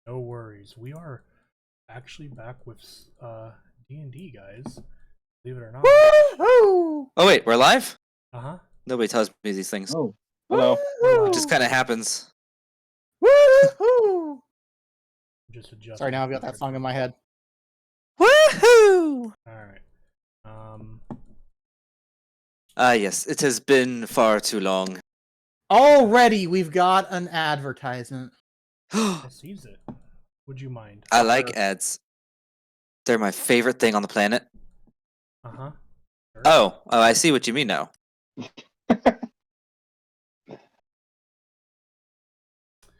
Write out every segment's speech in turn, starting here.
No worries. We are actually back with D&D, guys. Believe it or not. Woo-hoo! Oh wait, we're live? Uh-huh. Nobody tells me these things. Oh, Hello. It just kind of happens. Woo-hoo! Just adjust. Sorry, now I've got that song in my head. Woohoo! Alright. Yes, it has been far too long. Already, we've got an advertisement. I sees it. Would you mind? I like ads. They're my favorite thing on the planet. Uh-huh. Sure. Oh, I see what you mean now.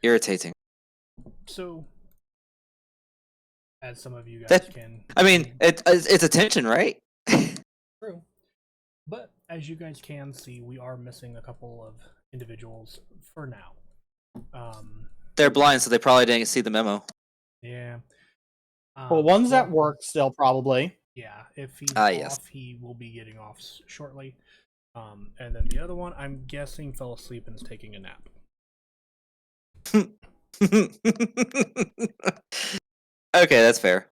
Irritating. So, as some of you guys That- can... I mean, it's attention, right? True. But, as you guys can see, we are missing a couple of individuals for now. They're blind, so they probably didn't see the memo. Yeah. Well, one's at work still, probably. Yeah, if he's Yes. off, he will be getting off shortly. And then the other one, I'm guessing, fell asleep and is taking a nap. Okay, that's fair.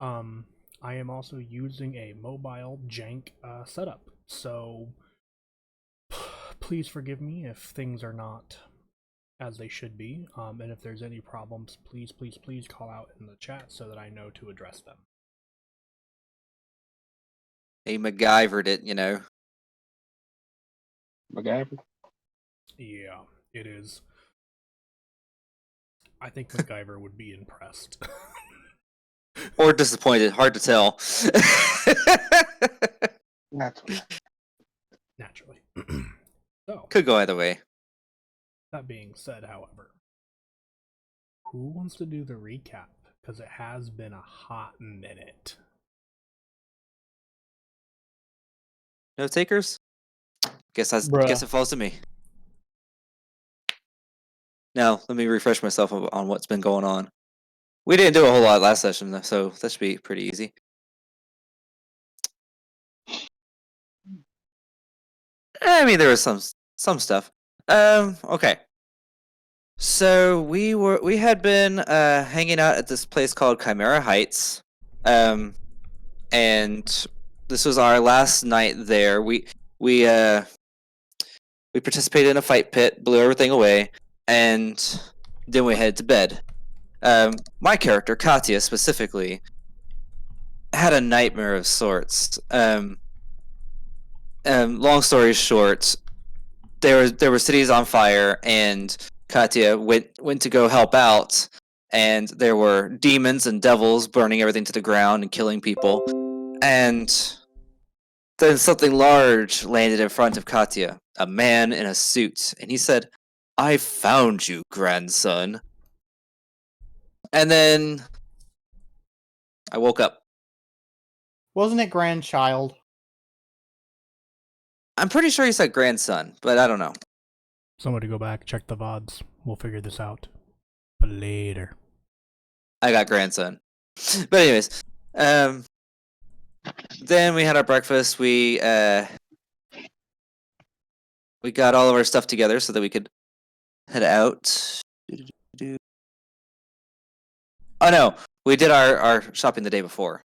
I am also using a mobile jank setup, so please forgive me if things are not as they should be. And if there's any problems, please call out in the chat so that I know to address them. He MacGyvered it, you know. MacGyver. Yeah, it is. I think MacGyver would be impressed. Or disappointed, hard to tell. That's what. Naturally. So, Could go either way. that being said, however, who wants to do the recap? Because it has been a hot minute. No takers? Guess it falls to me. Now, let me refresh myself on what's been going on. We didn't do a whole lot last session, though, so that should be pretty easy. I mean, there was some stuff. Okay. So we had been hanging out at this place called Chimera Heights, and this was our last night there. We participated in a fight pit, blew everything away, and then we headed to bed. My character, Katya specifically, had a nightmare of sorts. Long story short, there were cities on fire, and Katya went to go help out, and there were demons and devils burning everything to the ground and killing people. And then something large landed in front of Katya, a man in a suit, and he said, "I found you, grandson." And then I woke up. Wasn't it grandchild? I'm pretty sure he said grandson, but I don't know. Somebody go back, check the VODs. We'll figure this out. But later. I got grandson. But anyways, then we had our breakfast. We got all of our stuff together so that we could head out. Oh no, we did our shopping the day before.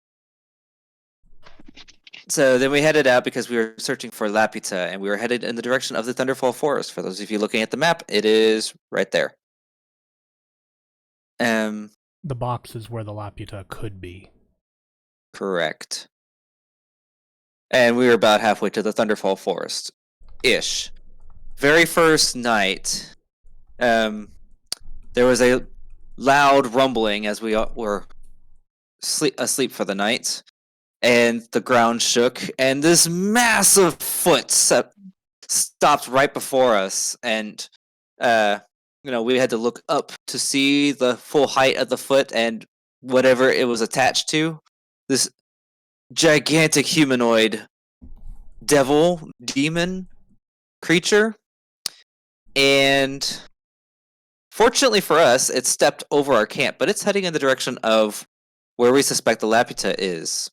So then we headed out because we were searching for Lapita, and we were headed in the direction of the Thunderfall Forest. For those of you looking at the map, it is right there. The box is where the Laputa could be. Correct. And we were about halfway to the Thunderfall Forest. Ish. Very first night, there was a loud rumbling as we were asleep for the night, and the ground shook, and this massive foot stopped right before us, and we had to look up to see the full height of the foot and whatever it was attached to. This gigantic humanoid demon creature. And fortunately for us, it stepped over our camp, but it's heading in the direction of where we suspect the Laputa is.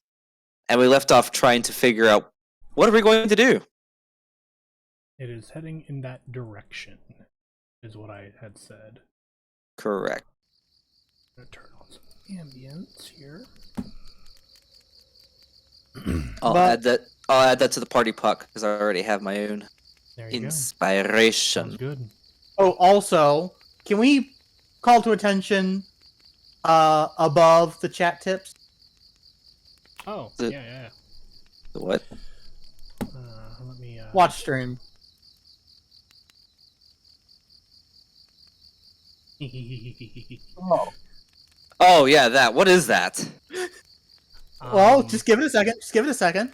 And we left off trying to figure out, what are we going to do? It is heading in that direction. is what I had said. Correct. I'm gonna turn on some ambience here. I'll add that to the party puck because I already have my own There you go. inspiration. Sounds good. Oh, also, can we call to attention above the chat tips? Oh, The- yeah. What? Let me Watch stream. Oh yeah, that. What is that? Well, just give it a second. Just give it a second.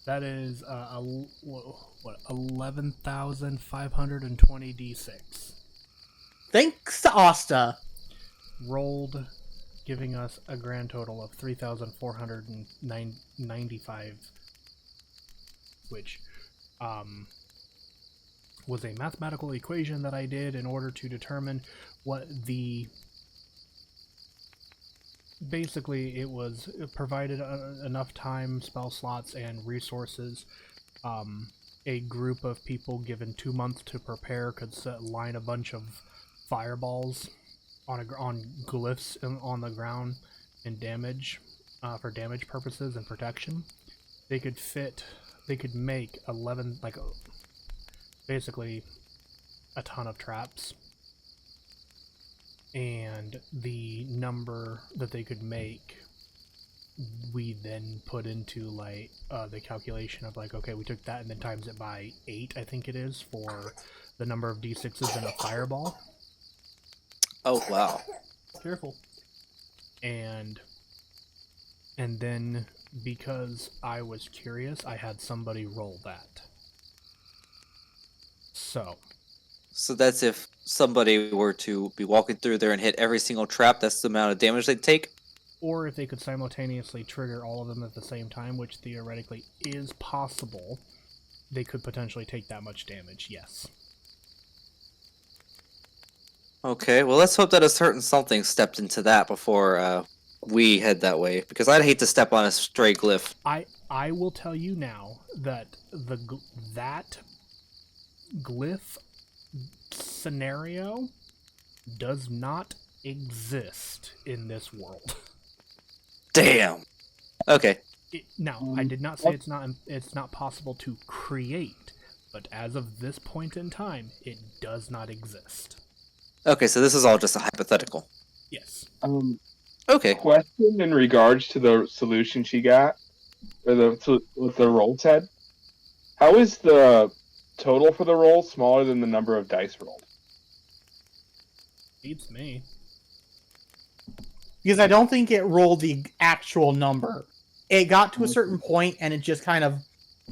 That is what 11,520 d6 Thanks to Asta. rolled, giving us a grand total of 3,495, which was a mathematical equation that I did in order to determine what the basically it was provided enough time, spell slots, and resources. A group of people given 2 months to prepare could line a bunch of fireballs on glyphs on the ground and damage for damage purposes and protection. They could make 11, like basically a ton of traps. And the number that they could make, we then put into like the calculation of like, okay, we took that and then times it by 8, I think it is, for the number of d6s in a fireball. Oh wow. Careful. And then because I was curious, I had somebody roll that. So that's if somebody were to be walking through there and hit every single trap, that's the amount of damage they'd take? Or if they could simultaneously trigger all of them at the same time, which theoretically is possible, they could potentially take that much damage, yes. Okay, well let's hope that a certain something stepped into that before we head that way, because I'd hate to step on a stray glyph. I will tell you now that that glyph scenario does not exist in this world. Damn. Okay. Now, I did not say it's not possible to create, but as of this point in time, it does not exist. Okay, so this is all just a hypothetical. Yes. Okay. Question in regards to the solution she got, or what the roll said. How is the total for the roll smaller than the number of dice rolled? Beats me. Because I don't think it rolled the actual number. It got to a certain point and it just kind of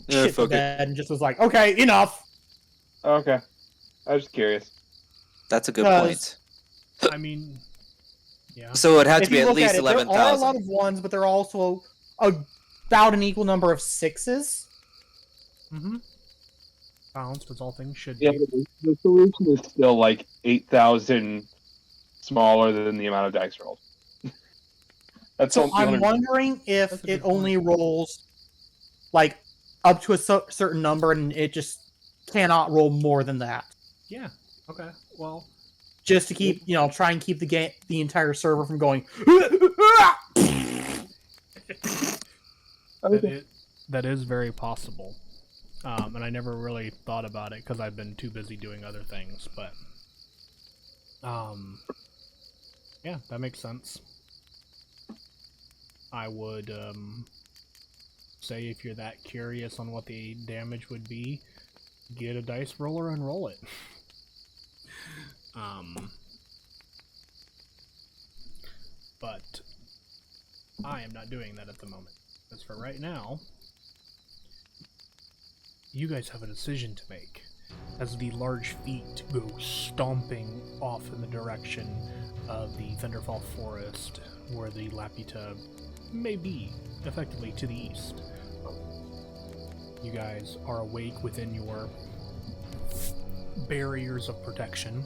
shit the bed and just was like, okay, enough. Okay. I was just curious. That's a good point. I mean, yeah. So it had If to be you at look least at it, 11,000. there are a lot of ones, but there are also about an equal number of 6s. Mm-hmm. Balanced as all things should Yeah, be. but the solution is still like 8,000 smaller than the amount of dice rolled. That's So all- I'm wondering if That's a it good point. only rolls like up to a certain number and it just cannot roll more than that. Yeah. Okay. Well, Just to keep, try and keep the entire server from going. that is very possible. And I never really thought about it because I've been too busy doing other things, but yeah, that makes sense. I would say if you're that curious on what the damage would be, get a dice roller and roll it. But I am not doing that at the moment. As for right now, you guys have a decision to make. As the large feet go stomping off in the direction of the Thunderfall Forest, where the Laputa may be, effectively to the east. You guys are awake within your barriers of protection.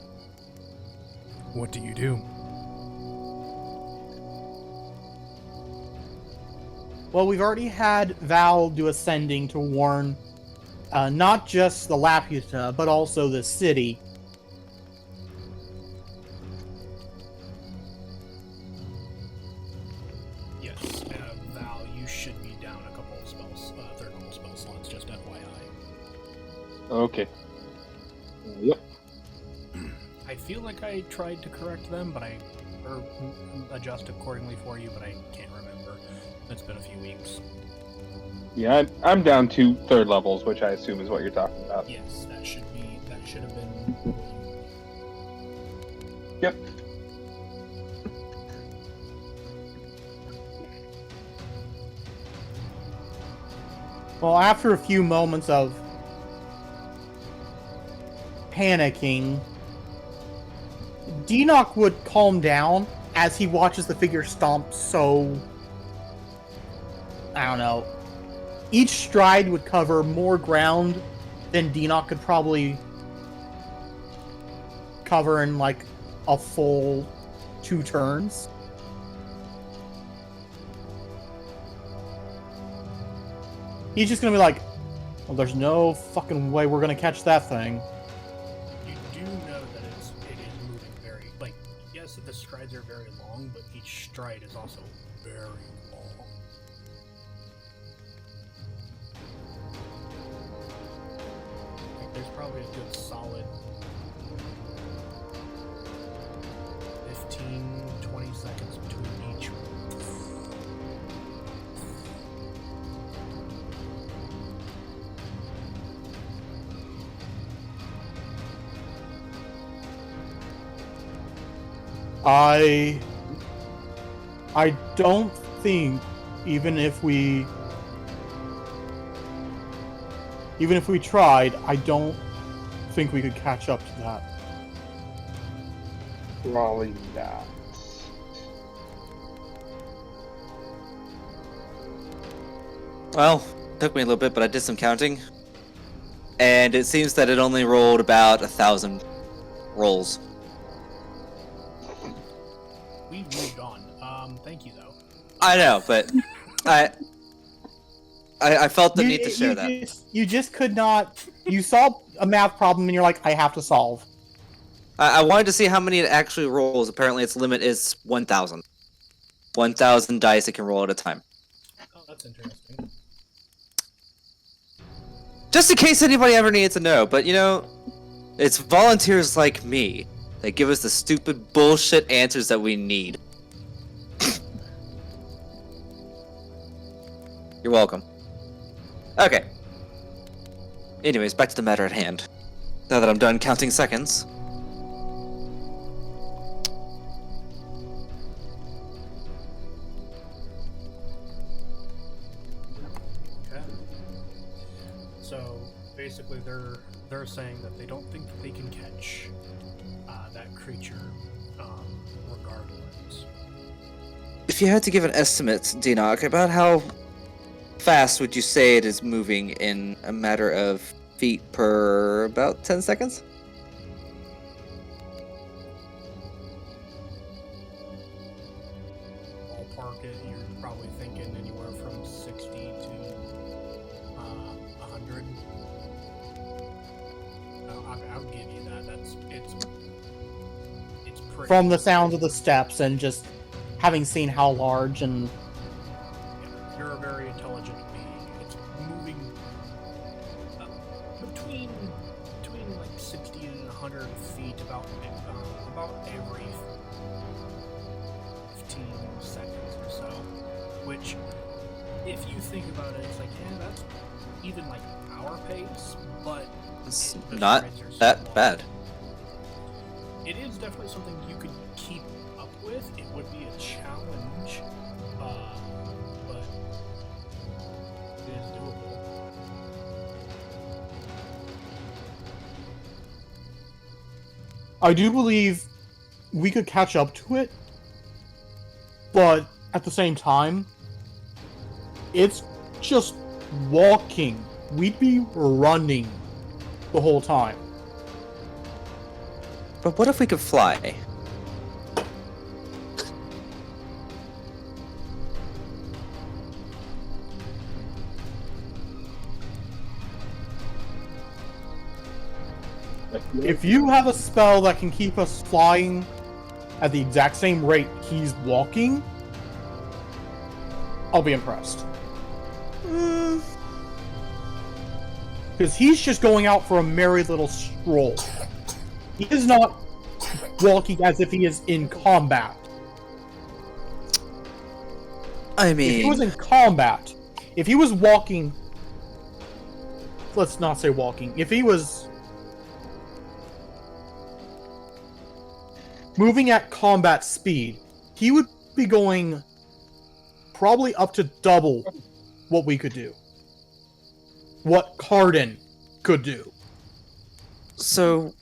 What do you do? Well, we've already had Val do a sending to warn not just the Laputa, but also the city Okay. Yep. I feel like I tried to correct them, or adjust accordingly for you, but I can't remember. It's been a few weeks. Yeah, I'm down to 3rd levels, which I assume is what you're talking about. Yes, that should have been. Yep. Well, after a few moments of panicking, Denock would calm down as he watches the figure stomp so... I don't know. Each stride would cover more ground than Denock could probably cover in, like, a full 2 turns. He's just gonna be like, well, there's no fucking way we're gonna catch that thing. You do know that it is moving very, like, yes, the strides are very long, but each stride is also very long. Like, there's probably a good solid 15-20 seconds between each. I don't think even if we tried, I don't think we could catch up to that. Probably not. Well, took me a little bit, but I did some counting. And it seems that it only rolled about 1,000 rolls. We've moved on. Thank you though. I know, but I felt the need to share that. You just could not. You saw a math problem and you're like, I have to solve. I wanted to see how many it actually rolls. Apparently, its limit is 1,000. 1,000 dice it can roll at a time. Oh, that's interesting. Just in case anybody ever needed to know, but you know, it's volunteers like me that give us the stupid bullshit answers that we need. You're welcome. Okay. Anyways, back to the matter at hand. Now that I'm done counting seconds. Okay. So basically, they're saying that they don't think that they can catch that creature, regardless. If you had to give an estimate, Denock, about how fast would you say it is moving in a matter of feet per about 10 seconds? Ballpark it, you're probably thinking anywhere from 60 to 100. I'll give you that. It's pretty. From the sound of the steps and just having seen how large and You're a very intelligent being. It's moving between like 60 and 100 feet about every 15 seconds or so. Which, if you think about it, it's like, yeah, that's even like our pace, but It's the not strides are so that long. bad. It is definitely something you could keep up with. It would be a challenge, but it is doable. I do believe we could catch up to it, but at the same time, it's just walking. We'd be running the whole time. But what if we could fly? If you have a spell that can keep us flying at the exact same rate he's walking, I'll be impressed. Because he's just going out for a merry little stroll. He is not walking as if he is in combat. I If he was mean, in combat, if he was walking... Let's not say walking. If he was moving at combat speed, he would be going probably up to double what we could do. What Cardin could do. so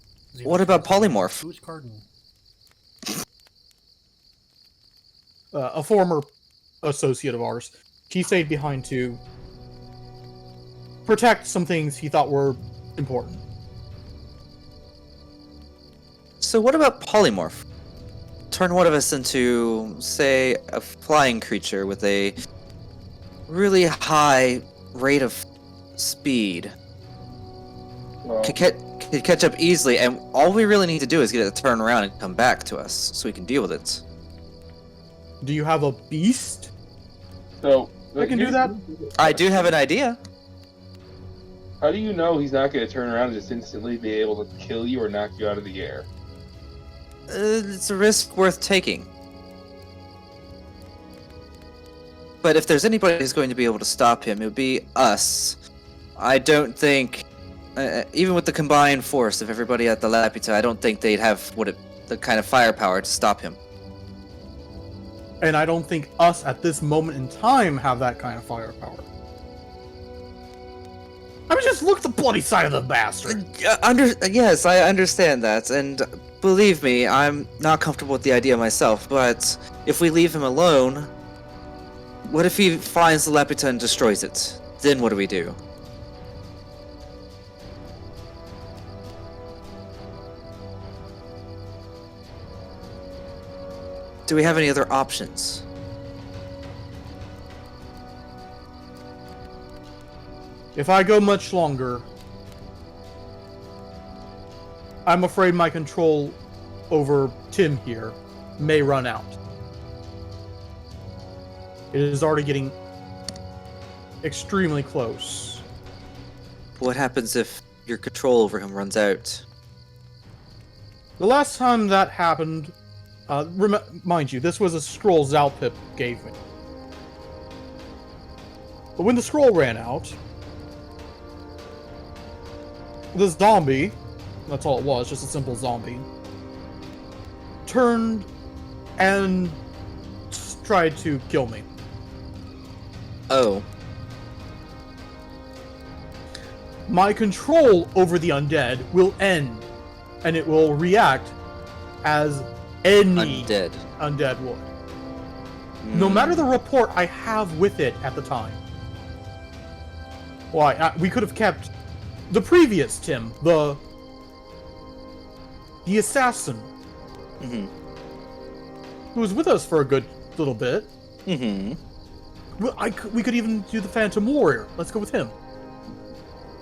what about polymorph? Who's Cardin? A former associate of ours. He stayed behind to protect some things he thought were important. So what about polymorph? Turn one of us into, say, a flying creature with a really high rate of speed. Well, Could catch up easily, and all we really need to do is get it to turn around and come back to us, so we can deal with it. Do you have a beast? so I can do that. I do have an idea. How do you know he's not going to turn around and just instantly be able to kill you or knock you out of the air? It's a risk worth taking. But if there's anybody who's going to be able to stop him, it would be us. I don't think, even with the combined force of everybody at the Laputa, I don't think they'd have the kind of firepower to stop him. And I don't think us at this moment in time have that kind of firepower. I mean, just look at the bloody side of the bastard. Yes, I understand that, and believe me, I'm not comfortable with the idea myself, but if we leave him alone, what if he finds the Laputa and destroys it? Then what do we do? Do we have any other options? If I go much longer, I'm afraid my control over Tim here may run out. It is already getting extremely close. What happens if your control over him runs out? The last time that happened, mind you, this was a scroll Zalpip gave me. But when the scroll ran out, the zombie, that's all it was, just a simple zombie, turned and tried to kill me. Oh. My control over the undead will end, and it will react as any undead would. No matter the rapport I have with it at the time. Why, we could have kept the previous Tim, the assassin, who was with us for a good little bit. We could even do the Phantom Warrior. Let's go with him.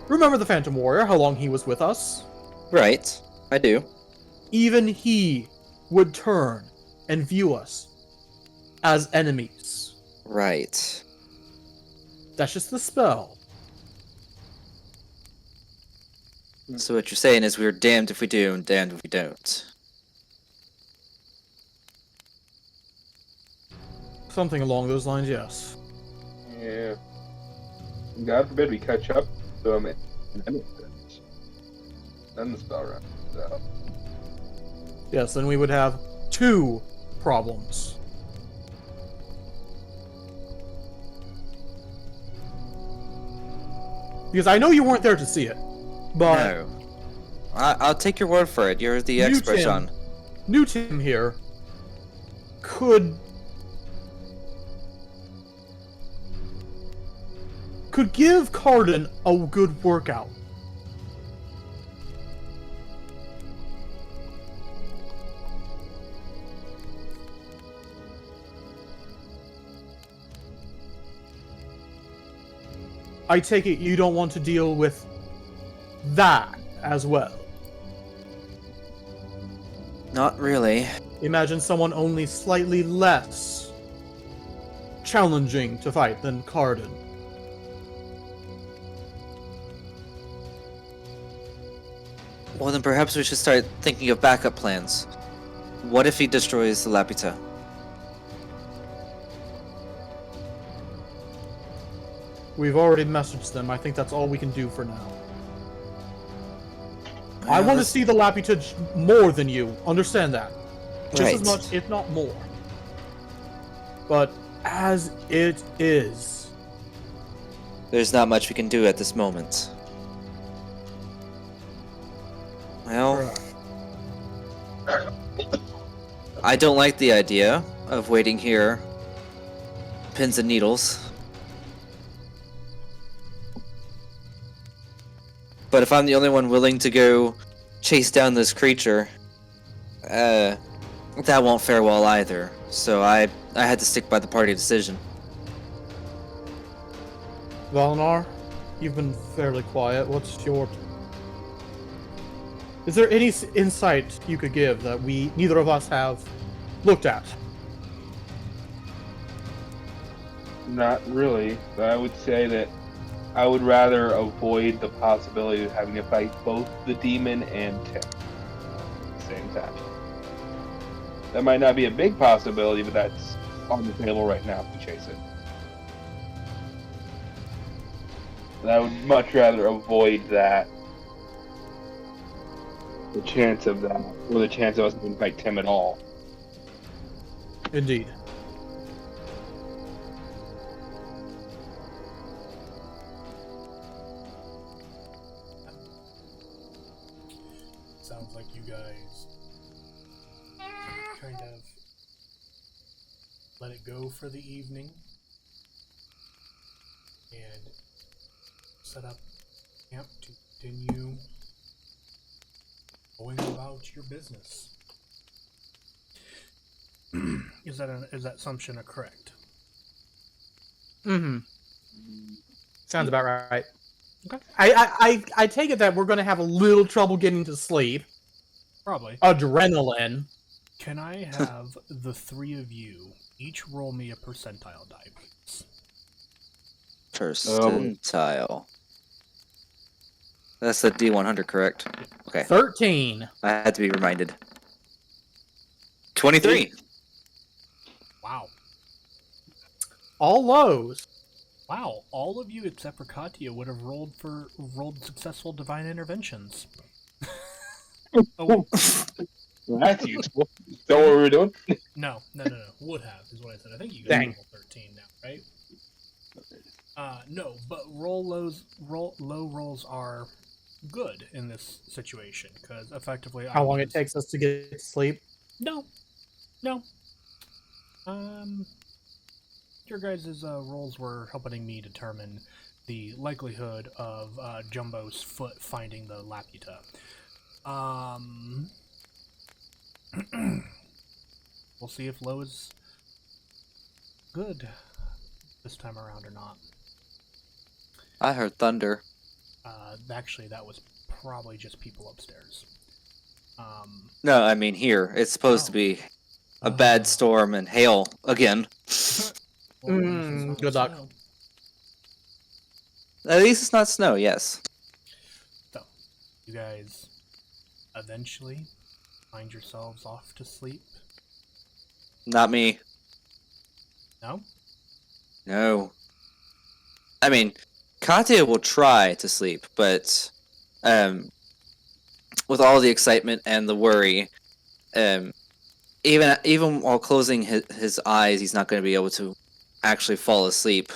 Remember the Phantom Warrior, how long he was with us? Right, I do. Even he would turn and view us as enemies. Right. That's just the spell. So what you're saying is we're damned if we do and damned if we don't. Something along those lines, yes. Yeah. God forbid we catch up to him, and then the spell runs out. Yes, then we would have two problems. Because I know you weren't there to see it, but No. I'll take your word for it. You're the expert, Sean. New Tim here could give Cardin a good workout. I take it you don't want to deal with that as well. Not really. Imagine someone only slightly less challenging to fight than Cardin. Well, then perhaps we should start thinking of backup plans. What if he destroys the Laputa? We've already messaged them. I think that's all we can do for now. I want to see the Laputa more than you. Understand that. Just as much, if not more. But as it is... There's not much we can do at this moment. Well... I don't like the idea of waiting here. Pins and needles. But if I'm the only one willing to go chase down this creature, that won't fare well either. So I had to stick by the party decision. Valinar, you've been fairly quiet. What's your... Is there any insight you could give that neither of us have looked at? Not really, but I would say that I would rather avoid the possibility of having to fight both the demon and Tim at the same time. That might not be a big possibility, but that's on the table right now if we chase it. And I would much rather avoid that. The chance of that, or the chance of us having to fight Tim at all. Indeed. Sounds like you guys kind of let it go for the evening and set up camp to continue going about your business. Is that assumption correct? Mm-hmm. Sounds about right. Okay. I take it that we're going to have a little trouble getting to sleep. Probably. Adrenaline. Can I have the three of you each roll me a percentile die, please? Percentile. That's the D100, correct? Okay. 13. I had to be reminded. 23. Wow. All lows. Wow, all of you except for Katya would have rolled successful divine interventions. Oh, That's useful. Is that what we're doing? no. Would have is what I said. I think you guys Dang. roll 13 now, right? No, but low rolls are good in this situation because effectively. How long it takes us to get to sleep? No. Your guys' rolls were helping me determine the likelihood of Jumbo's foot finding the Laputa. We'll see if low is good this time around or not. I heard thunder. Actually, that was probably just people upstairs. No, I mean here. It's supposed to be a bad storm and hail again. Good luck. Snow. At least it's not snow, yes. So, you guys eventually find yourselves off to sleep? Not me. No? No. I mean, Katya will try to sleep, but with all the excitement and the worry, even while closing his eyes, he's not going to be able to actually fall asleep.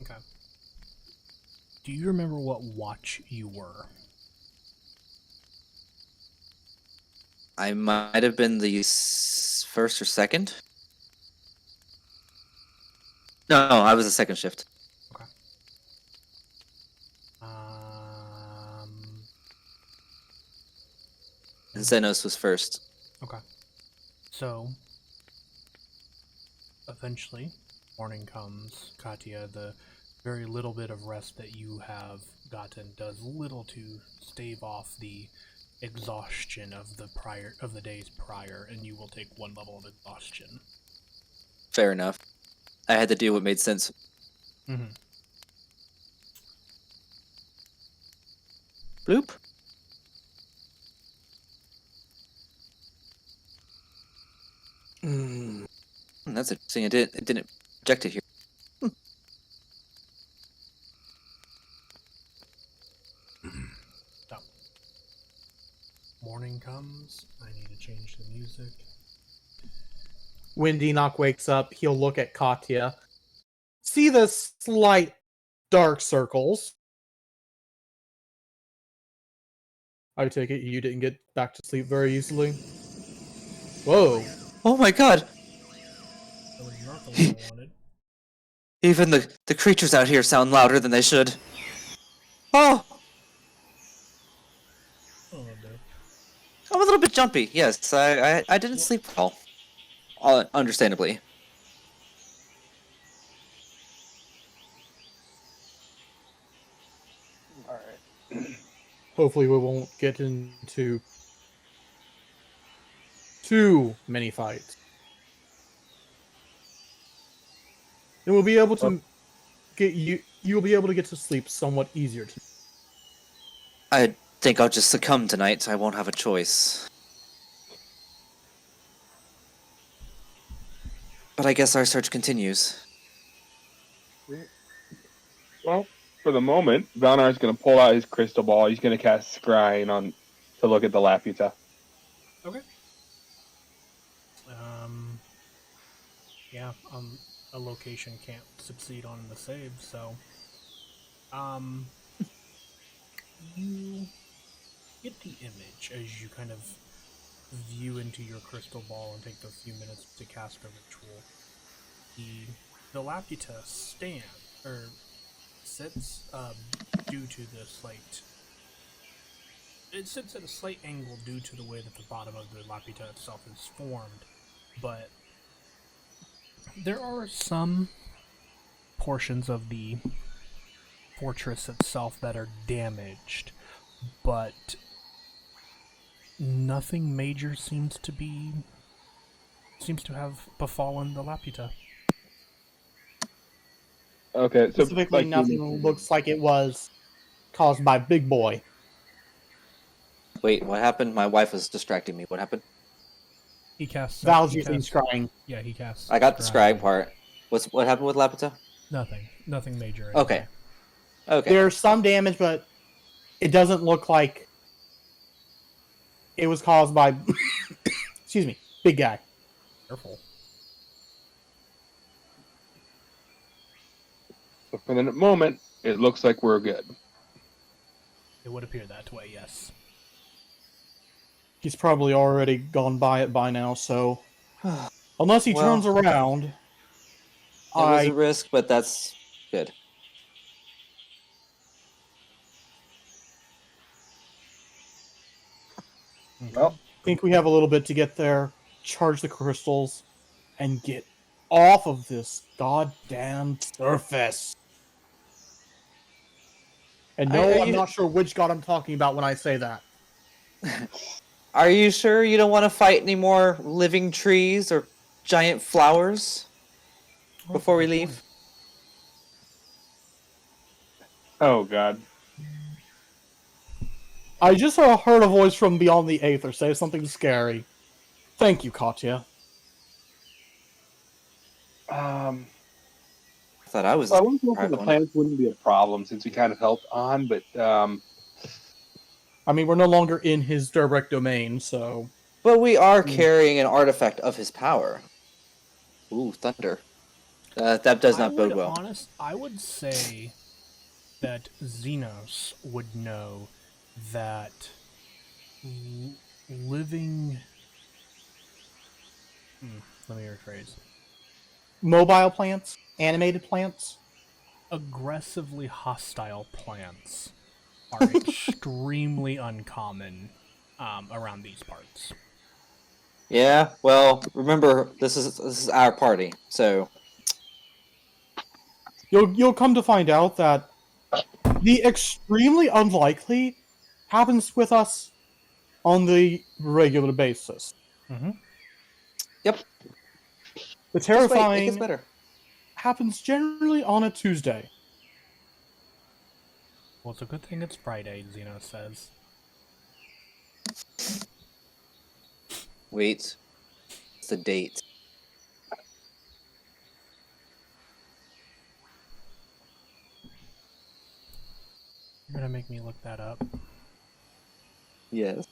Okay. Do you remember what watch you were? I might have been the first or second. No, I was the second shift. Okay. And Xenos was first. Okay. So, eventually, morning comes. Katya, the very little bit of rest that you have gotten does little to stave off the exhaustion of the days prior, and you will take 1 level of exhaustion. Fair enough. I had to do what made sense. Mm-hmm. Bloop. That's interesting. It didn't project it here. So, morning comes. I need to change the music. When Enoch wakes up, he'll look at Katya, see the slight dark circles. I take it you didn't get back to sleep very easily. Whoa. Oh my god! That was not the one I wanted. Even the creatures out here sound louder than they should. Oh! Oh no. I'm a little bit jumpy. Yes, I didn't sleep well. Understandably. All right. Hopefully we won't get into too many fights. And we'll be able to you'll be able to get to sleep somewhat easier tonight. I think I'll just succumb tonight. I won't have a choice. But I guess our search continues. Well, for the moment, Valnar's going to pull out his crystal ball. He's going to cast Scrying on to look at the Laputa. Okay. Yeah, a location can't succeed on the save, so you get the image as you kind of view into your crystal ball and take those few minutes to cast a ritual. The Laputa sits due to the slight. It sits at a slight angle due to the way that the bottom of the Laputa itself is formed, but there are some portions of the fortress itself that are damaged, but nothing major seems to have befallen the Laputa. Okay, so Specifically, nothing looks like it was caused by Big Boy. Wait, what happened? My wife was distracting me. What happened? He casts. Val's using scrying. Yeah, he casts. I got the scribe part. What happened with Laputa? Nothing major. Okay. Okay. There's some damage, but it doesn't look like it was caused by excuse me, big guy. Careful. So for the moment, it looks like we're good. It would appear that way, yes. He's probably already gone by it by now, so unless he turns around, It was a risk, but that's good. Well, I think we have a little bit to get there, charge the crystals, and get off of this goddamn surface. And no, I'm not sure which god I'm talking about when I say that. Are you sure you don't want to fight any more living trees or giant flowers before we leave? Oh, God. I just heard a voice from beyond the aether say something scary. Thank you, Katya. I thought I was. I was hoping the plants wouldn't be a problem since we kind of helped on, but I mean, we're no longer in his direct domain, so. But we are carrying an artifact of his power. Ooh, thunder. That does not bode well. I would say that Xenos would know that living. Let me rephrase. Mobile plants? Animated plants? Aggressively hostile plants are extremely uncommon around these parts. Yeah, well, remember this is our party, so You'll come to find out that the extremely unlikely happens with us on the regular basis. Mm-hmm. Yep. The terrifying it gets better. happens generally on a Tuesday. Well, it's a good thing it's Friday, Xeno says. Wait, it's the date. You're gonna make me look that up. Yes.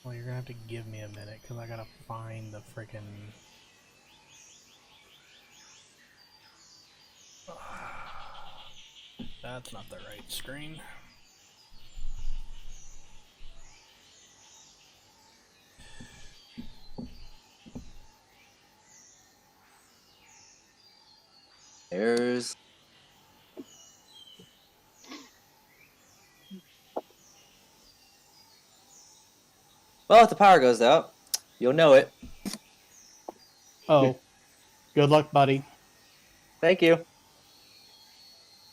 Well, you're gonna have to give me a minute, because I gotta find the freaking... That's not the right screen. There's. Well, if the power goes out, you'll know it. Oh, good luck, buddy. Thank you.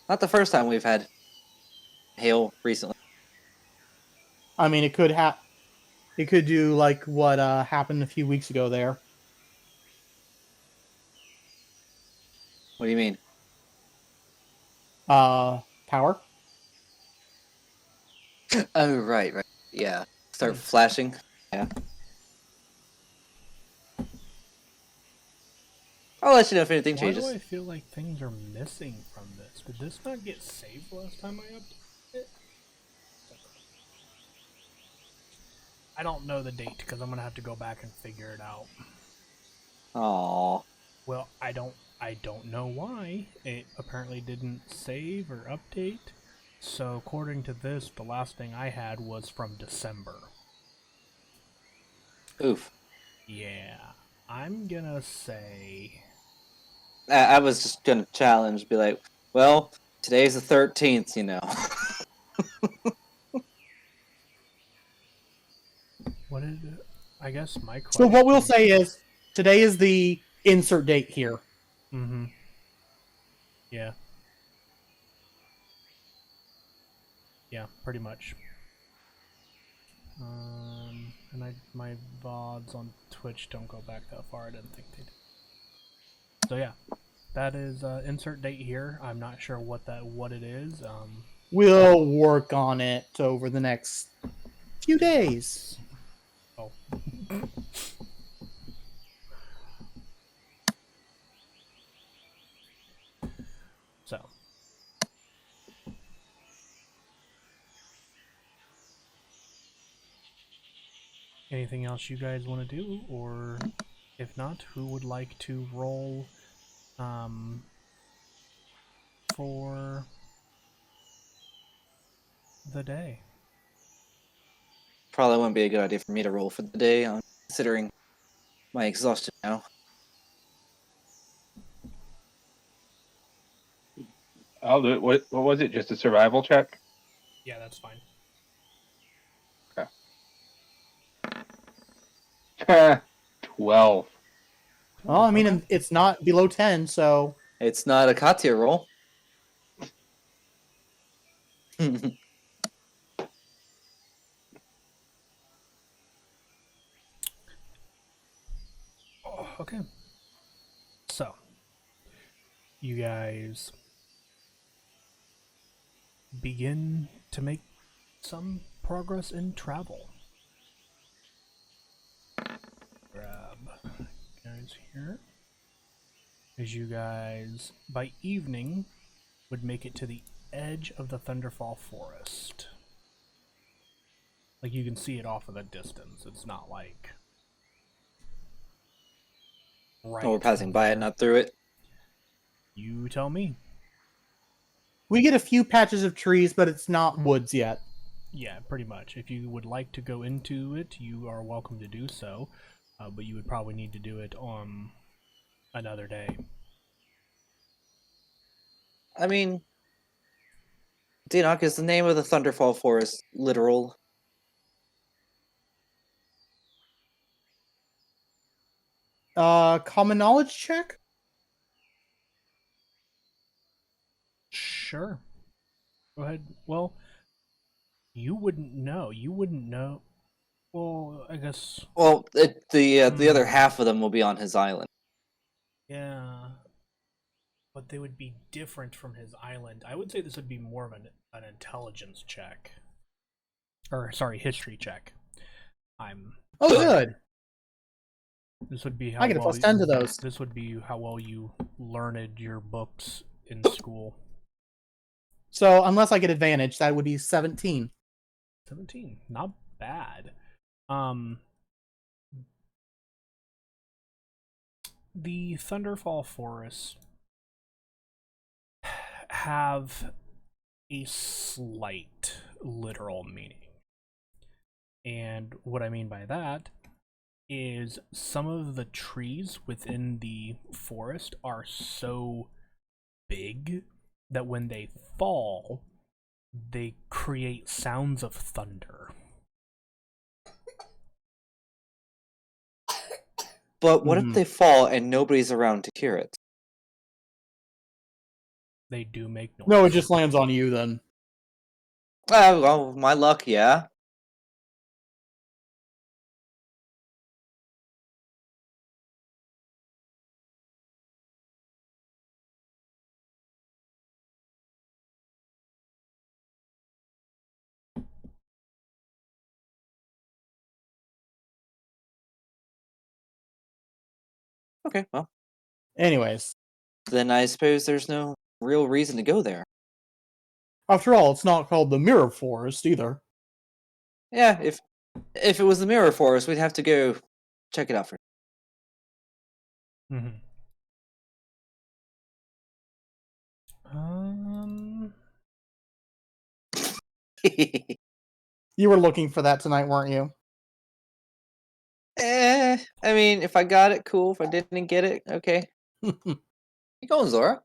Not the first time we've had hail recently. I mean, it could do like what happened a few weeks ago there. What do you mean? Power. Oh, right. Yeah. Start Hmm. flashing. Yeah. I'll let you know if anything Why changes. do I feel like things are missing from this? Did this not get saved last time I updated it? I don't know the date, because I'm gonna have to go back and figure it out. Aww. Well, I don't know why. It apparently didn't save or update. So according to this, the last thing I had was from December. Oof. Yeah. I'm gonna say... I was just gonna challenge, be like, well, today's the 13th, you know. What is it? I guess my So question... what we'll say is today is the insert date here. Mm-hmm. Yeah. Yeah, pretty much. And my VODs on Twitch don't go back that far. I didn't think they did. So yeah, that is insert date here. I'm not sure what it is. We'll work on it over the next few days. Oh. So. Anything else you guys want to do, or if not, who would like to roll for the day? Probably wouldn't be a good idea for me to roll for the day, considering my exhaustion now. I'll do it. What was it? Just a survival check? Yeah, that's fine. Okay. 12. Well, I mean, Okay. it's not below 10, so It's not a Katya roll. Oh, okay. So, you guys begin to make some progress in travel. Grab guys here. As you guys, by evening, would make it to the edge of the Thunderfall Forest. Like, you can see it off of the distance. It's not like... right. Oh, we're passing by it, there. not through it. You tell me. we get a few patches of trees, but it's not woods yet. Yeah, pretty much. If you would like to go into it, you are welcome to do so. But you would probably need to do it on another day. I mean, Dinok, is the name of the Thunderfall Forest literal? Common knowledge check? Sure. Go ahead. Well, you wouldn't know. You wouldn't know. Well, I guess... Well, the other half of them will be on his island. Yeah. but they would be different from his island. I would say this would be more of an intelligence check. Or, sorry, history check. Oh, good. This would be how I get a well plus 10 to those. This would be how well you learned your books in school. So, unless I get advantage, that would be 17. 17, not bad. The Thunderfall forests have a slight literal meaning. And what I mean by that is some of the trees within the forest are so big that when they fall, they create sounds of thunder. But what if they fall and nobody's around to hear it? They do make noise. No, it just lands on you then. Well, my luck, yeah. Okay, well, Anyways, then I suppose there's no real reason to go there. after all, it's not called the Mirror Forest either. Yeah, if it was the Mirror Forest, we'd have to go check it out first. Mm-hmm. You were looking for that tonight, weren't you? I mean, if I got it, cool. If I didn't get it, okay. Keep going, Zora.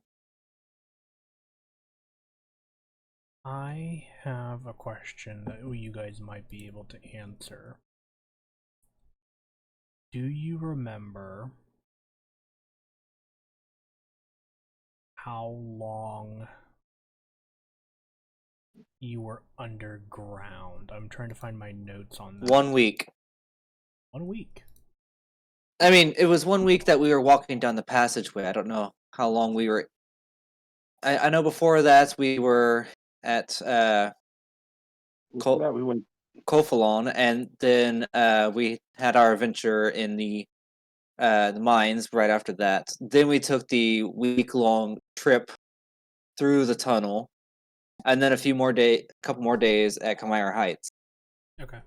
I have a question that you guys might be able to answer. Do you remember how long you were underground? I'm trying to find my notes on that. 1 week. 1 week. I mean, it was 1 week that we were walking down the passageway. I don't know how long we were. I know before that we were at Before that, we went. Kofalon, and then we had our adventure in the mines right after that. Then we took the week-long trip through the tunnel, and then a couple more days at Kamire Heights. Okay.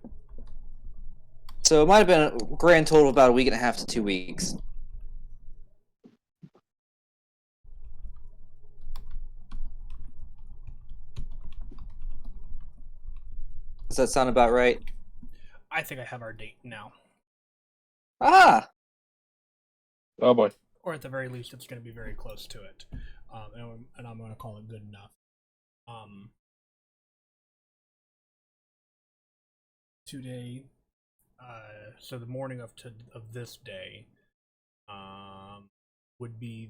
So it might have been a grand total of about a week and a half to 2 weeks. Does that sound about right? I think I have our date now. Ah! Oh boy. Or at the very least, it's going to be very close to it. And I'm going to call it good enough. Today, so the morning of this day, would be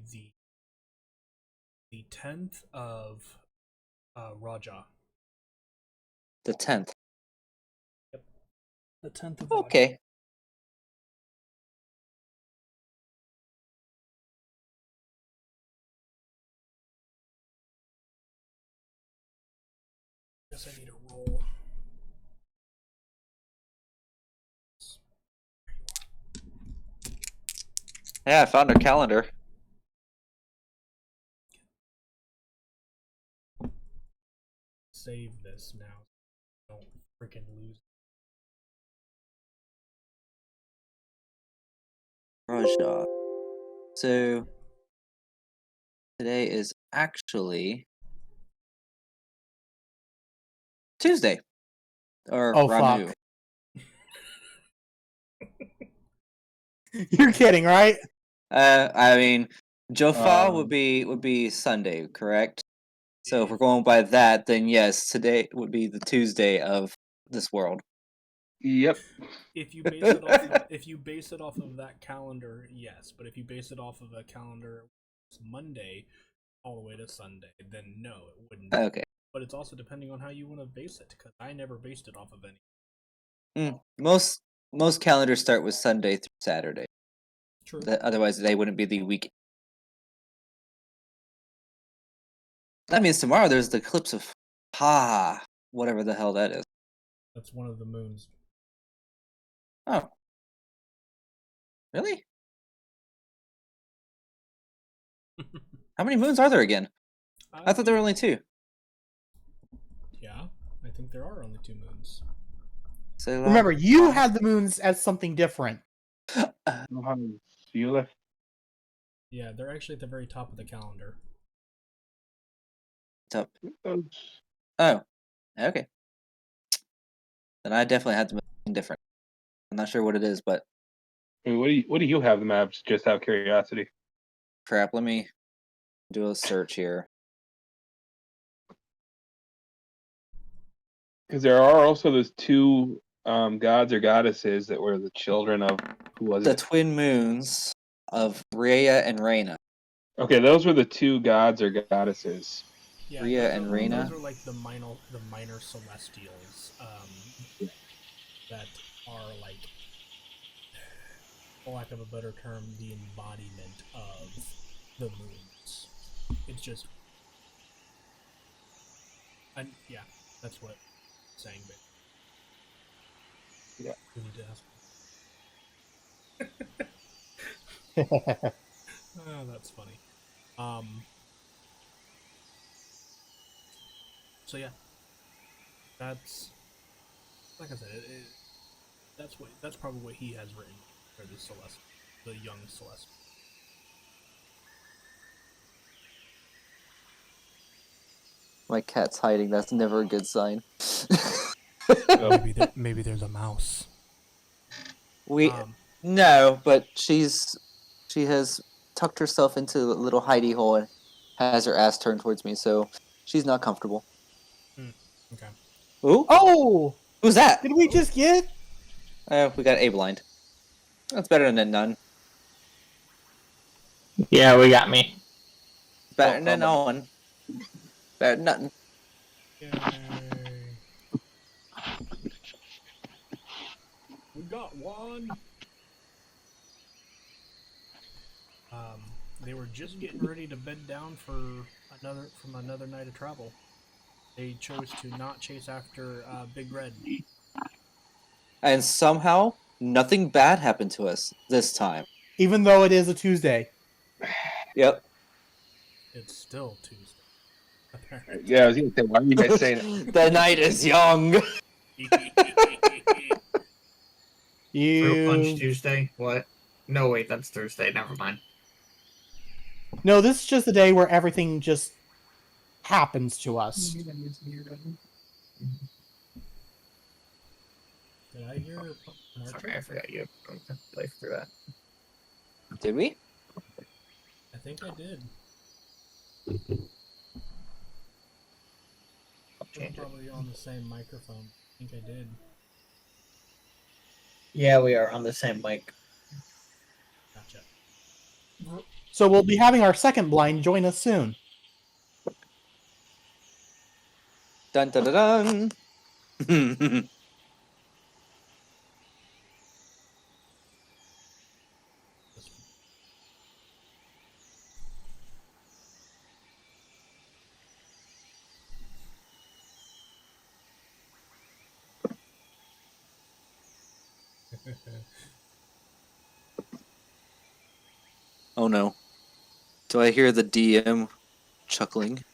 the 10th of Raja. The 10th. Yep. The 10th of Raja. Okay. Guess I need a roll. Yeah, I found our calendar. Save this now. Don't freaking lose. Raja. So today is actually Tuesday. Or Oh, Ramu. fuck. You're kidding, right? I mean, Jofa would be Sunday, correct? So if we're going by that, then yes, today would be the Tuesday of this world. Yep. If you base it off of that calendar, yes. But if you base it off of a calendar it's Monday all the way to Sunday, then no, it wouldn't. Okay. But it's also depending on how you want to base it, because I never based it off of any. Most calendars start with Sunday through Saturday. True. Otherwise, they wouldn't be the week. That means tomorrow there's the eclipse of whatever the hell that is. That's one of the moons. Oh. Really? How many moons are there again? I thought there were only 2. Yeah, I think there are only 2 moons. So Remember, you had the moons as something different. You left. Yeah, they're actually at the very top of the calendar. Up. Oh, okay. Then I definitely had something different. I'm not sure what it is, but I mean, what do you have the maps? Just out of curiosity. crap. Let me do a search here. Because there are also those 2 gods or goddesses that were the children of who was The it? twin moons of Rhea and Reyna. Okay, those were the 2 gods or goddesses. Yeah, Rhea and Reyna. Those are like the minor celestials that are like, for lack of a better term, the embodiment of the moons. It's just, and yeah, that's what I'm saying. But Yeah. we need to ask. Oh, that's funny. So yeah, that's like I said. That's probably what he has written for the Celeste, the young Celeste. My cat's hiding. That's never a good sign. Maybe there's a mouse. No, but she has tucked herself into a little hidey hole and has her ass turned towards me, so she's not comfortable. Okay. Ooh, Oh! who's that? Did we just get? We got a blind. That's better than none. Yeah, we got me. Better than no one. Better than nothing. Yay. We got one. They were just getting ready to bed down from another night of travel. They chose to not chase after Big Red. And somehow, nothing bad happened to us this time. Even though it is a Tuesday. Yep. It's still Tuesday. Apparently. Yeah, I was gonna say, why are you guys saying The night is young. Fruit Punch You. Tuesday? What? No, wait, that's Thursday. Never mind. No, this is just a day where everything just happens to us. Did I hear an archer? Sorry, I forgot you play through that. Did we? I think I did. I'll We're change it. probably on the same microphone. I think I did. Yeah, we are on the same mic. Gotcha. So we'll be having our second blind join us soon. Dun dun dun dun. Oh no. Do I hear the DM chuckling?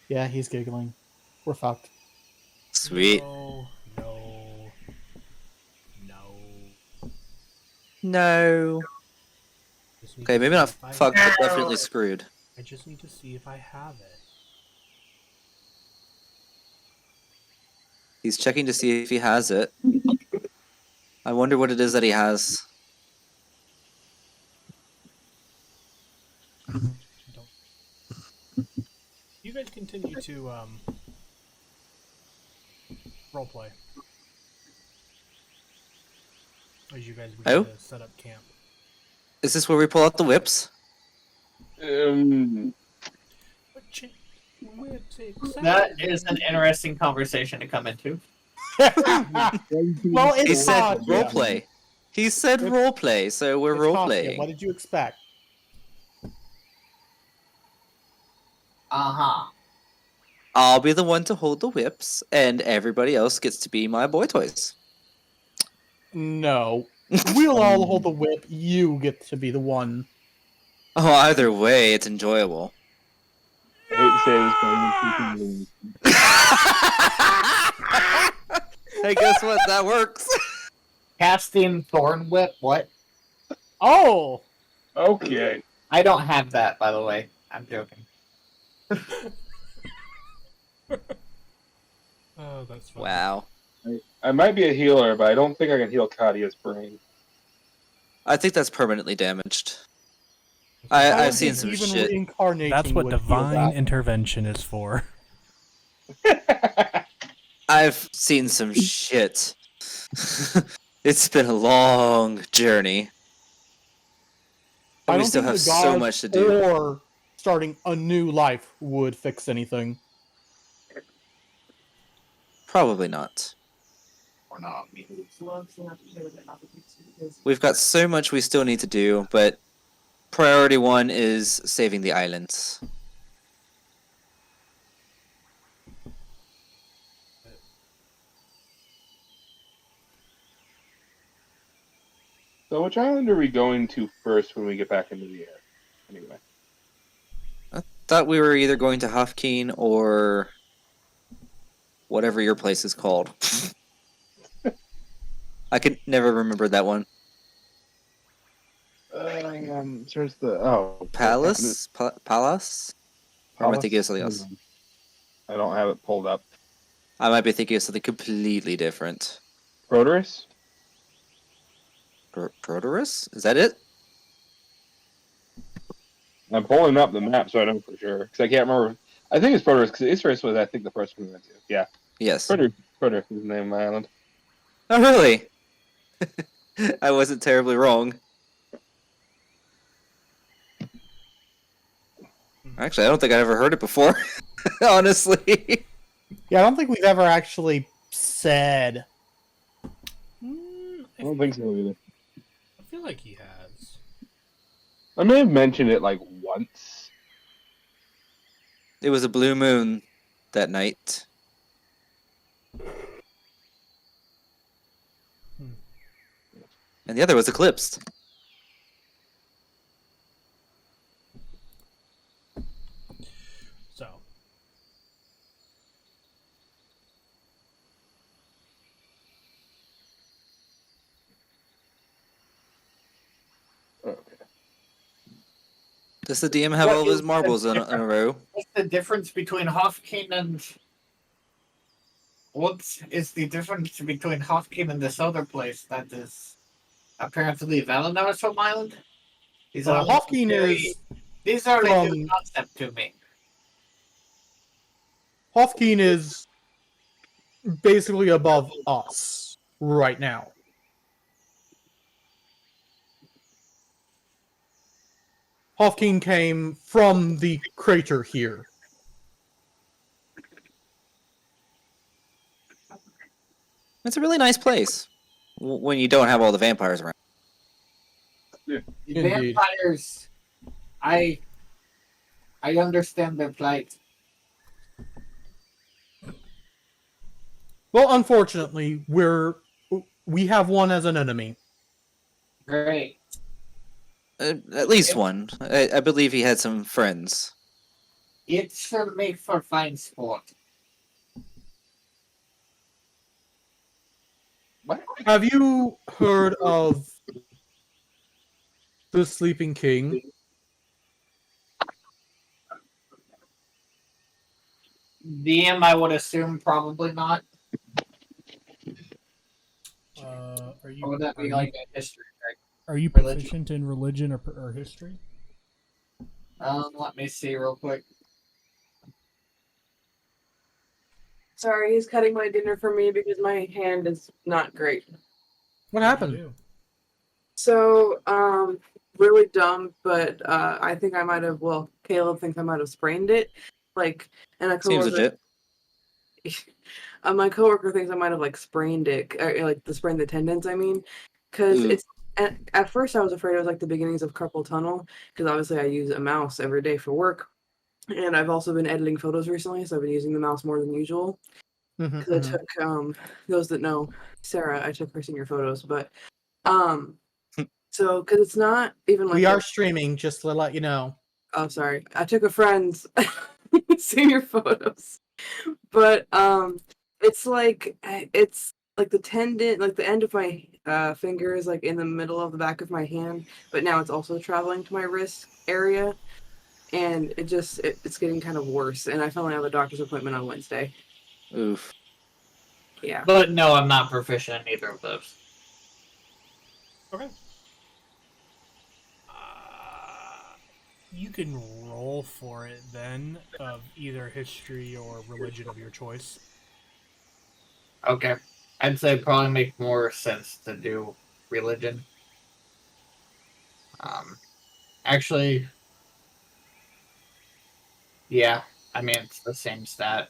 Yeah, he's giggling. We're fucked. Sweet. No. No. Okay, maybe not fucked, but definitely screwed. I just need to see if I have it. He's checking to see if he has it. I wonder what it is that he has. You guys continue to roleplay as you guys begin to set up camp. Is this where we pull out the whips? That is an interesting conversation to come into. Well, He it's said Pocket. roleplay. He said roleplay, so we're It's Pocket. roleplaying. What did you expect? Uh-huh. I'll be the one to hold the whips, and everybody else gets to be my boy toys. No. We'll all hold the whip. You get to be the one. Oh, either way, it's enjoyable. I hate to say this, but Hey, guess what? That works. Casting Thorn Whip. What? Oh! okay. I don't have that, by the way. I'm joking. Oh, that's funny. Wow. I might be a healer, but I don't think I can heal Kadia's brain. I think that's permanently damaged. I don't I've seen think some even shit. reincarnating That's what would heal divine that. intervention is for. I've seen some shit. It's been a long journey. I And we don't still think have the so gods much to do. or starting a new life would fix anything. Probably not. Or not. We've got so much we still need to do, but priority one is saving the islands. So which island are we going to first when we get back into the air? Anyway. Thought we were either going to Hofkeen or whatever your place is called. I could never remember that one. There's the Palace? Palace? Or am I thinking of something else? I don't have it pulled up. I might be thinking of something completely different. Proterus? Proterus? Is that it? I'm pulling up the map so I know for sure. Because I can't remember. I think it's Proterus, because Isris was, I think, the first one we went to. Yeah. Yes. Proterus is the name of my island. Oh, really? I wasn't terribly wrong. Actually, I don't think I ever heard it before. Honestly. Yeah, I don't think we've ever actually said. Mm, I don't think so either. I feel like he has. I may have mentioned it like once. It was a blue moon that night. And the other was eclipsed. So, Okay. Does the DM have What all of his is marbles the in a row? What's the difference between Hofkeen and... What is the difference between Hofkeen and this other place that is apparently Valinar's home island? These are Hofkeen is These are a new from- concept to me. Hofkeen is basically above us right now. Hofkeen came from the crater here. It's a really nice place. When you don't have all the vampires around. The Indeed. vampires, I understand their plight. Well, unfortunately, we have one as an enemy. Great. At least one. I believe he had some friends. It should make for fine sport. What? Have you heard of the Sleeping King? DM, I would assume probably not. are you Or would that be like a history check? are you religion? proficient in religion or history? Let me see real quick. Sorry, he's cutting my dinner for me because my hand is not great. What What happened? do you do? So, really dumb, but I think I might have. Well, Caleb thinks I might have sprained it. Like, and a Seems coworker, legit. my coworker thinks I might have like sprained it, like the sprained the tendons. I mean, because Ooh. it's at first I was afraid it was like the beginnings of carpal tunnel because obviously I use a mouse every day for work. And I've also been editing photos recently, so I've been using the mouse more than usual. Mhm, Because mhm. I took those that know Sarah, I took her senior photos, but um so because it's not even like We are streaming, just to let you know. oh sorry, I took a friend's senior photos, but it's like the tendon, like the end of my finger is like in the middle of the back of my hand, but now it's also traveling to my wrist area, and it's getting kind of worse, and I finally have a doctor's appointment on Wednesday. Oof. Yeah. But no, I'm not proficient in either of those. Okay. Uh, you can roll for it then, of either history or religion of your choice. Okay. I'd say it'd probably make more sense to do religion. Um, actually, yeah. I mean, it's the same stat.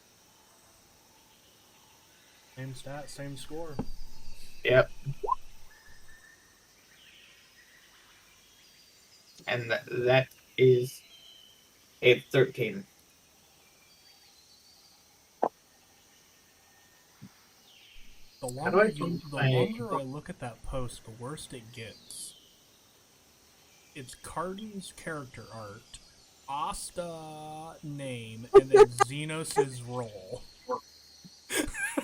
Same stat, same score. Yep. And that is a 13. The How do longer I change the my... longer I look at that post, the worse it gets. It's Cardin's character art, Asta name, and then Xenos' role.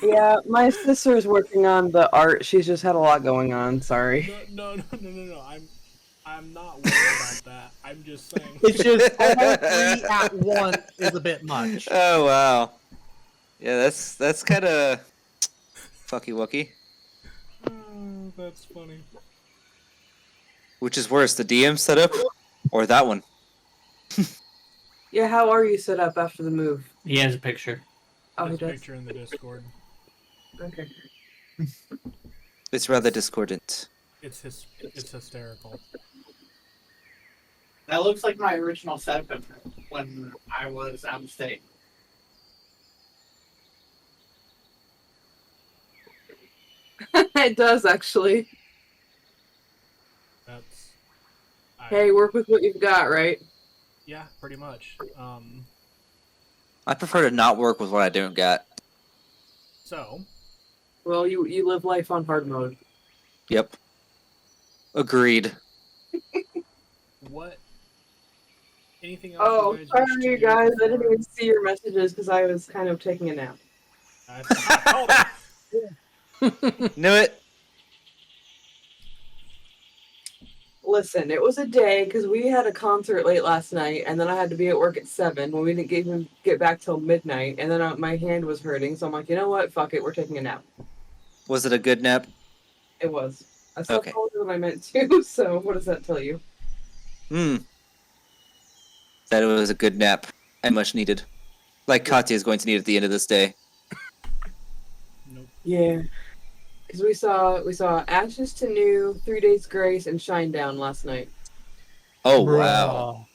Yeah, my sister's working on the art. She's just had a lot going on. Sorry. No. I'm not worried about that. I'm just saying. It's just all three at once is a bit much. Oh wow. Yeah, that's kind of fucky wucky. Oh, that's funny. Which is worse, the DM setup or that one? Yeah, how are you set up after the move? He has a picture. Oh, There's he a does. picture in the Discord. Okay. It's rather discordant. It's hysterical. That looks like my original setup when I was out of state. It does actually. That's. Hey, work with what you've got, right? Yeah, pretty much. I prefer to not work with what I don't got. So, Well, you live life on hard mode. Yep. Agreed. what? Anything else Oh, you guys sorry, wish to you do guys. I didn't before? even see your messages because I was kind of taking a nap. I called it. Knew it. Listen, it was a day because we had a concert late last night, and then I had to be at work at 7 when we didn't even get back till midnight, and then my hand was hurting, so I'm like, you know what? Fuck it, we're taking a nap. Was it a good nap? It was. I slept Okay. longer than I meant to, so what does that tell you? That it was a good nap and much needed. Like Katya is going to need at the end of this day. Nope. Yeah. Because we saw Ashes to New, 3 Days Grace, and Shinedown last night. Oh wow.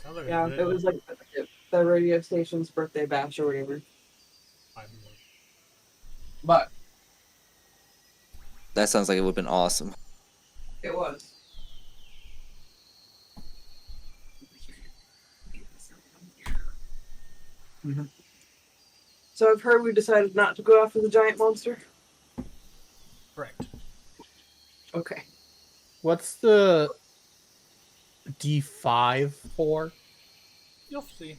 Sounds like Yeah, a good it was like the radio station's birthday bash or whatever. But That sounds like it would have been awesome. It was. Mm-hmm. So I've heard we decided not to go after the giant monster. Correct. Okay. What's the D5 for? You'll see.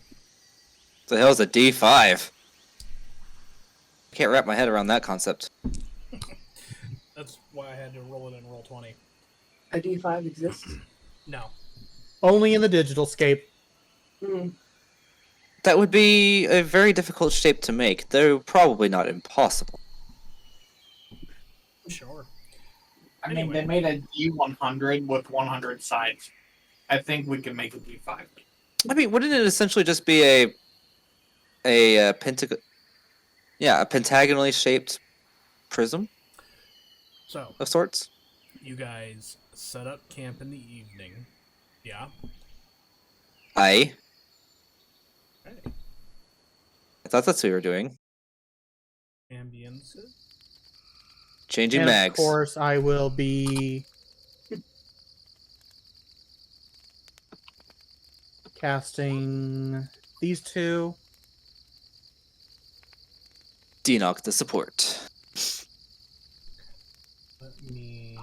The hell's a D5? I can't wrap my head around that concept. That's why I had to roll it in roll 20. A D5 exists? No. Only in the digital scape. Mm. That would be a very difficult shape to make, though probably not impossible. Sure. I mean, Anyway. they made a D100 with 100 sides. I think we can make a D5. I mean, wouldn't it essentially just be a pentagonally shaped prism So, of sorts? you guys set up camp in the evening. Yeah? Aye. Okay. I thought that's what we were doing. Ambiences. Changing And mags. of course, I will be Casting these two. Denock the support. Let me.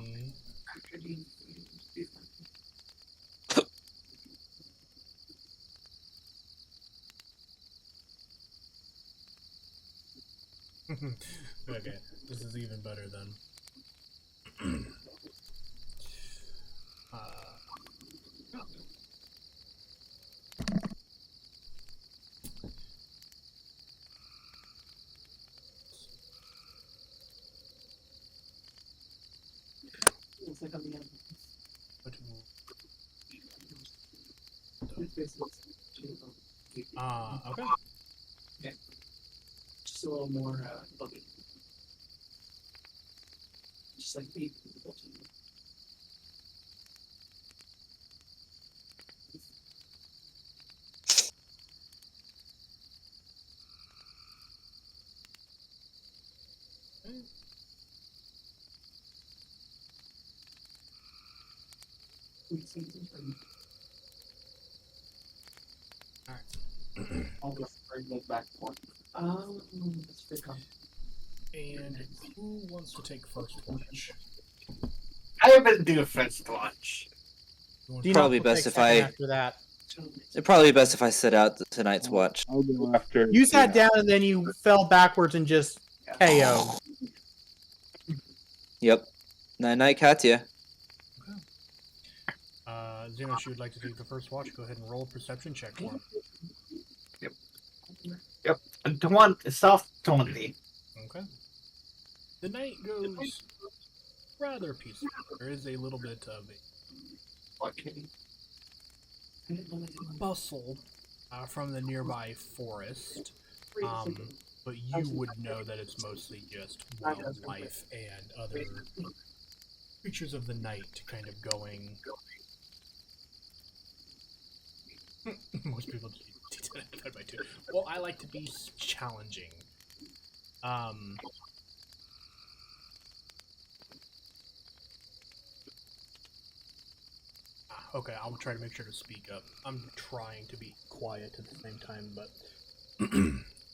Okay, this is even better then. Okay. Yeah. Just a little more buggy. Just like the. I'll just bring those back for. That's pretty cool. And who wants to take first watch? I will do first watch. Denock Probably will best take if second I- After that. It'd probably be best if I sit out tonight's watch. I'll go after. You sat down and then you fell backwards and just KO'd. Yep. Night, Katya. Xenos, you would like to take the first watch? Go ahead and roll a perception check for him. Yep. 20, soft 20. Okay. The night goes rather peaceful. There is a little bit of a bustle from the nearby forest, but you would know that it's mostly just wildlife and other creatures of the night kind of going. Most people divide by 2. Well, I like to be challenging. Okay, I'll try to make sure to speak up. I'm trying to be quiet at the same time, but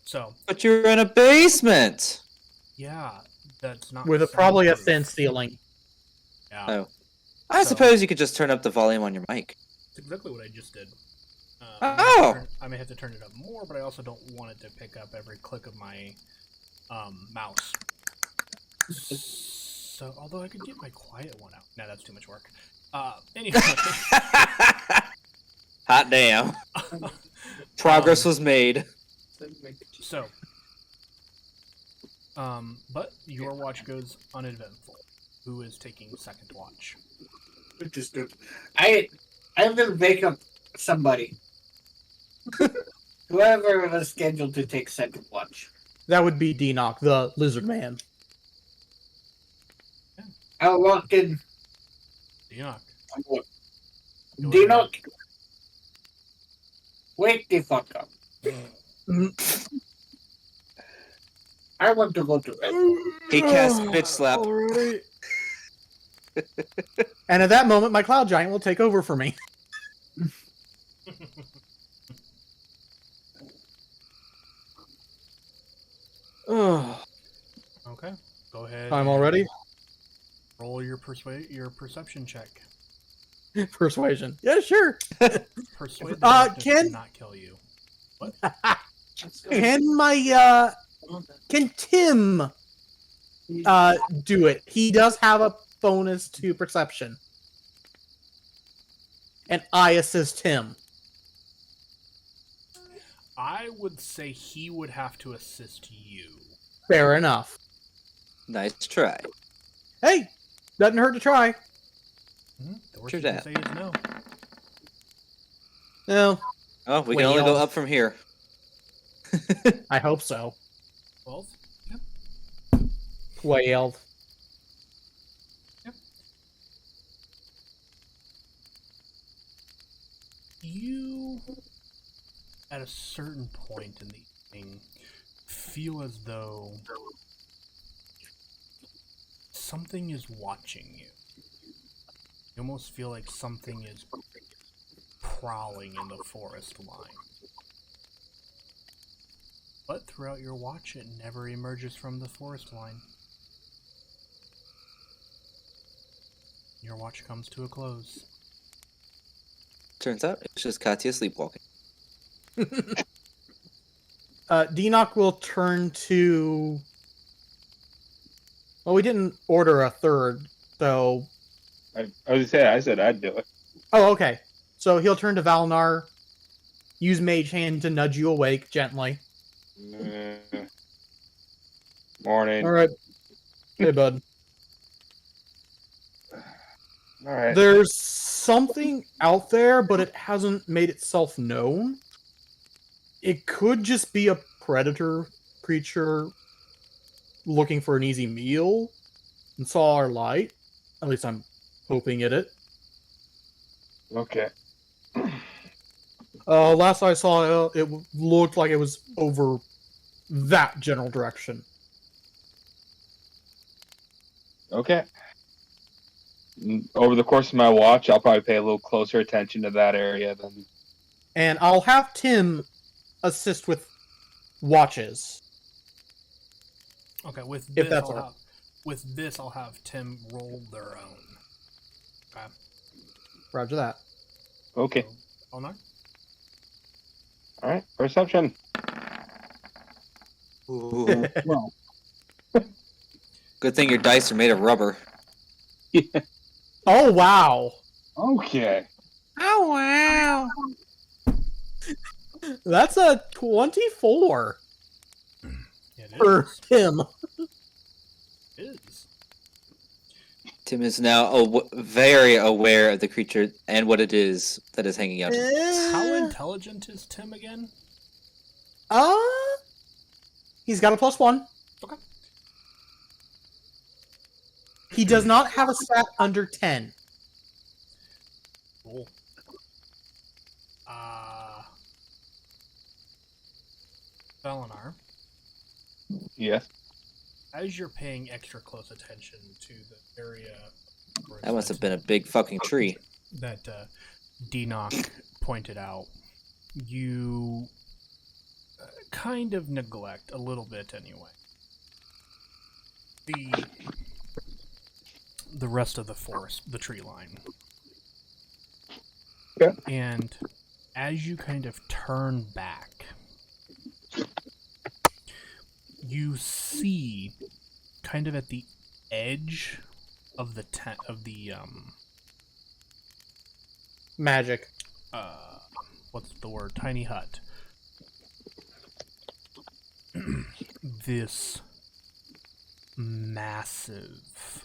so But you're in a basement. yeah, that's not With probably a soundproof. thin ceiling. Yeah, Oh. I So- suppose you could just turn up the volume on your mic. that's exactly what I just did. Oh! I may have to turn it up more, but I also don't want it to pick up every click of my mouse. So, although I could get my quiet one out. No, that's too much work. Anyway. Hot damn. Progress was made. So, but your watch goes uneventful. Who is taking second watch? Which is good. I'm gonna wake up somebody. Whoever was scheduled to take second watch. That would be Denock, the lizard man. I'll walk in. Enoch. Dinock. Wake the fuck up. I want to go to bed. He cast bitch slap. Already. And at that moment, my cloud giant will take over for me. Okay, go ahead. I'm and all ready. Roll your perception check. Persuasion. Yeah, sure. Persuade the darkness to Ken? not kill you. Can Tim do it? He does have a bonus to perception. And I assist him. I would say he would have to assist you. Fair enough. Nice try. Hey, doesn't hurt to try. The worst True you can that. say is no. No, Oh, we can only go Well. up from here. I hope so. 12? 12. You, at a certain point in the evening, feel as though something is watching you. You almost feel like something is prowling in the forest line. But throughout your watch, it never emerges from the forest line. Your watch comes to a close. Turns out it's just Katya sleepwalking. Deanoch will turn to... Well, we didn't order a third, so... I was saying, I said I'd do it. Oh, okay. So he'll turn to Valnar, use Mage Hand to nudge you awake gently. Morning. Alright. Hey, bud. Alright. There's something out there, but it hasn't made itself known. It could just be a predator creature looking for an easy meal and saw our light. At least I'm hoping it. Okay. Last I saw, it looked like it was over that general direction. Okay. Over the course of my watch, I'll probably pay a little closer attention to that area than... And I'll have Tim assist with watches. Okay, with If this, that's I'll all. have, with this, I'll have Tim roll their own. Okay. Roger that. Okay. So, Elnar? Alright. Perception. Ooh. Well. Good thing your dice are made of rubber. Yeah. Oh, wow. Okay. Oh, wow. That's a 24 It for is. Tim. It is. Tim is now very aware of the creature and what it is that is hanging out. How intelligent is Tim again? He's got a +1. Okay. He does not have a stat under 10. Cool. Valinar, Yes. as you're paying extra close attention to the area where That must have been a big fucking tree. that Deanoch pointed out, you kind of neglect a little bit anyway the rest of the forest, the tree line. Yeah. And as you kind of turn back, you see kind of at the edge of the tent of the Magic. what's the word? Tiny hut. This massive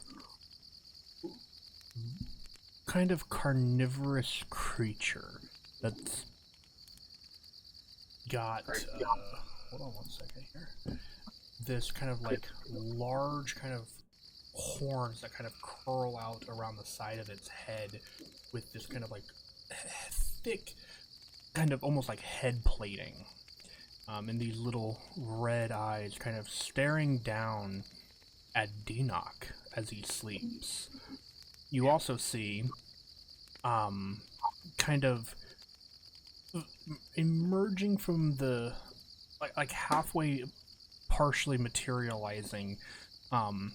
kind of carnivorous creature that's got hold on one second here. This kind of like large kind of horns that kind of curl out around the side of its head with this kind of like thick kind of almost like head plating, and these little red eyes kind of staring down at Deanoch as he sleeps. You also see kind of emerging from the like halfway partially materializing,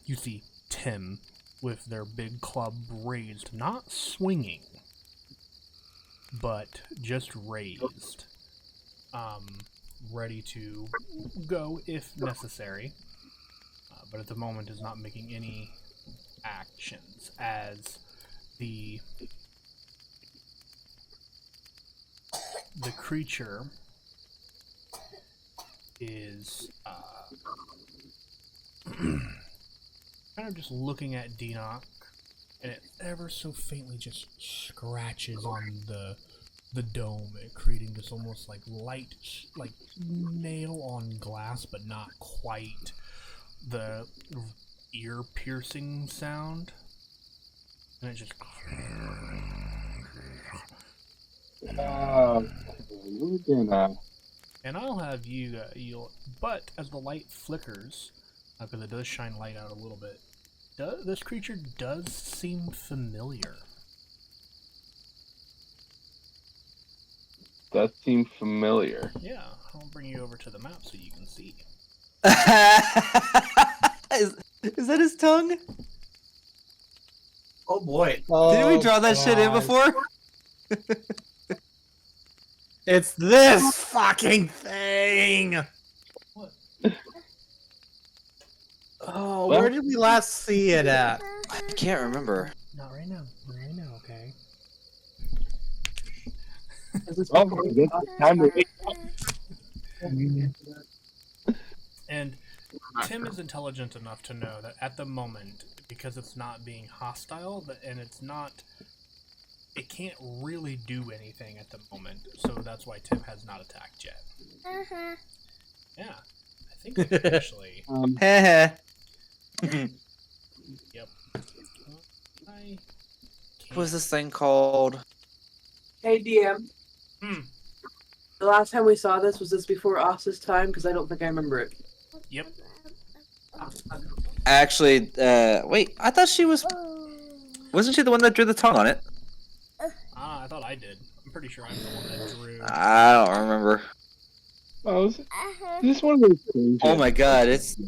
you see Tim with their big club raised, not swinging, but just raised, ready to go if necessary, but at the moment is not making any actions as the creature is kind of just looking at Deanoch, and it ever so faintly just scratches on the dome, creating this almost like light, like nail on glass, but not quite the ear-piercing sound. And it just... We're gonna... And I'll have you, but as the light flickers, because it does shine light out a little bit, this creature does seem familiar. That seems familiar. Yeah, I'll bring you over to the map so you can see. is that his tongue? Oh boy. Didn't we draw that shit in God. before? It's this fucking thing! What? Oh, Well- where did we last see it at? I can't remember. Not right now. Not right now, okay? Well, I guess it's time to wake And Tim is intelligent enough to know that at the moment, because it's not being hostile, and it can't really do anything at the moment, so that's why Tim has not attacked yet. Yeah, I think we can actually. Heh. Yep. I What was this thing called? Hey DM. Hmm. The last time we saw this, was this before Oss's time? Because I don't think I remember it. Yep. Actually, wait, I thought she was... Wasn't she the one that drew the tongue on it? I thought I did. I'm pretty sure I'm the one that drew. I don't remember. Oh, is this one of those things? Oh my god, it's...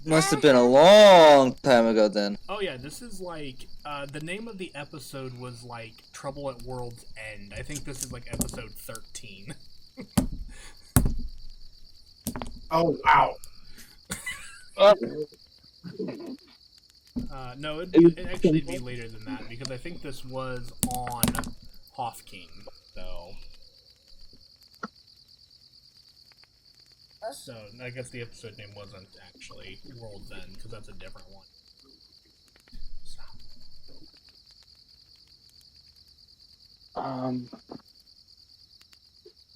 Must have been a long time ago then. Oh yeah, this is like the name of the episode was like Trouble at World's End. I think this is like episode 13. Oh wow. No, it'd actually be later than that because I think this was on Hoff King. So I guess the episode name wasn't actually World's End because that's a different one.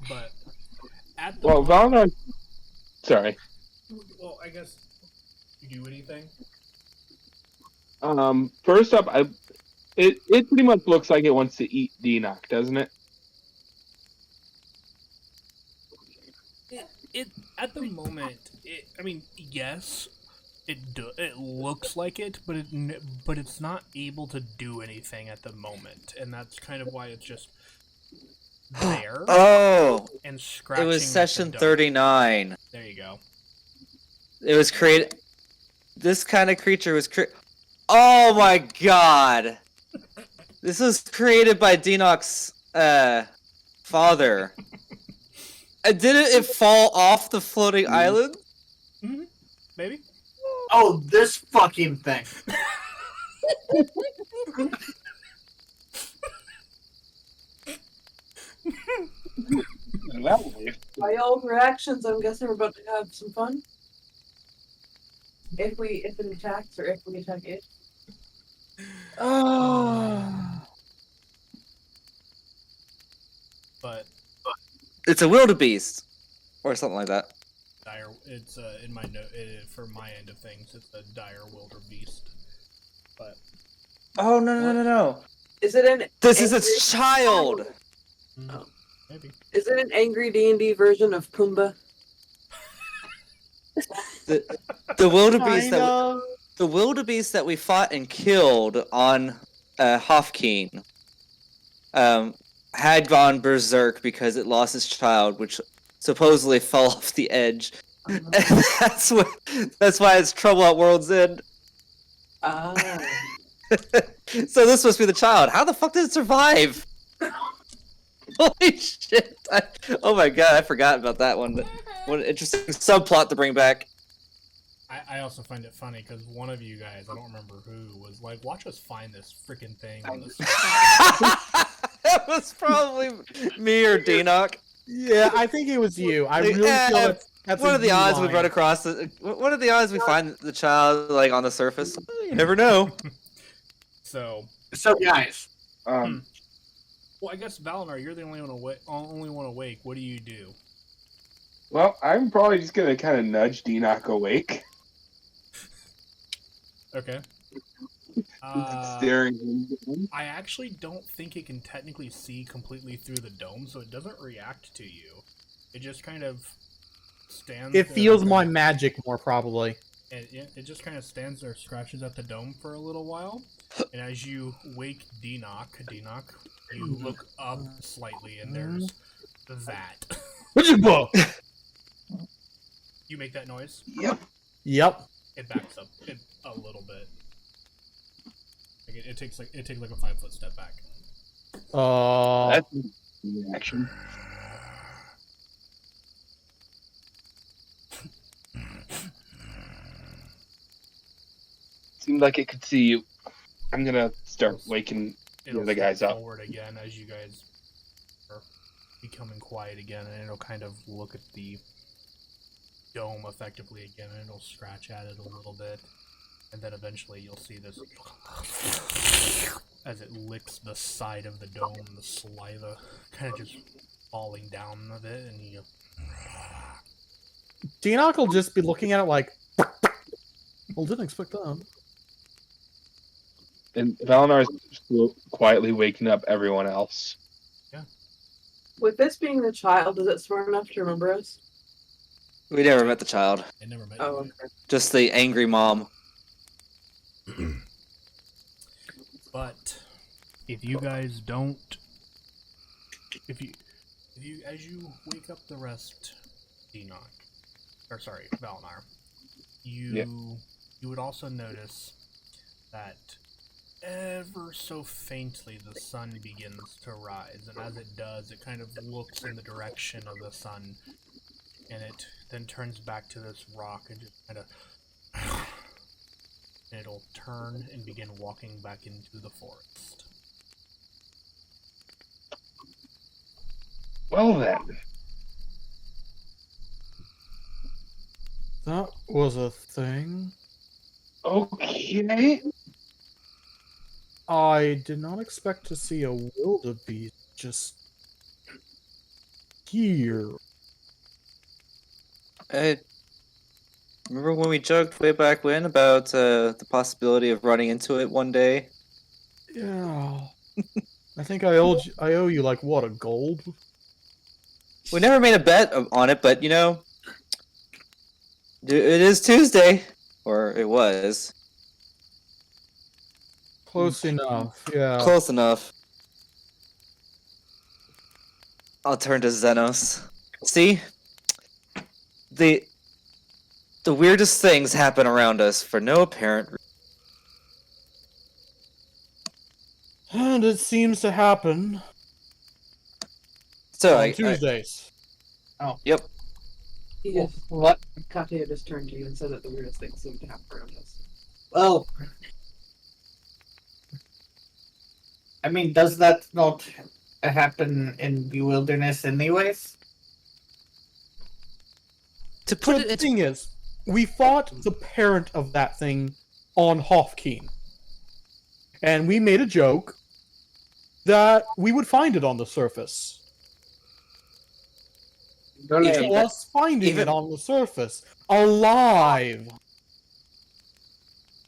But at the Well, Valentine. Sorry. well, I guess you do anything. First up, it pretty much looks like it wants to eat Denock, doesn't it? It at the moment, I mean, yes, it looks like it, but it's not able to do anything at the moment, and that's kind of why it's just there Oh! and scratching. It was at the session dome. 39. There you go. It was created... This kind of creature was created... Oh my god! This was created by Denock's, father. Didn't it fall off the floating island? Mm-hmm. Maybe. Oh, this fucking thing. By y'all's reactions, I'm guessing we're about to have some fun. If it attacks or if we attack it. But It's a wildebeest. Or something like that. dire. It's in my note for my end of things. It's a dire wildebeest. But Oh, no. Is it an This is angry- its child! Oh. maybe. Is it an angry D&D version of Pumbaa? The wildebeest the wildebeest that we fought and killed on Hofkeen had gone berserk because it lost its child, which supposedly fell off the edge. And that's why it's trouble at World's End. Ah. So this must be the child. How the fuck did it survive? Holy shit! Oh my god, I forgot about that one. What an interesting subplot to bring back. I also find it funny because one of you guys, I don't remember who, was like, "Watch us find this freaking thing on this." That was probably me or Denock. Yeah, I think it was you. I really feel that's what a are the you odds we line. run across? What are the odds we find the child like on the surface? You never know. So, So guys, well, I guess Valinar, you're the only one awake. What do you do? Well, I'm probably just gonna kind of nudge Denock awake. Okay. Staring him down. I actually don't think it can technically see completely through the dome, so it doesn't react to you. It just kind of stands. It there feels and- my magic more, probably. And it just kind of stands there, scratches at the dome for a little while, and as you wake Denock, you look up slightly, and there's that. You make that noise? Yep. It backs up a little bit. Like it takes like a 5-foot step back. That's action. Seemed like it could see you. I'm gonna start waking the other guys up. Forward again as you guys are becoming quiet again, and it'll kind of look at the dome effectively again, and it'll scratch at it a little bit, and then eventually you'll see this as it licks the side of the dome, the saliva kind of just falling down a bit, and you. Denock will just be looking at it like, well, didn't expect that. And Valinar's quietly waking up everyone else. With this being the child, is it smart enough to remember us? We never met the child. I never met Oh, you. okay. Just the angry mom. But if you guys don't, if you as you wake up the rest, Enoch, or sorry, Valinar, you would also notice that ever so faintly the sun begins to rise, and as it does, it kind of looks in the direction of the sun, and it then turns back to this rock and just kind of. And it'll turn and begin walking back into the forest. Well then. That was a thing. Okay. I did not expect to see a wildebeest just here. Remember when we joked way back when about the possibility of running into it one day? Yeah. I think I owe you like what, a gold? We never made a bet on it, but you know, it is Tuesday, or it was. Close enough, yeah. Close enough. I'll turn to Xenos. See? The weirdest things happen around us for no apparent reason. And it seems to happen So on Tuesdays. Yep. He just, What? Katya just turned to you and said that the weirdest things seem to happen around us. Well, I mean, does that not happen in the wilderness anyways? To put So it the into thing is, we fought the parent of that thing on Hofkeen. And we made a joke that we would find it on the surface. Don't It I- was finding even- it on the surface. Alive!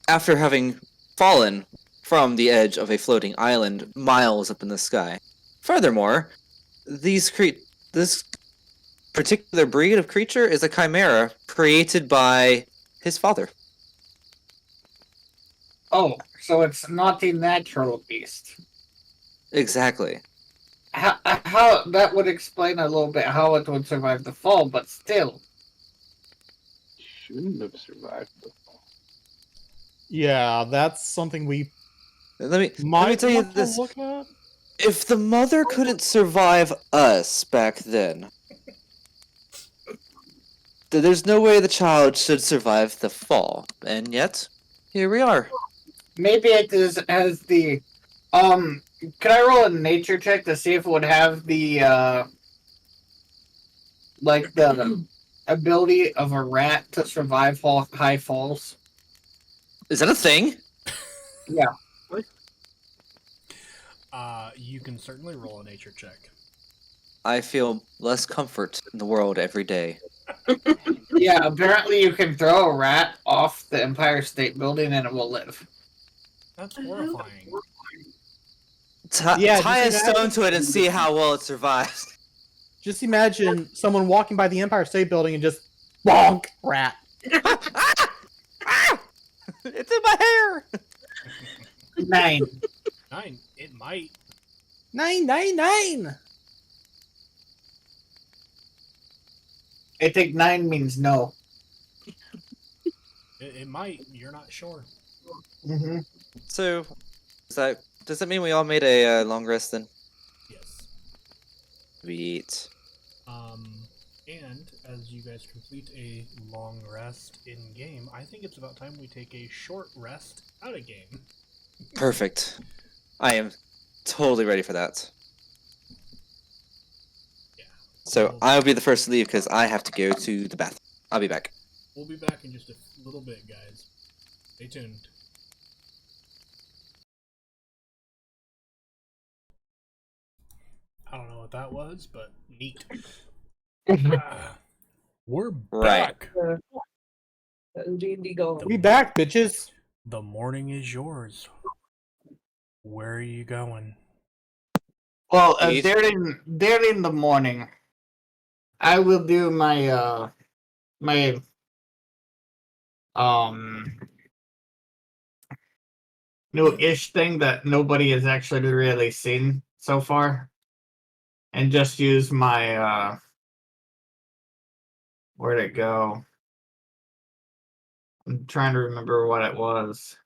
after having fallen from the edge of a floating island miles up in the sky. Furthermore, this particular breed of creature is a chimera created by his father. Oh, so it's not a natural beast. Exactly. How that would explain a little bit how it would survive the fall, but still. Shouldn't have survived the fall. Yeah, that's something we Let me might tell you want to this. look at. If the mother couldn't survive us back then, there's no way the child should survive the fall. And yet, here we are. Maybe it is as the could I roll a nature check to see if it would have the like the ability of a rat to survive high falls? Is that a thing? You can certainly roll a nature check. I feel less comfort in the world every day. Yeah, apparently you can throw a rat off the Empire State Building and it will live. That's horrifying. Yeah, Tie a just stone imagine- to it and see how well it survives. Just imagine someone walking by the Empire State Building and just bonk rat. It's in my hair! 9. 9. It might. 999. I think 9 means no. It might. You're not sure. Mm-hmm. So, does that mean we all made a long rest then? Yes. Sweet. And as you guys complete a long rest in game, I think it's about time we take a short rest out of game. Perfect. I am totally ready for that. Yeah. So I'll be the first to leave because I have to go to the bathroom. I'll be back. We'll be back in just a little bit, guys. Stay tuned. I don't know what that was, but neat. We're Right. back. D&D going. We back, bitches. The morning is yours. Where are you going? Well, Please? during the morning, I will do my my new-ish thing that nobody has actually really seen so far, and just use my where'd it go? I'm trying to remember what it was.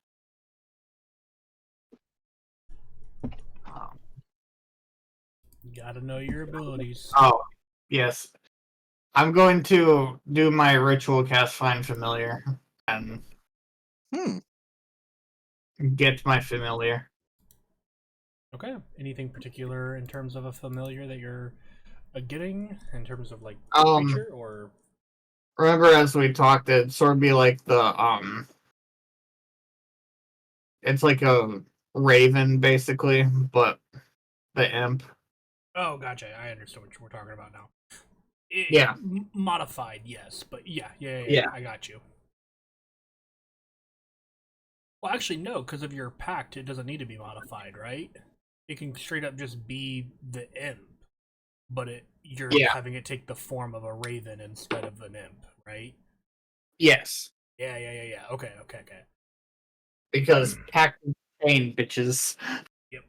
You gotta know your abilities. Oh, yes. I'm going to do my ritual cast Find Familiar and get my familiar. Okay. Anything particular in terms of a familiar that you're getting in terms of like Um, creature or? Remember as we talked, it'd sort of be like it's like a raven basically, but the imp. Oh, gotcha. I understand what we're talking about now. Yeah. Modified, yes, but yeah, Yeah. I got you. Well, actually, no, because of your pact, it doesn't need to be modified, right? It can straight up just be the imp, but you're Yeah. having it take the form of a raven instead of an imp, right? Yes. Yeah. Okay. Because pact and chain, bitches. Yep.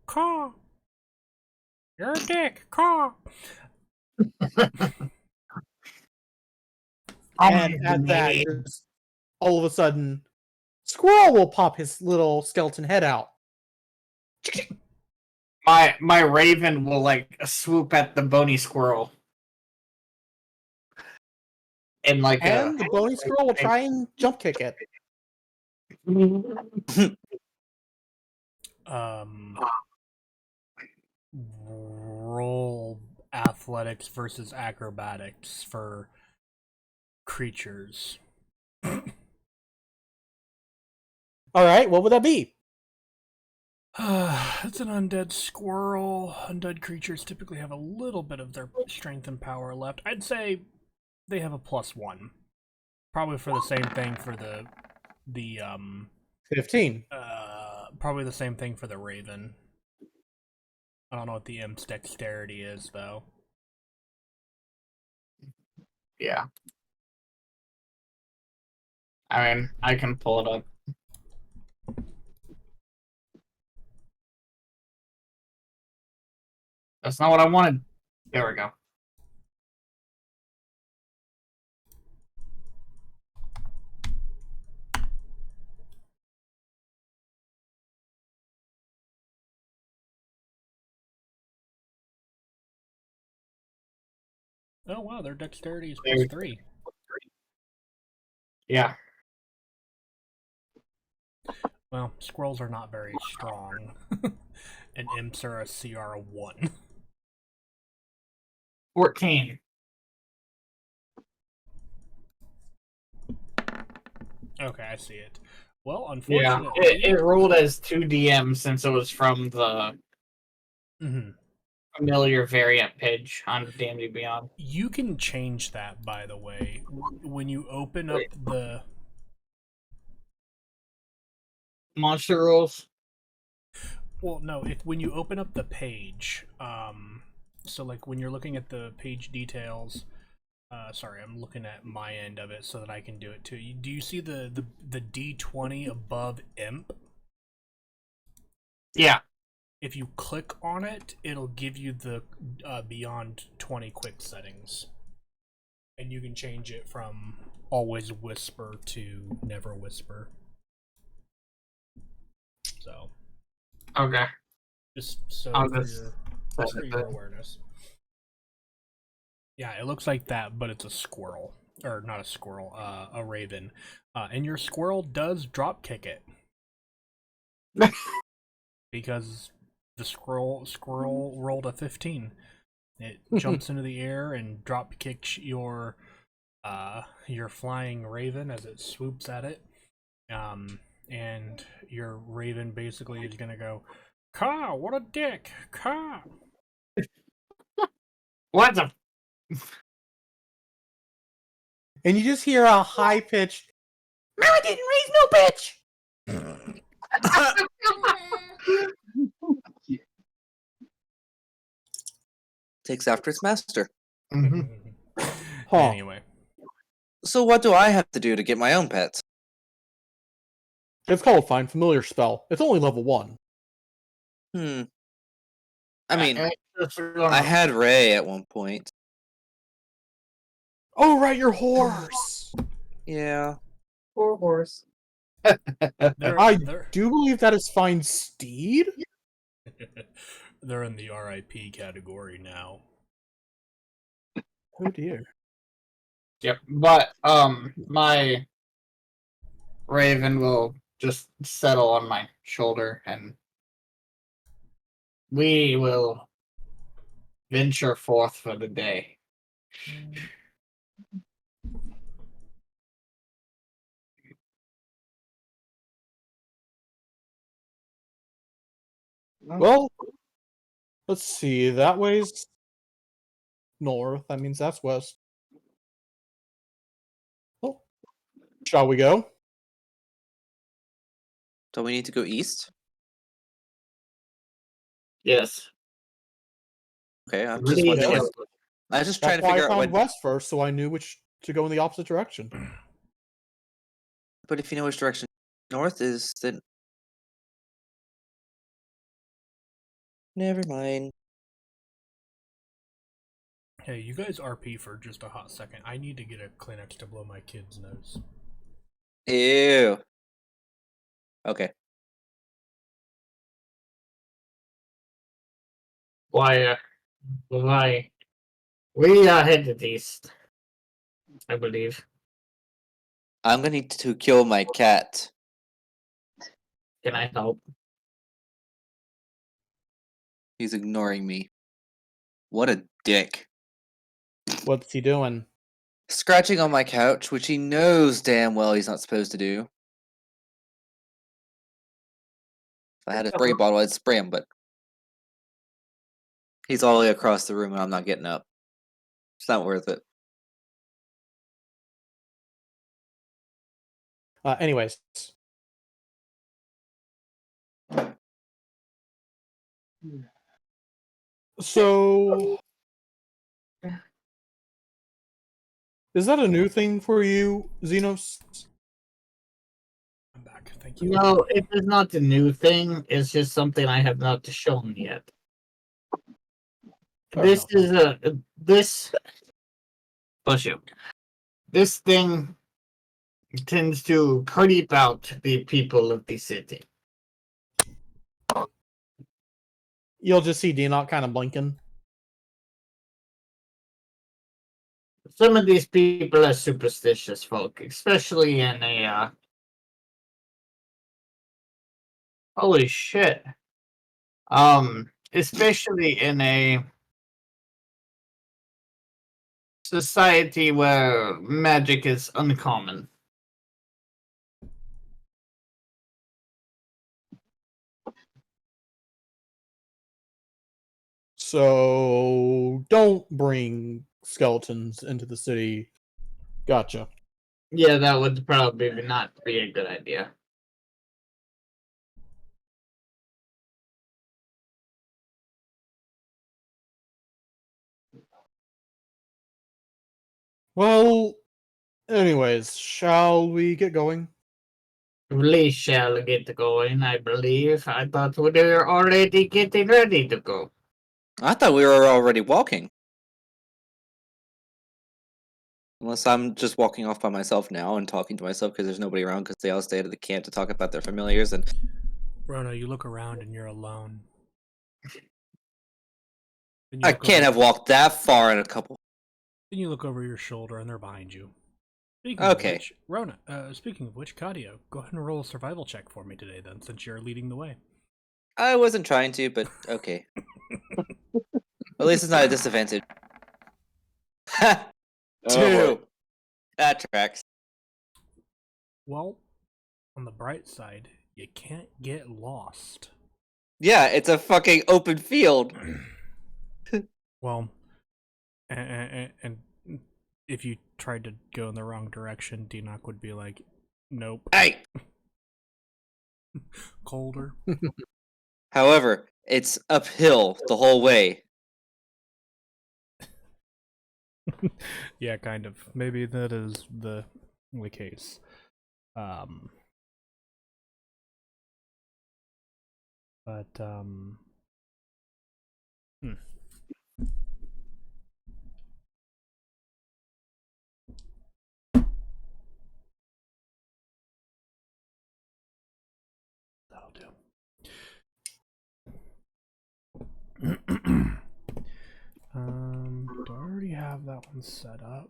Caw. You're a dick. Caw. And at that, just all of a sudden, Squirrel will pop his little skeleton head out. My raven will like swoop at the bony squirrel. And like And the bony squirrel will try and jump kick it. Roll athletics versus acrobatics for creatures. Alright, what would that be? It's an undead squirrel. Undead creatures typically have a little bit of their strength and power left. I'd say they have a +1. Probably for the same thing for the 15. probably the same thing for the raven. I don't know what the imp's dexterity is though. Yeah. I mean, I can pull it up. That's not what I wanted. There we go. Oh wow, their dexterity is There- +3. Yeah. Well, squirrels are not very strong. And imps are a CR1. 14. Okay, I see it. Well, Yeah. unfortunately... It rolled as 2 DMs since it was from the familiar variant page on D&D Beyond. You can change that, by the way. When you open up the... Monster rules? Well, no, when you open up the page, so like when you're looking at the page details, Sorry, I'm looking at my end of it so that I can do it too. Do you see the D20 above imp? Yeah. If you click on it, it'll give you the beyond 20 quick settings, and you can change it from always whisper to never whisper. So Okay. just so I'll for just your set just for it your there. awareness. Yeah, it looks like that, but it's a squirrel. Or not a squirrel, a raven. And your squirrel does drop kick it. Because the squirrel rolled a 15. It jumps into the air and drop kicks your flying raven as it swoops at it. And your raven basically is gonna go, "Caw, what a dick! Caw!" What the? And you just hear a high pitched, "Mama didn't raise no bitch." Takes after its master. Mm-hmm. Huh. Anyway, So what do I have to do to get my own pets? It's called Find Familiar Spell. It's only level 1. I mean, I I had Ray at one point. Oh, right, your horse. Yeah. Poor horse. I do believe that is Find Steed. they're in the RIP category now. Oh dear. Yep, but my raven will just settle on my shoulder, and we will venture forth for the day. Well, let's see. That way's north. That means that's west. Oh, shall we go? Do we need to go east? Yes. Okay, I'm just Really wondering. Yes. I was just trying That's to why I figure out found when. west first, so I knew which to go in the opposite direction. But if you know which direction north is, then never mind. Hey, you guys RP for just a hot second. I need to get a Kleenex to blow my kid's nose. Ew. Okay. Why? We are headed east, I believe. I'm gonna need to kill my cat. Can I help? He's ignoring me. What a dick. What's he doing? Scratching on my couch, which he knows damn well he's not supposed to do. If I had a spray bottle, I'd spray him, but he's all the way across the room and I'm not getting up. It's not worth it. Anyways. So, is that a new thing for you, Xenos? I'm back. Thank you. No, it is not a new thing. It's just something I have not shown yet. Fair This enough. is this. Bless you. This thing tends to creep out the people of the city. You'll just see Dinok kind of blinking. Some of these people are superstitious folk, especially in a holy shit. Especially in a society where magic is uncommon. So, don't bring skeletons into the city. Gotcha. Yeah, that would probably not be a good idea. Well, anyways, shall we get going? We shall get going, I believe. I thought we were already getting ready to go. I thought we were already walking. Unless I'm just walking off by myself now and talking to myself because there's nobody around because they all stayed at the camp to talk about their familiars. And Rona, you look around and you're alone. Then you I look can't over- have walked that far in a couple. Then you look over your shoulder and they're behind you. Speaking Okay. of which, Rona, speaking of which, Kadio, go ahead and roll a survival check for me today then, since you're leading the way. I wasn't trying to, but okay. At least it's not a disadvantage. Ha! Oh, boy. 2! That tracks. Well, on the bright side, you can't get lost. Yeah, it's a fucking open field. Well, and if you tried to go in the wrong direction, Dinok would be like, nope. Hey! Colder. However, it's uphill the whole way. Yeah, kind of. Maybe that is the case. But that'll do. Do I already have that one set up?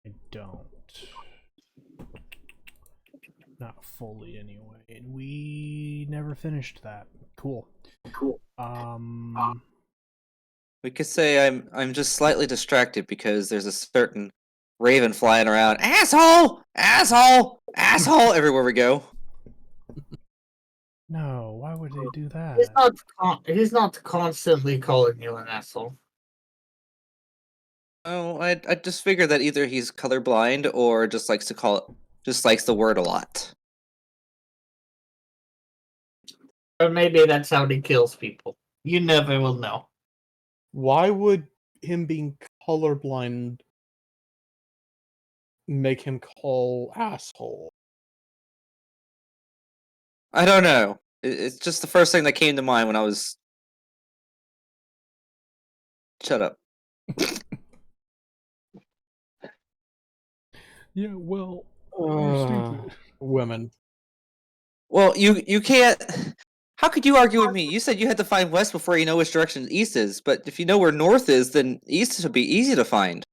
I don't. Not fully, anyway. And we never finished that. Cool. We could say I'm just slightly distracted because there's a certain raven flying around. Asshole! Asshole! Asshole! Everywhere we go. No, why would they do that? He's not constantly calling you an asshole. Oh, I just figured that either he's colorblind or just likes the word a lot. Or maybe that's how he kills people. You never will know. Why would him being colorblind make him call asshole? I don't know. It's just the first thing that came to mind when I was. Shut up. Yeah, well, you're stupid. Women. Well, you can't. How could you argue with me? You said you had to find west before you know which direction east is, but if you know where north is, then east should be easy to find.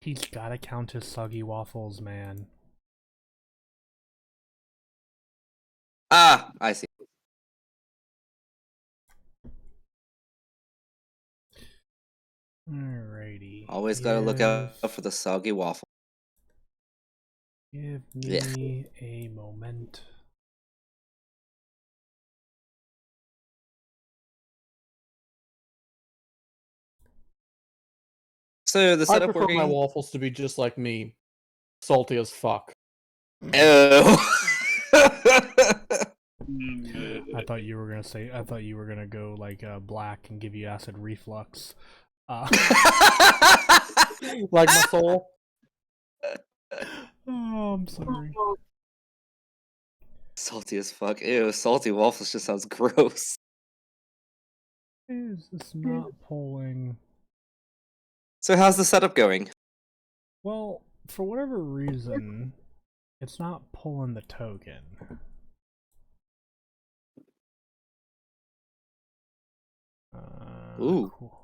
He's gotta count his soggy waffles, man. Ah, I see. Alrighty. Always gotta look out for the soggy waffle. Give Yeah. me a moment. So the I setup prefer my working. waffles to be just like me. Salty as fuck. Oh. I thought you were gonna go like black and give you acid reflux. Like my soul. Oh, I'm sorry. Salty as fuck. Ew, salty waffles just sounds gross. Is this not polling? So how's the setup going? Well, for whatever reason, it's not pulling the token. Ooh. Cool.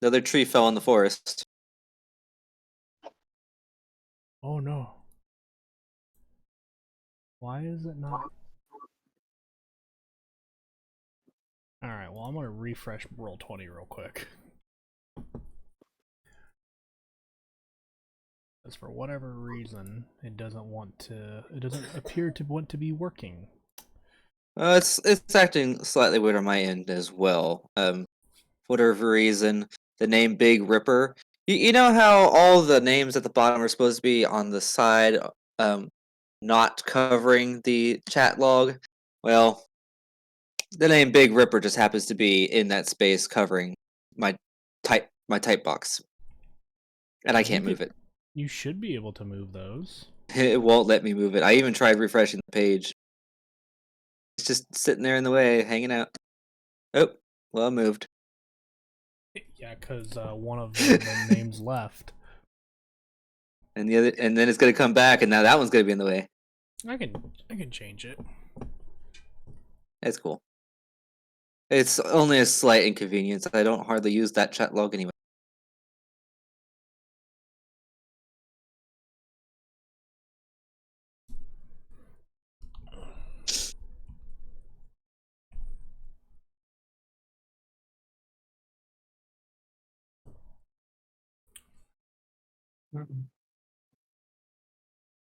Another tree fell in the forest. Oh no. Why is it not? Alright, well, I'm gonna refresh Roll20 real quick. Because for whatever reason, it doesn't appear to want to be working. It's acting slightly weird on my end as well. For whatever reason, the name Big Ripper. You know how all the names at the bottom are supposed to be on the side, not covering the chat log? Well, the name Big Ripper just happens to be in that space covering my type box, and I can't move it. You should be able to move those. It won't let me move it. I even tried refreshing the page. It's just sitting there in the way, hanging out. Oh, well, I moved. Yeah, because one of the names left. And the other, and then it's gonna come back, and now that one's gonna be in the way. I can change it. That's cool. It's only a slight inconvenience. I don't hardly use that chat log anyway.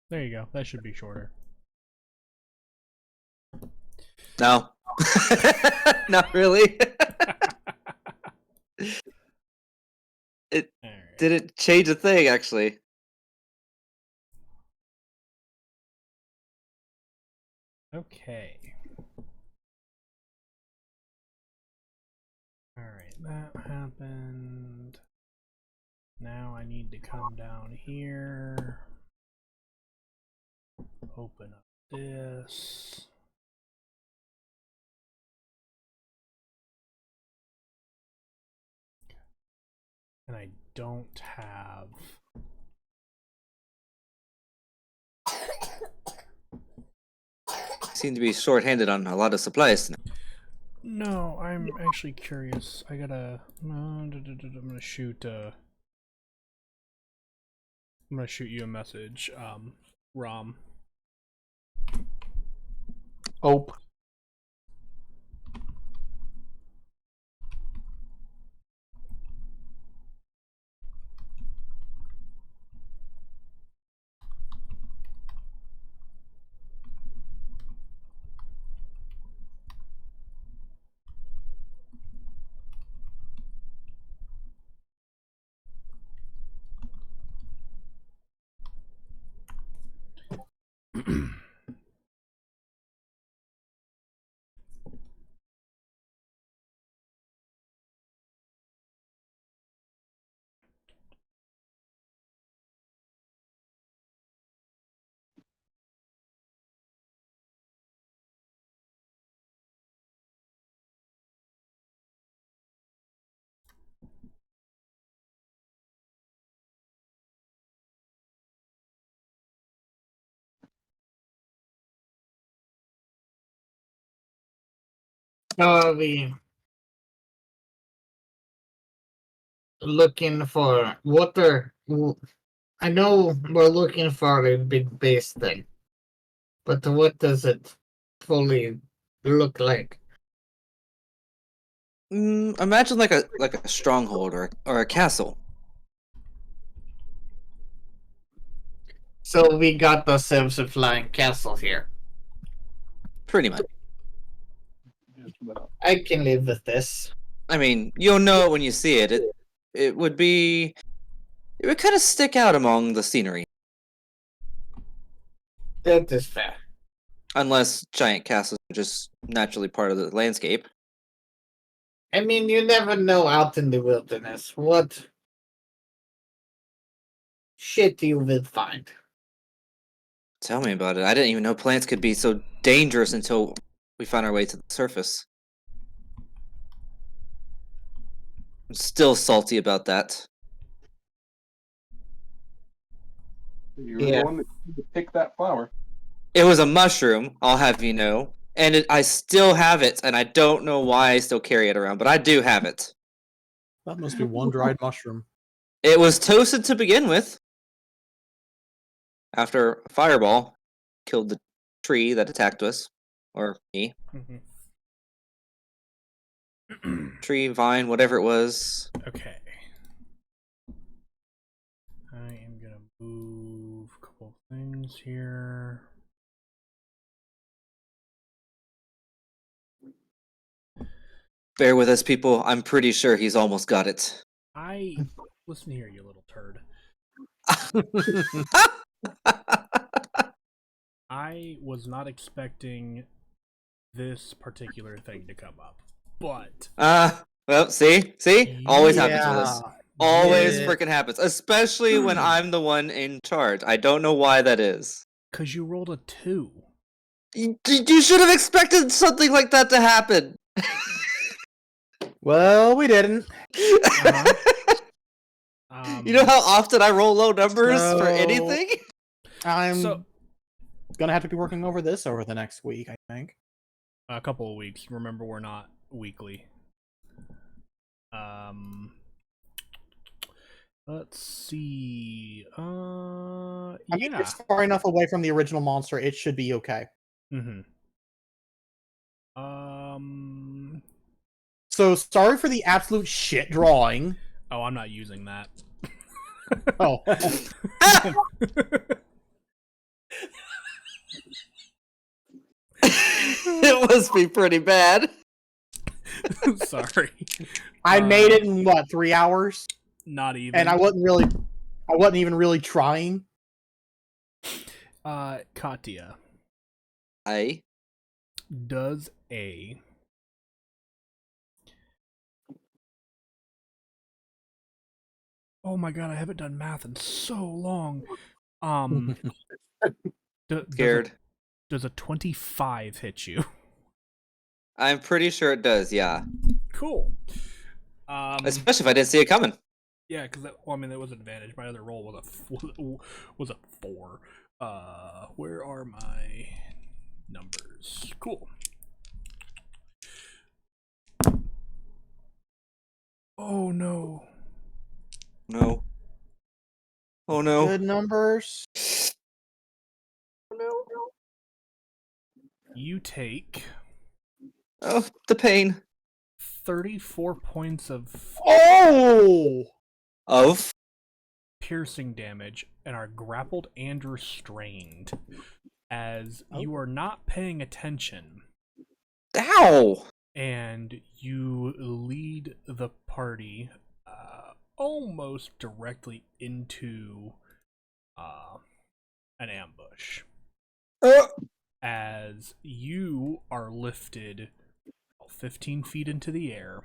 There you go. That should be shorter. No. Not really. It Alright. didn't change a thing, actually. Okay. Alright, that happened. Now I need to come down here. Open up this. And I don't have... Seem to be short-handed on a lot of supplies. No, I'm actually curious. I gotta... I'm gonna shoot I'm gonna shoot you a message, Rom. Ope. Are we looking for water? I know we're looking for a big base thing, but what does it fully look like? Imagine like a stronghold or a castle. So we got ourselves a flying castle here. Pretty much. Just about. I can live with this. I mean, you'll know it when you see it. It would kind of stick out among the scenery. That is fair. Unless giant castles are just naturally part of the landscape. I mean, you never know out in the wilderness what shit you will find. Tell me about it. I didn't even know plants could be so dangerous until we found our way to the surface. I'm still salty about that. You're Yeah. the one that picked that flower. It was a mushroom, I'll have you know. And I still have it, and I don't know why I still carry it around, but I do have it. That must be one dried mushroom. It was toasted to begin with. After a fireball killed the tree that attacked us. Or me. Tree, vine, whatever it was. Okay. I am gonna move a couple of things here. Bear with us, people. I'm pretty sure he's almost got it. Listen here, you little turd. I was not expecting this particular thing to come up, but well, see, always happens with us. Yeah. Always Yeah. freaking happens, especially when I'm the one in charge. I don't know why that is. because you rolled a 2. You should have expected something like that to happen. Well, we didn't. Uh-huh. You know how often I roll low numbers for So- anything? I'm So gonna have to be working over this over the next week, I think. a couple of weeks. Remember, we're not weekly. Let's see. I mean, Yeah. it's far enough away from the original monster. It should be okay. Mm-hmm. So sorry for the absolute shit drawing. Oh, I'm not using that. Oh, It must be pretty bad. Sorry. I made it in what 3 hours, Not even. and I wasn't even really trying. Katya I does a Oh my god, I haven't done math in so long. scared. Does a 25 hit you? I'm pretty sure it does. Yeah, Cool. especially if I didn't see it coming. Yeah, because that was an advantage. My other roll was a 4. Where are my numbers? Cool. Oh no. No. Oh no. Good numbers. You take Oh, the pain 34 points of Oh, of. piercing damage and are grappled and restrained as you are not paying attention, Ow! and you lead the party almost directly into an ambush as you are lifted 15 feet into the air.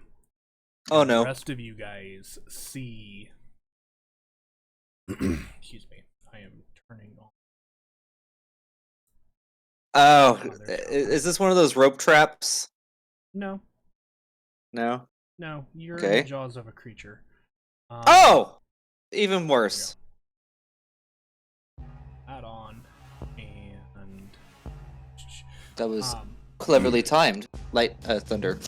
Oh and no. The rest of you guys see excuse me, I am turning on. Oh, there's is this one of those rope traps? No, No. you're in Okay. the jaws of a creature. Oh, even worse. Add on, and That was cleverly timed. Light thunder.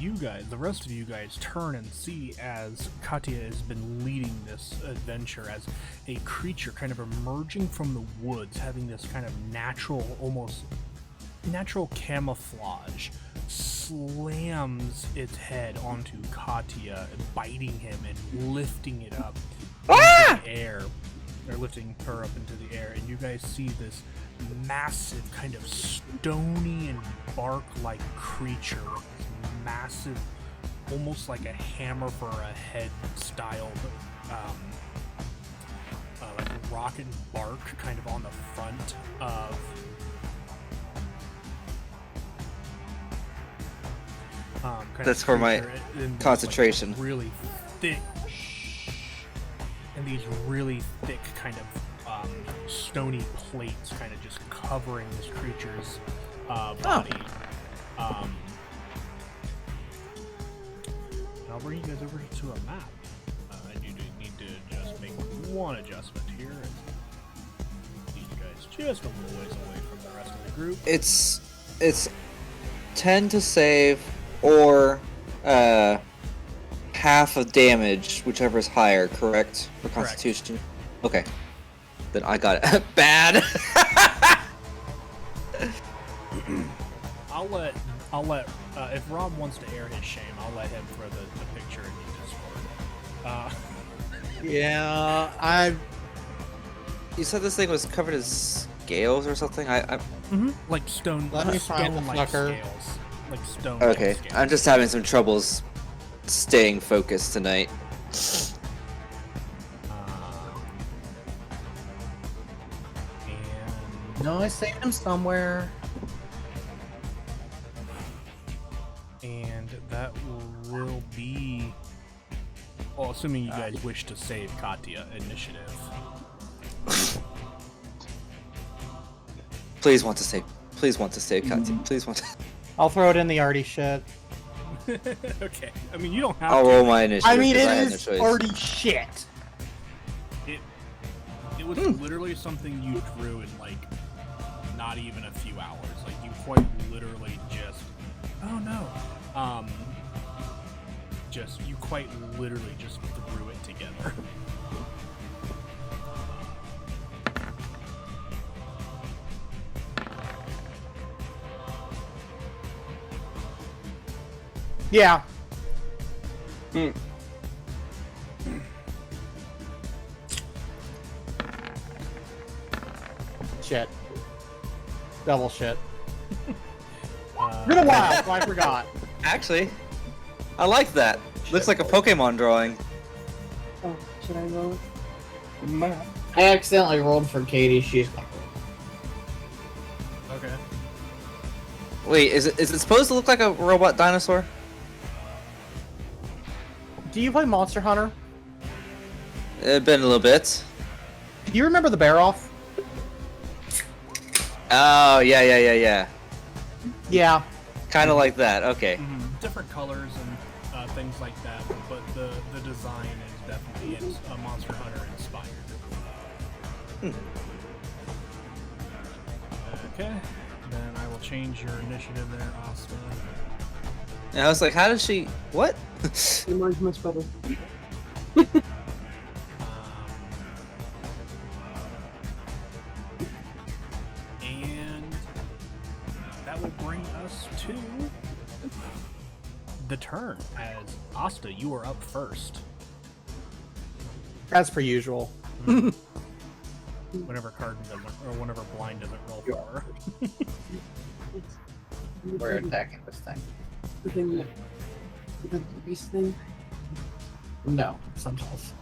you guys, the rest of you guys, turn and see as Katya has been leading this adventure as a creature kind of emerging from the woods, having this kind of almost natural camouflage, slams its head onto Katya, biting him and lifting it up into the air, or lifting her up into the air, and you guys see this massive kind of stony and bark-like creature with this massive, almost like a hammer for a head styled like rock and bark kind of on the front of That's for my concentration. Like really thick, and these really thick kind of stony plates kind of just covering this creature's body. And I'll bring you guys over to a map. I do need to just make one adjustment here. And you guys just a little ways away from the rest of the group. It's 10 to save or half of damage, whichever is higher, correct? For Correct. Constitution? Okay. Then I got it. Bad! I'll let if Rob wants to air his shame, I'll let him throw the picture in the Discord. yeah. You said this thing was covered in scales or something? Like stone. Let me find the stone-like fucker. scales. Like stone. Okay. Scales. I'm just having some troubles staying focused tonight. And No, I saved him somewhere. And that will be. Well, assuming you guys wish to save Katya initiative. Please want to save. Please want to save Katya. Please want to. I'll throw it in the arty shit. Okay. I mean, you don't have I'll to. roll my initiative. I mean, 'cause it I had no is choice. arty shit. It was literally something you drew in like not even a few hours. Like you quite literally just. Oh no. Just you quite literally just threw it together. Yeah. Hmm. Shit. Double shit. Uh, Been a while, so I forgot. Actually, I like that. Looks like a Pokemon drawing. Oh, should I roll? I accidentally rolled for Katie. She's Okay. Wait, is it supposed to look like a robot dinosaur? Do you play Monster Hunter? It's been a little bit. Do you remember the bear off? Oh yeah. Yeah. Kind of like that. Okay. Different colors and things like that, but the design is definitely a Monster Hunter inspired. Okay, then I will change your initiative there, Asta. And I was like, how did she? What? Mine's much better. And that will bring us to the turn. As Asta, you are up first. As per usual. Whenever Cardin doesn't, or whenever Blind doesn't roll for her. we're attacking this thing. The thing that the beast thing. No, sometimes.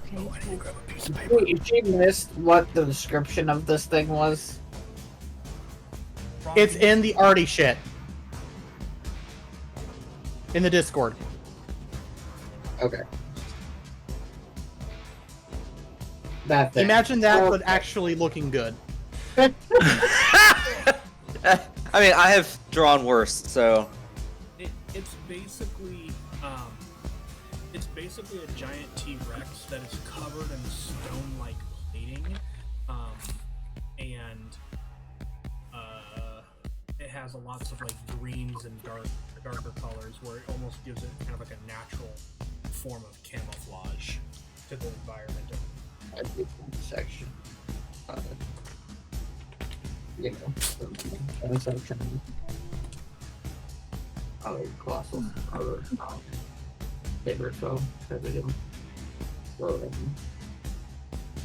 Okay. Oh, I need to grab a piece of paper. Wait, she missed what the description of this thing was. It's in the arty shit. In the Discord. Okay. That thing. Imagine that, but Okay. actually looking good. I mean, I have drawn worse, so It's basically a giant T-Rex that is covered in stone-like plating, and it has lots of like greens and darker colors, where it almost gives it kind of like a natural form of camouflage to the environment. Section. You know, section. Other colossal. Other favorite foe.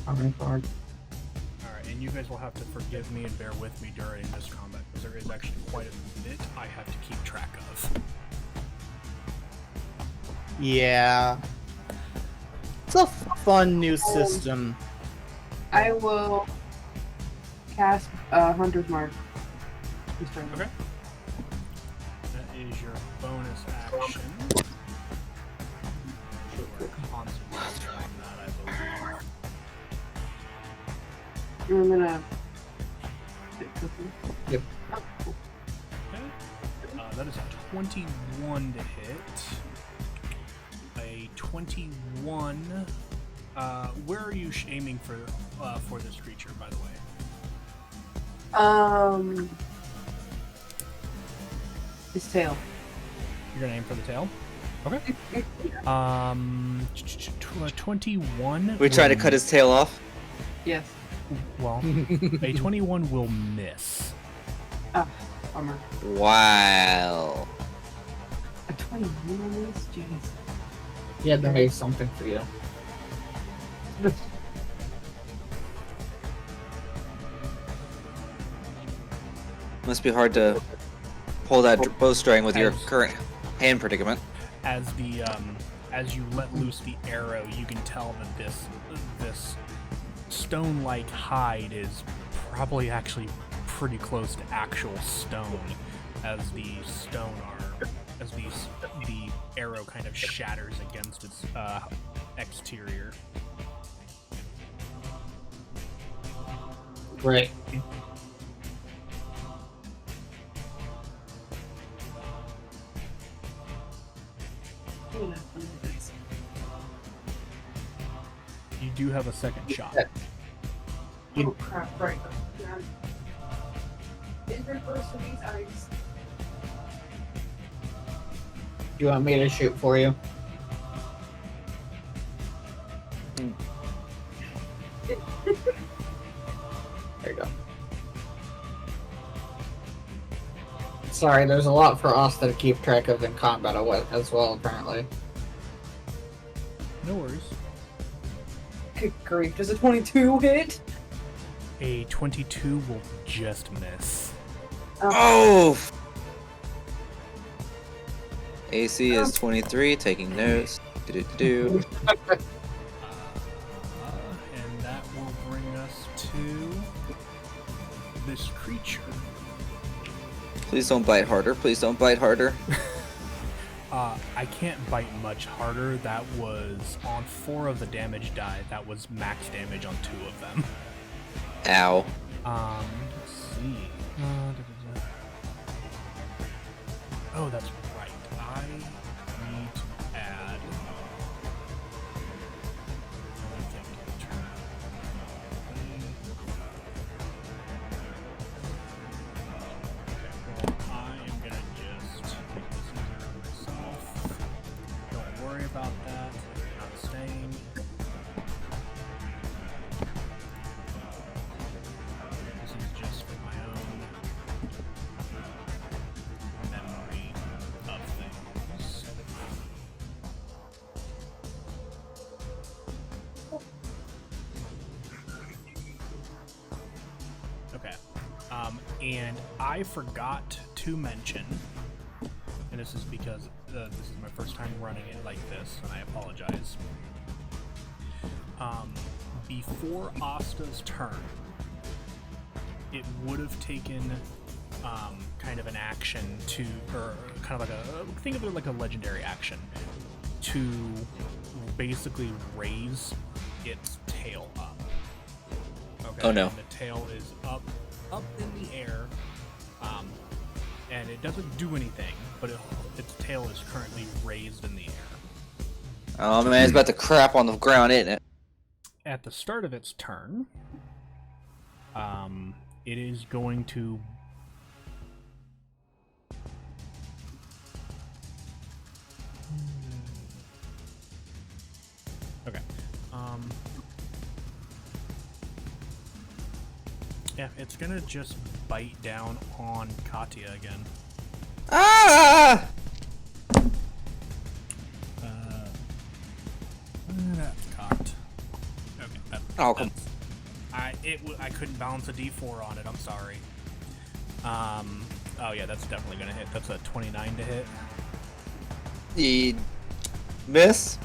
Armor card. Alright, and you guys will have to forgive me and bear with me during this combat, because there is actually quite a bit I have to keep track of. Yeah. It's a fun new system. I will cast Hunter's Mark. This turn. Okay. That is your bonus action. Concentration on that, I believe. I'm gonna. Yep. Okay. That is a 21 to hit. A 21. Where are you aiming for this creature, by the way? His tail. You're gonna aim for the tail. Okay. 21. we tried to will- cut his tail off. Yes. Well, a 21 will miss. Ah, bummer. Wow. A 21 on this? Jeez. He had to make something for you. Must be hard to pull that bowstring with your current hand predicament. As the as you let loose the arrow, you can tell that this stone-like hide is probably actually pretty close to actual stone, as the arrow kind of shatters against its exterior. Right. You do have a second shot. Oh crap! Right. In reverse for these eyes. You want me to shoot for you? There you go. Sorry, there's a lot for us to keep track of in combat as well, apparently. No worries. Good grief! Does a 22 hit? A 22 will just miss. Oh! AC is 23, taking notes. Do-do-do. And that will bring us to this creature. Please don't bite harder. Please don't bite harder. I can't bite much harder. That was on 4 of the damage die. That was max damage on 2 of them. Ow. Let's see. Oh, that's right. I need to add. I am gonna just make this easier on myself. Don't worry about that. Not staying. This is just for my own memory of things. Okay. And I forgot to mention, and this is because this is my first time running it like this, and I apologize. Before Asta's turn, it would have taken kind of an action to, or kind of like think of it like a legendary action, to basically raise its tail up. Okay? Oh, no. And the tail is up in the air, and it doesn't do anything, but its tail is currently raised in the air. Oh man, it's about to crap on the ground, isn't it? At the start of its turn, it is going to okay. Yeah, it's gonna just bite down on Katya again. Ah! That's cocked. Okay. Oh, come. I couldn't balance a D4 on it. I'm sorry. Oh yeah, that's definitely gonna hit. That's a 29 to hit. The miss.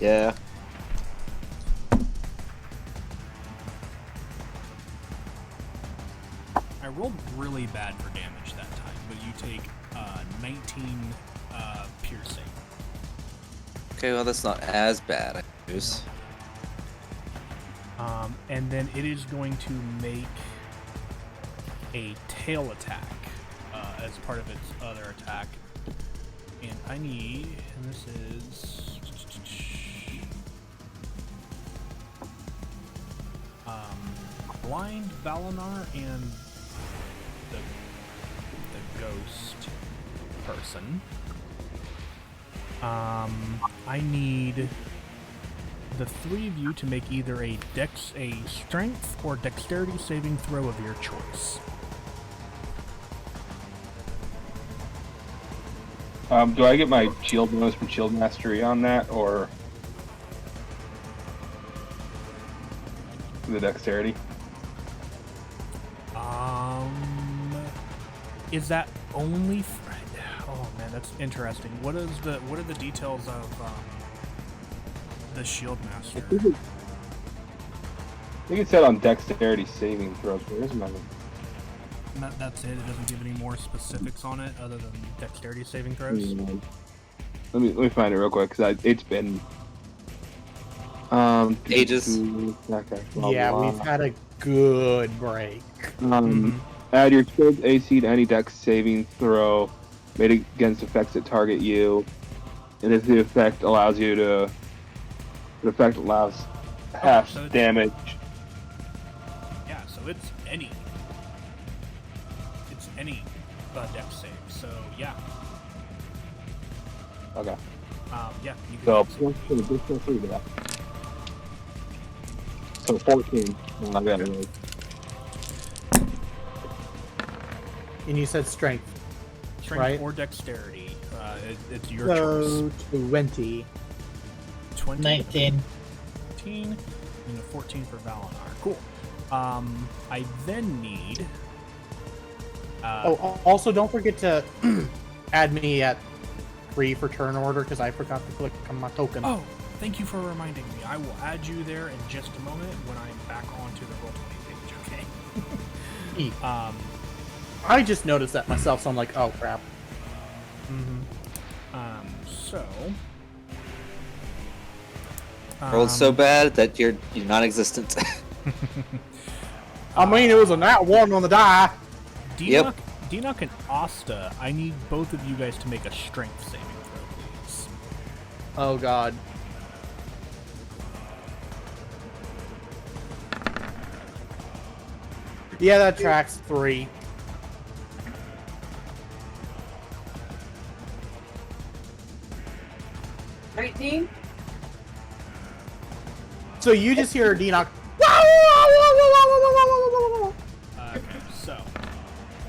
Yeah. I rolled really bad for damage that time, but you take 19 piercing. Okay, well that's not as bad, I suppose. And then it is going to make a tail attack as part of its other attack. And I need, and this is Blind Valinar and the ghost person. I need the 3 of you to make either a strength or dexterity saving throw of your choice. Do I get my shield bonus from shield mastery on that, or the dexterity? Is that only for... Oh Man, that's interesting. What are the details of the Shield Master? I think it said on dexterity saving throws. Where's my? That's it. It doesn't give any more specifics on it other than dexterity saving throws. Let me find it real quick because it's been Ages. Okay, blah, Yeah, blah. we've had a good break. Add your skill's AC to any dex saving throw made against effects that target you, and if the effect allows half so it's- damage. Yeah, so it's any dex save. So yeah, Okay. yeah. You can So dex plus save. for the additional 3 to that. So 14. No, I got it. And you said strength. Strength right. or dexterity. It's your So choice. 20. 20. 19. 15 and a 14 for Valinar. Cool. I then need. Also don't forget to add me at 3 for turn order because I forgot to click on my token. Oh, thank you for reminding me. I will add you there in just a moment when I'm back onto the Roll20 page. Okay. E. I just noticed that myself, so I'm like, oh crap. So. Rolled so bad that you're non-existent. I mean, it was a nat 1 on the die. Yep. Dinok and Asta, I need both of you guys to make a strength saving throw, please. Oh god. Yeah, that tracks 3. So you just hear Deanock. Okay, so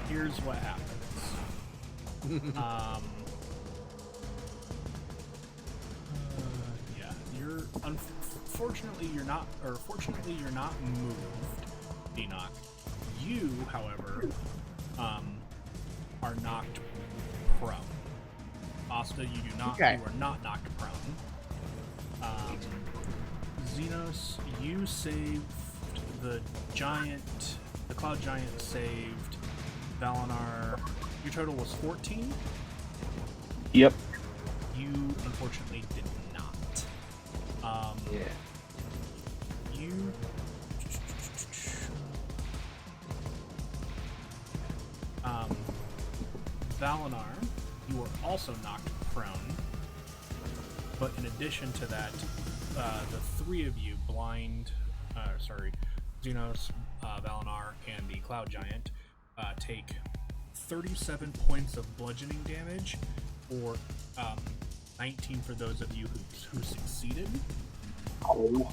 here's what happens. Yeah, fortunately you're not moved, Enoch. You, however, are knocked prone. Asta, you do not. Okay. You are not knocked prone. Xenos, you saved the giant. The cloud giant saved Valinar. Your total was 14. Yep. You unfortunately did not. Yeah. You. Valinar, you were also knocked prone. But in addition to that, the three of you, Xenos, Valinar, and the Cloud Giant, take 37 points of bludgeoning damage, or 19 for those of you who succeeded. Oh.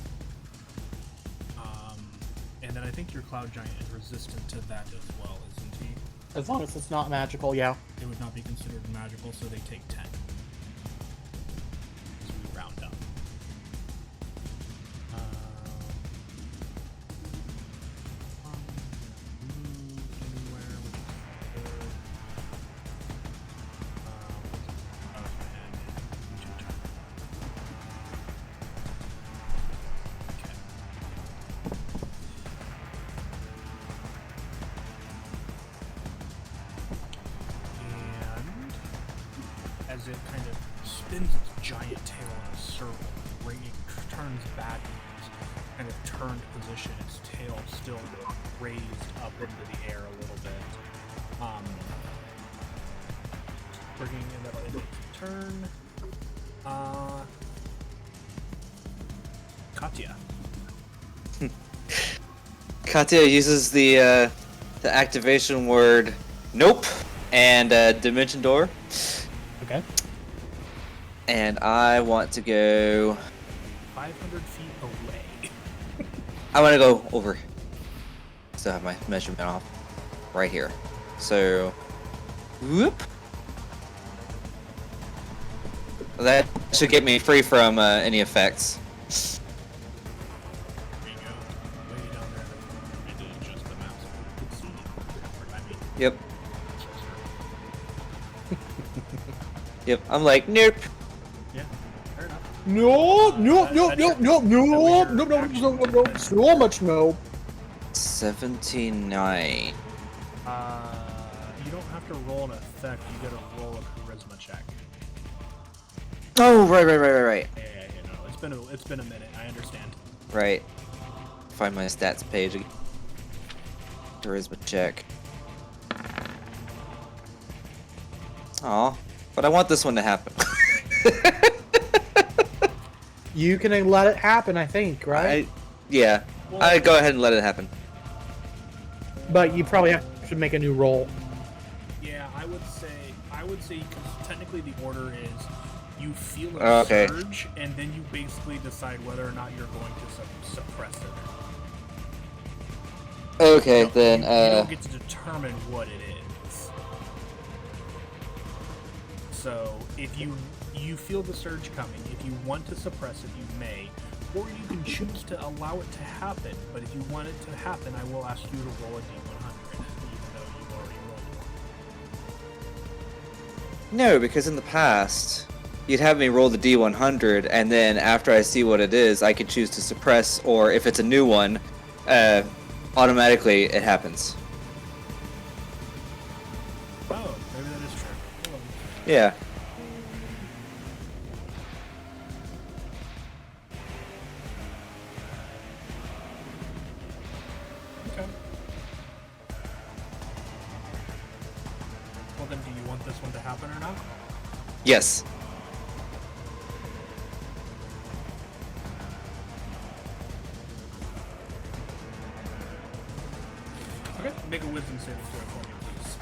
And then I think your Cloud Giant is resistant to that as well, isn't he? As long as it's not magical, yeah. It would not be considered magical, so they take 10. So we round up. As it kind of spins its giant tail in a circle, turns backwards, kind of turned position, its tail still raised up into the air a little bit. Bringing in that into turn. Katya. Katya uses the activation word nope and dimension door. Okay. And I want to go. 500 feet away. I want to go over. Still have my measurement off. Right here. So, whoop. That should get me free from any effects. There you go. Way down there. I did adjust the map so you could see. I mean, Yep. Yep, I'm like, nope. Yeah, fair enough. No, no, no, that's no, your- no, no, that was no, your no, no, action no, no, turn no, then. so much no. 79. You don't have to roll an effect. You gotta roll a charisma check. Oh, right. Yeah, no, it's been a minute. I understand. Right. Find my stats page. Charisma check. Aw, but I want this one to happen. You can let it happen, I think, right? Yeah, Well, I'd go ahead and let it happen. But you probably have to make a new roll. Yeah, I would say because technically the order is you feel a Okay. surge, and then you basically decide whether or not you're going to suppress it. Okay, You then, don't get to determine what it is. So if you feel the surge coming, if you want to suppress it, you may, or you can choose to allow it to happen. But if you want it to happen, I will ask you to roll a d100, even though you've already rolled one. no, because in the past, you'd have me roll the D100, and then after I see what it is, I could choose to suppress, or if it's a new one, automatically it happens. Oh, maybe that is true. Hold on. Yeah. Okay. Well then, do you want this one to happen or not? Yes. Okay, make a wisdom saving throw for me, please.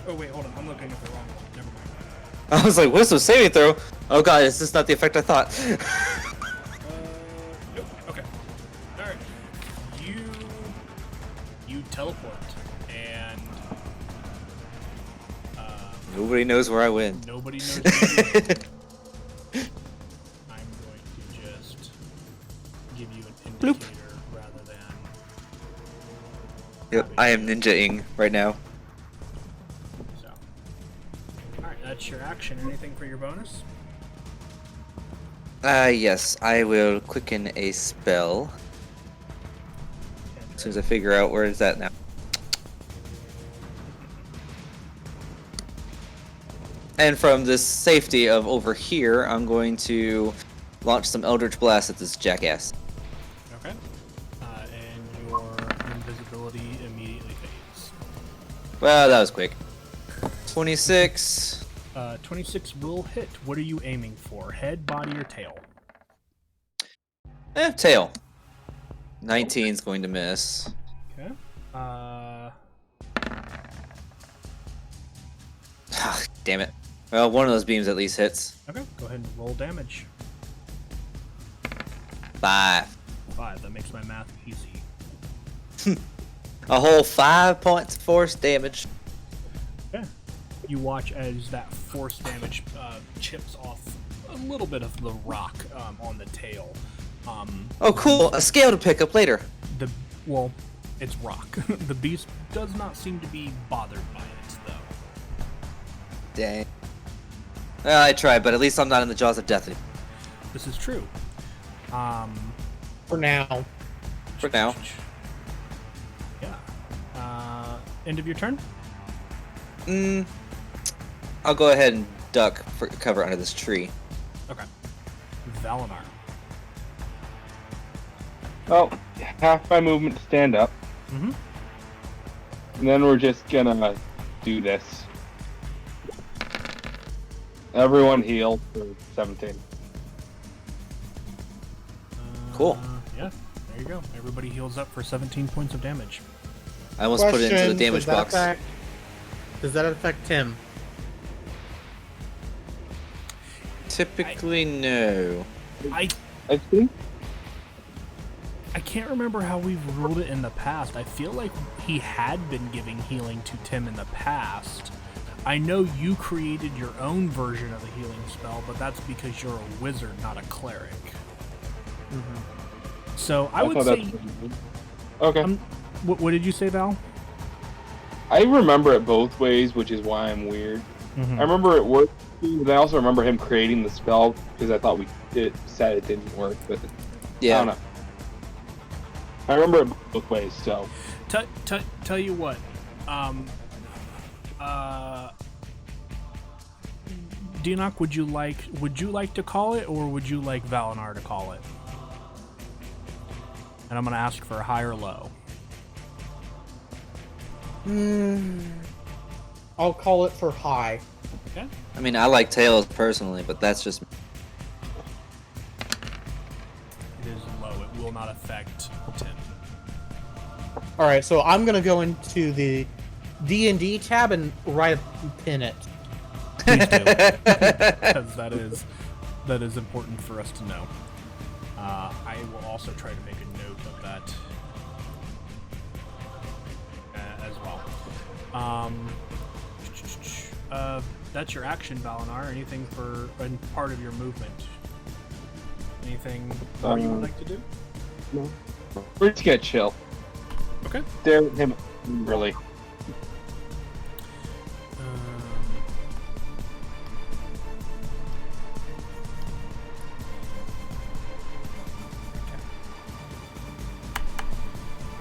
Oh wait, hold on, I'm looking at the wrong one. Never mind. I was like, wisdom saving throw? Oh god, is this not the effect I thought? Nope. Okay. All right. You teleport, and Nobody knows where I went. nobody knows what you did. I'm going to just give you an Bloop. indicator rather than. Yep, I am ninja-ing right now. So. All right, that's your action. Anything for your bonus? Yes, I will quicken a spell. As soon as I figure out where it's at now. And from this safety of over here, I'm going to launch some Eldritch Blast at this jackass. Okay. And your invisibility immediately fades. Well, that was quick. 26. 26 will hit. What are you aiming for? Head, body, or tail? Tail. 19's going to miss. Okay. Damn it. Well, one of those beams at least hits. Okay, go ahead and roll damage. 5. 5, that makes my math easy. A whole 5 points of force damage. Okay. You watch as that force damage chips off a little bit of the rock on the tail. Oh, cool. A scale to pick up later. Well, it's rock. The beast does not seem to be bothered by it, though. Dang. Well, I tried, but at least I'm not in the jaws of death anymore. This is true. For now. For now. Yeah. End of your turn? I'll go ahead and duck for cover under this tree. Okay. Valimar. Well, half my movement to stand up. Mm-hmm. And then we're just gonna do this. Everyone heal for 17. Cool. Yeah, there you go. Everybody heals up for 17 points of damage. I almost put it into the Question, damage box. Does that affect him? Typically, no. I think can't remember how we've ruled it in the past. I feel like he had been giving healing to Tim in the past. I know you created your own version of a healing spell, but that's because you're a wizard, not a cleric. So I would thought say... that's- Okay. What did you say, Val? I remember it both ways, which is why I'm weird. I remember it worked, but I also remember him creating the spell because I thought it said it didn't work, but I Yeah. don't know. I remember it both ways, so. Tell you what, Dianok, would you like to call it, or would you like Valinar to call it? And I'm gonna ask for high or low. I'll call it for high. Okay. I mean, I like Tails personally, but that's just. It is low. It will not affect Tim. All right, so I'm gonna go into the D&D tab and pin it. Please do, because that is important for us to know. I will also try to make a note of that as well. That's your action, Valinar. Anything for part of your movement? Anything more you would like to do? No. We're just gonna chill. Okay. Stare at him really.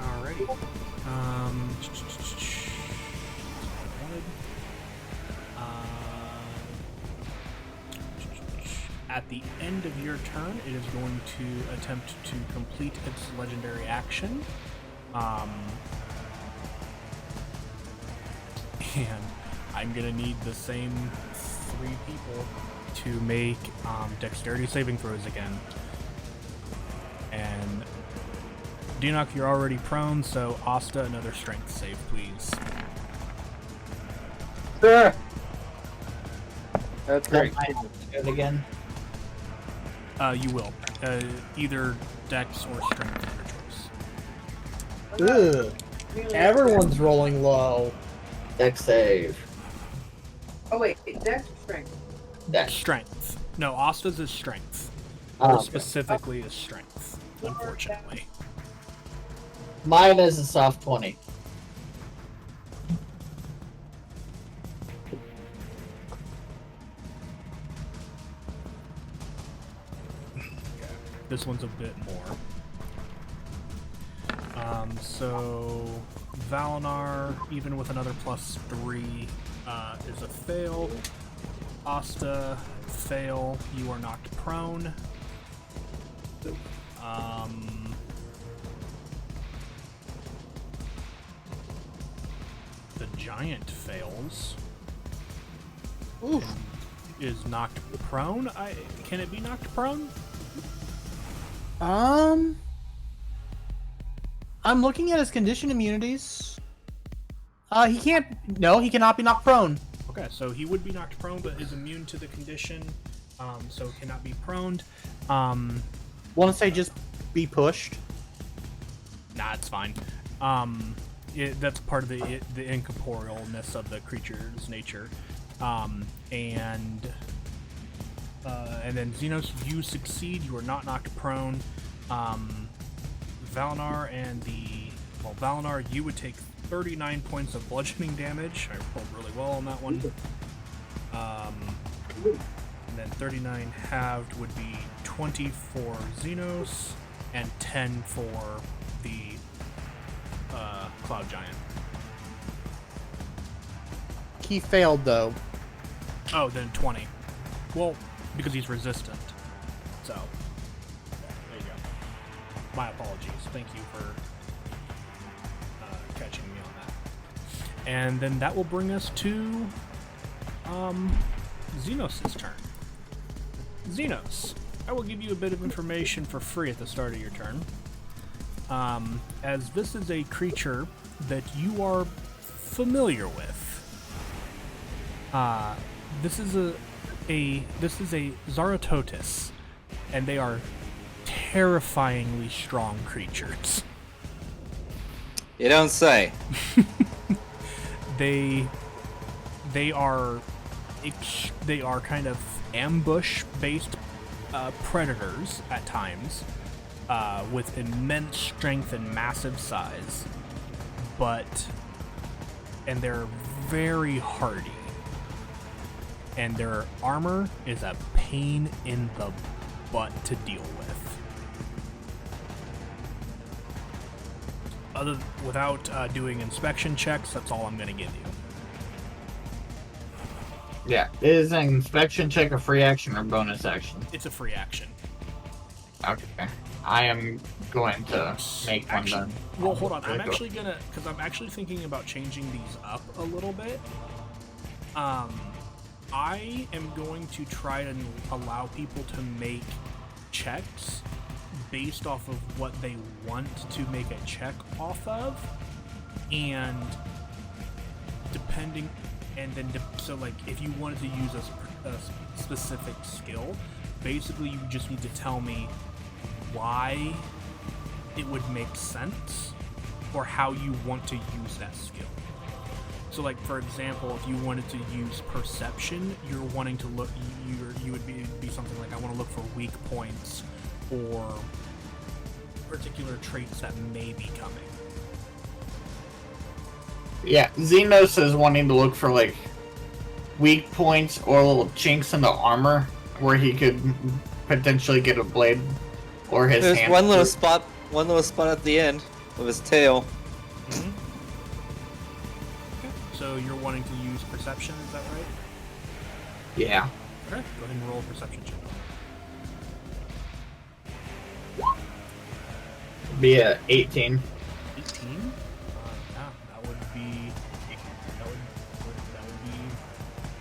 Alrighty. At the end of your turn, it is going to attempt to complete its legendary action. And I'm gonna need the same 3 people to make dexterity saving throws again. And Dianok, you're already prone, so Asta, another strength save, please. Sure. That's great. I have to do it again. You will. Either dex or strength, your choice. Ugh. Everyone's rolling low. Dex save. Oh wait, dex or strength? Dex. Strength. No, Asta's is strength. Oh, okay. Specifically is strength, unfortunately. Mine is a soft 20. This one's a bit more. So Valinar, even with another +3, is a fail. Asta, fail. You are knocked prone. The giant fails. Oof. Is knocked prone. Can it be knocked prone? I'm looking at his condition immunities. He can't. No, he cannot be knocked prone. Okay, so he would be knocked prone, but is immune to the condition, so cannot be proned. Want to say just be pushed? Nah, it's fine. That's part of the incorporealness of the creature's nature. And then Xenos, you succeed. You are not knocked prone. Valinar Valinar, you would take 39 points of bludgeoning damage. I rolled really well on that one. And then 39 halved would be 20 for Xenos and 10 for the Cloud Giant. He failed though. Oh, then 20. Well, because he's resistant. So, there you go. My apologies. Thank you for catching me on that. And then that will bring us to Xenos' turn. Xenos, I will give you a bit of information for free at the start of your turn. As this is a creature that you are familiar with. This is a Zaratotis, and they are terrifyingly strong creatures. You don't say. They are kind of ambush-based predators at times, with immense strength and massive size, and they're very hardy. and their armor is a pain in the butt to deal with. Without doing inspection checks, that's all I'm going to give you. Yeah. Is an inspection check a free action or bonus action? It's a free action. Okay. I am going to make one Actually, then. well, hold on. I'm actually gonna, because I'm actually thinking about changing these up a little bit. I am going to try and allow people to make checks based off of what they want to make a check off of, and depending, and then so like if you wanted to use a specific skill, basically you just need to tell me why it would make sense or how you want to use that skill. So like for example, if you wanted to use perception, you're wanting to look, you would be something like, I want to look for weak points or particular traits that may be coming. Yeah, Xenos is wanting to look for like weak points or little chinks in the armor where he could potentially get a blade or his There's hand. one little spot at the end of his tail. Mm-hmm. Okay. So you're wanting to use perception, is that right? Yeah. Okay. Go ahead and roll a perception check. Be a 18. 18? Yeah, that would be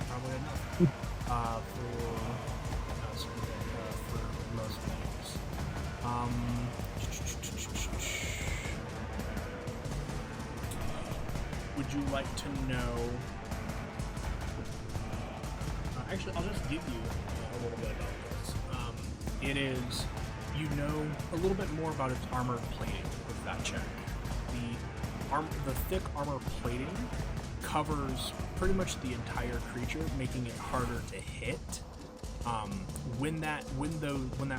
probably enough. For most things. Would you like to know? Actually, I'll just give you a little bit about this. It is, you know a little bit more about its armor plating with that check. The thick armor plating covers pretty much the entire creature, making it harder to hit. When that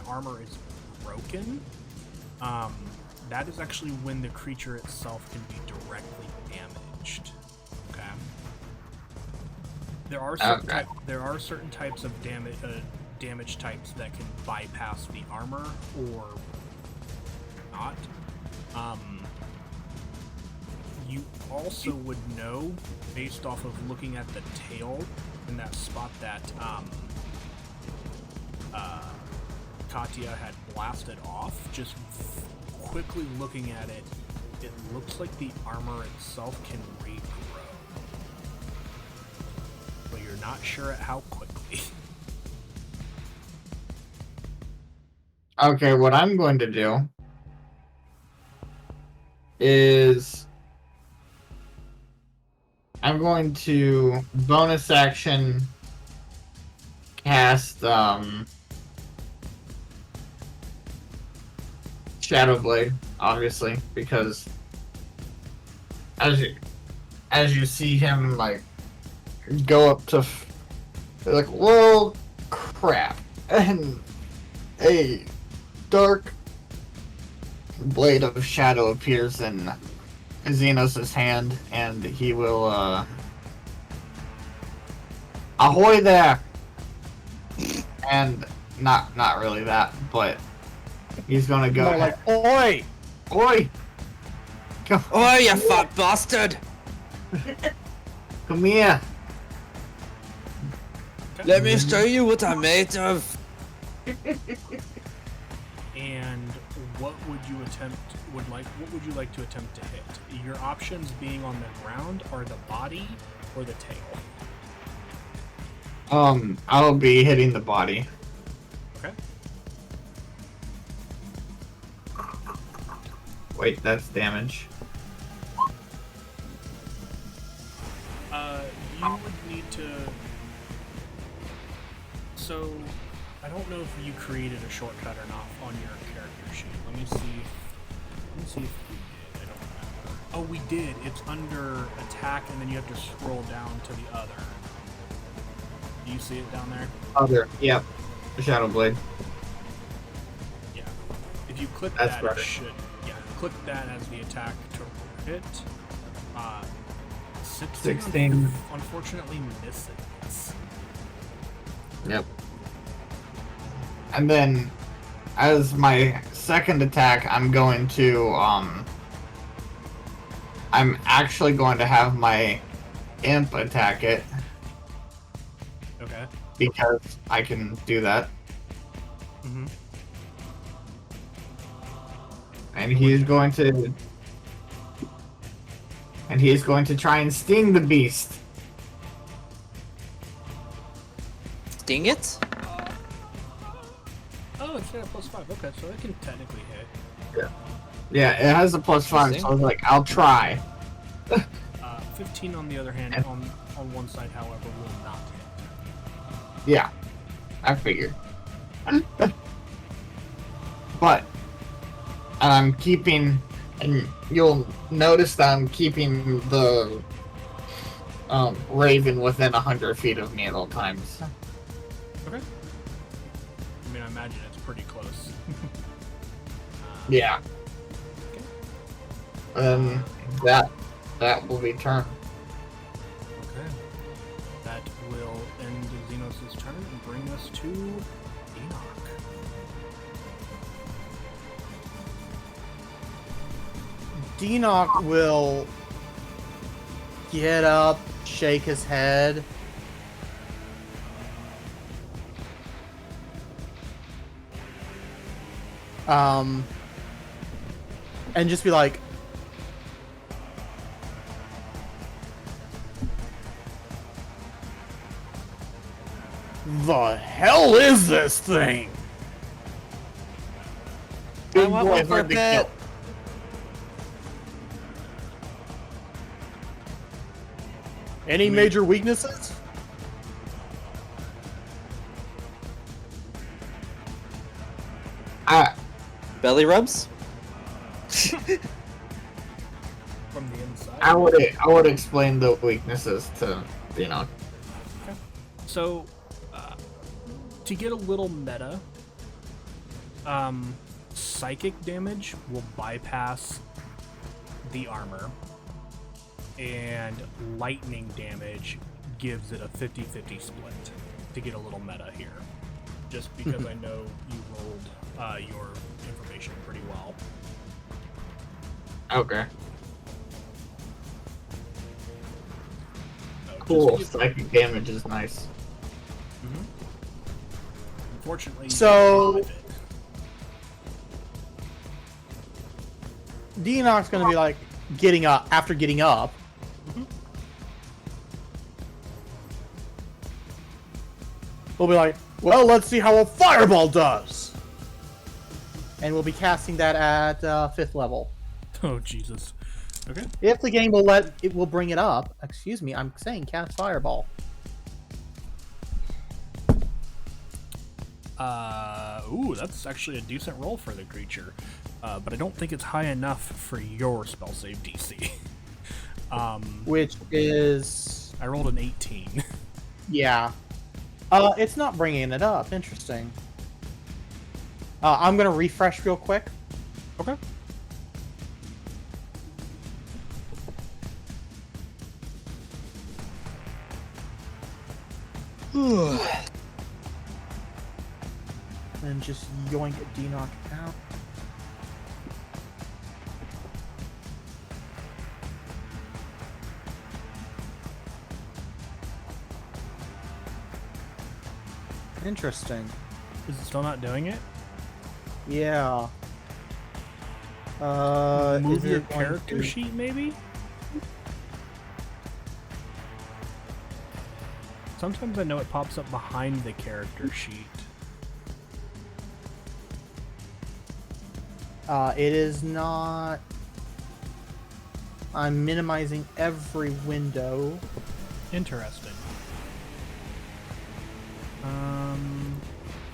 armor is broken, that is actually when the creature itself can be directly damaged. Okay. There are certain types of damage types that can bypass the armor or not. You also would know, based off of looking at the tail in that spot that Katya had blasted off, just quickly looking at it, it looks like the armor itself can regrow. But you're not sure at how quickly. Okay, what I'm going to do is I'm going to bonus action cast Shadow Blade, obviously, because as you see him like go up to, they're like, whoa, crap, and a dark blade of shadow appears in Xenos' hand, and he will ahoy there, and not really that, but he's gonna go More like, oi! oi, come, Oh, you fat bastard! come here. Let me show you what I'm made of. And what would you like to attempt to hit? Your options being on the ground are the body or the tail. I'll be hitting the body. Okay. Wait, that's damage. You would need to. So, I don't know if you created a shortcut or not on your character sheet. Let me see if we did. I don't remember. Oh, we did. It's under attack, and then you have to scroll down to the other. Do you see it down there? Other, yep, Shadow Blade. Yeah. If you click That's that, better. it should. Yeah, click that as the attack to hit. 16. 16. Unfortunately, misses. Yep. And then, as my second attack, I'm actually going to have my imp attack it. Okay. Because I can do that. Mm-hmm. And he is going to try and sting the beast. Sting it? Oh, it's got a +5. Okay, so it can technically hit. Yeah, it has a +5, so I was like, I'll try. 15 on the other hand, on one side, however, will not hit. Yeah, I figured. But I'm keeping, and you'll notice that I'm keeping the Raven within 100 feet of me at all times. Okay. I mean, I imagine it's pretty close. Yeah. Okay. And that will be turn. Okay. That will end Xenos' turn and bring us to Enoch. Enoch will get up, shake his head. And just be like, the hell is this thing? Good want boy, one for hard a to pet. kill. Any major weaknesses? Belly rubs? From the inside. I would explain the weaknesses to Enoch. So, to get a little meta, psychic damage will bypass the armor, and lightning damage gives it a 50-50 split, to get a little meta here. Just because I know you rolled your information pretty well. Okay. So Cool. just Psychic damage is nice. Unfortunately, So- you can't drive Enoch's gonna be like getting up after getting up. We'll be like, well, let's see how a fireball does. And we'll be casting that at 5th level. it. Oh Jesus. Okay. If the game will bring it up. Excuse me, I'm saying cast fireball. Ooh, that's actually a decent roll for the creature. But I don't think it's high enough for your spell save DC. Which is... I rolled an 18. Yeah. It's not bringing it up. Interesting. I'm gonna refresh real quick. Okay. And just yoink Enoch out. Interesting. Is it still not doing it? Yeah. Move is your it going character to- sheet, maybe? Sometimes I know it pops up behind the character sheet. It is not. I'm minimizing every window. Interesting.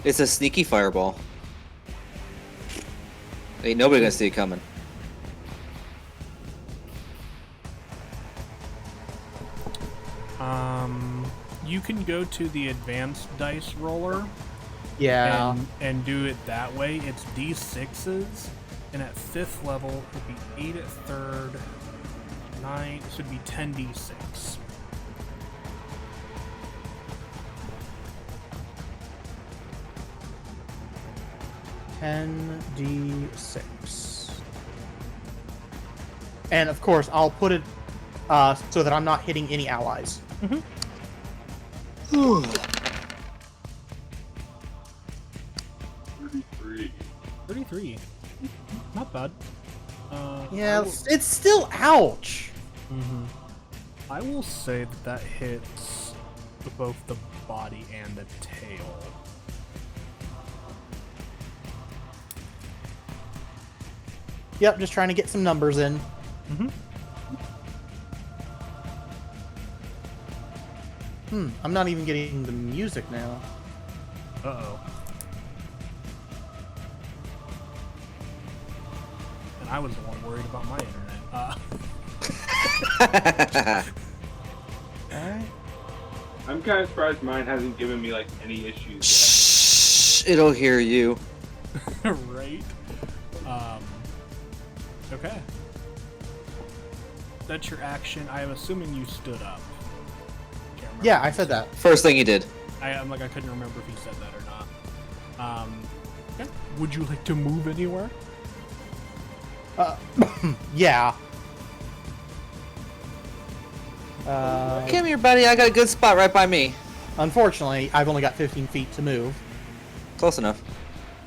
It's a sneaky fireball. Ain't nobody gonna see it coming. You can go to the advanced dice roller Yeah. and do it that way. It's D6s, and at 5th level, it'd be 8 at 3rd, 9, so it'd be 10d6. 10d6. And of course, I'll put it so that I'm not hitting any allies. Mm-hmm. 33. Not bad. Yeah, it's still ouch. Mm-hmm. I will say that that hits both the body and the tail. Yep, just trying to get some numbers in. Mm-hmm. I'm not even getting the music now. Uh-oh. And I was the one worried about my internet. Alright. I'm kind of surprised mine hasn't given me like any issues. Shh, it'll hear you. Right? Okay. That's your action. I am assuming you stood up. Can't remember Yeah, if I you said that. First thing he did. I'm like, I couldn't remember if you said that or not. Okay. Would you like to move anywhere? Yeah. Come here, buddy. I got a good spot right by me. Unfortunately, I've only got 15 feet to move. Close enough.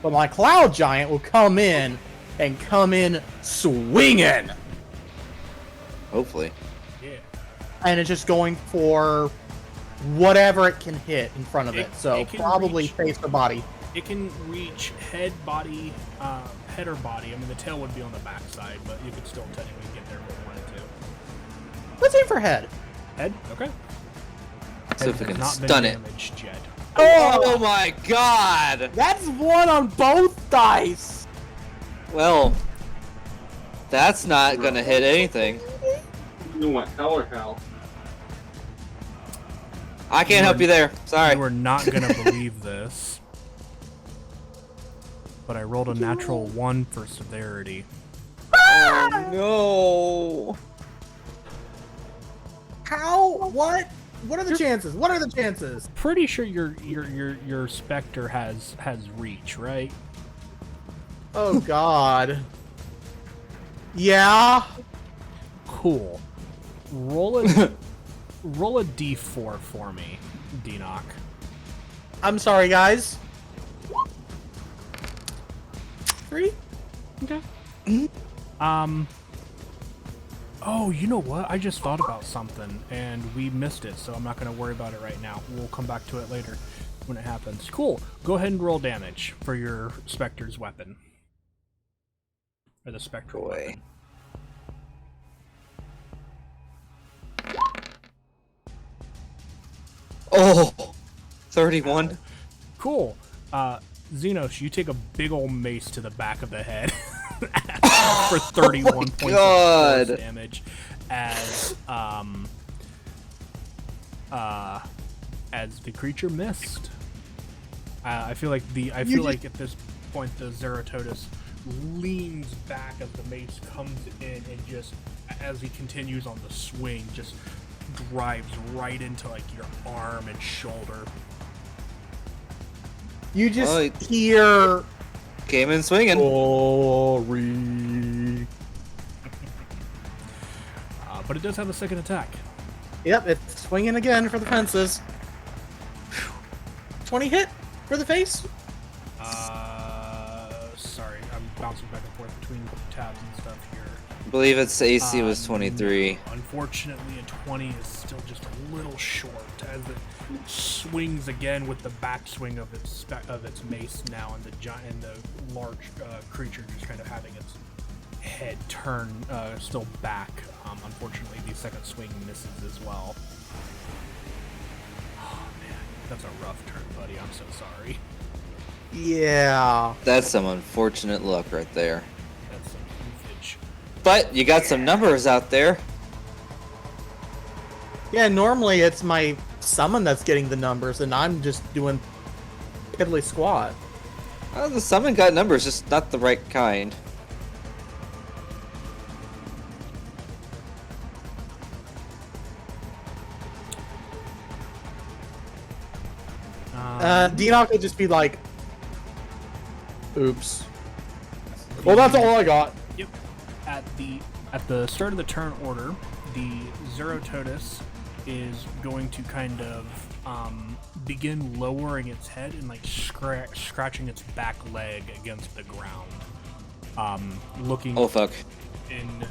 But my cloud giant will come in and come in swinging. Hopefully. Yeah. And it's just going for whatever it can hit in front of it. So it can probably reach- face or body. It can reach head, body, head or body. I mean, the tail would be on the backside, but you could still technically get there if you wanted to. Let's aim for head. Head? Okay. So if we Has can not been stun it. damaged yet. Oh my god! That's one on both dice. Well, that's not gonna hit anything. You want hell or hell? I can't help you there. Sorry. You are not gonna believe this, but I rolled a natural 1 for severity. Oh no. How? What? What are the chances? What are the chances? Pretty sure your specter has reach, right? Oh God. Yeah. Cool. Roll a roll a d4 for me, Denock. I'm sorry, guys. 3. Okay. Oh, you know what? I just thought about something and we missed it, so I'm not going to worry about it right now. We'll come back to it later when it happens. Cool. Go ahead and roll damage for your Spectre's weapon. Or the Spectral Boy. weapon. Oh, 31. Cool. Xenos, you take a big old mace to the back of the head for 31 points God. of force damage as the creature missed. I feel like at this point the Zeratotus leans back as the mace comes in and just as he continues on the swing just drives right into like your arm and shoulder. You just Oh, hear Came in swinging. glory. But it does have a second attack. Yep, it's swinging again for the fences. 20 hit for the face. Sorry, I'm bouncing back and forth between tabs and stuff here. I believe its AC was 23. Unfortunately, a 20 is still just a little short as it swings again with the backswing of its mace now, and the large creature just kind of having its head turn still back. Unfortunately, the second swing misses as well. Oh man, that's a rough turn, buddy. I'm so sorry. Yeah. That's some unfortunate luck right there. That's some usage. But you got some numbers out there. Yeah, normally it's my summon that's getting the numbers, and I'm just doing piddly squat. The summon got numbers, just not the right kind. Denock would just be like, Oops. Well, that's all I got. Yep. At the start of the turn order, the Zeratotus is going to kind of begin lowering its head and like scratching its back leg against the ground. Looking Oh fuck. in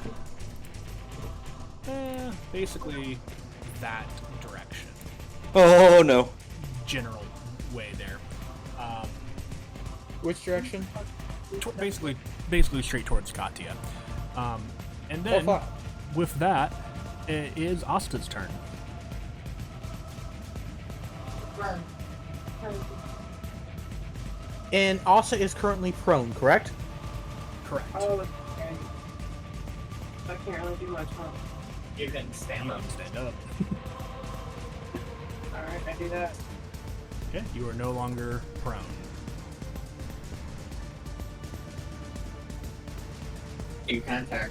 basically that direction. Oh no. General way there. Which direction? Basically straight towards Katia. And then, fuck. with that, it is Asta's turn. And Asa is currently prone, correct? Correct. Oh, okay. I can't really do much, huh? You can stand up. Stand up. Alright, I do that. Okay, you are no longer prone. You can attack.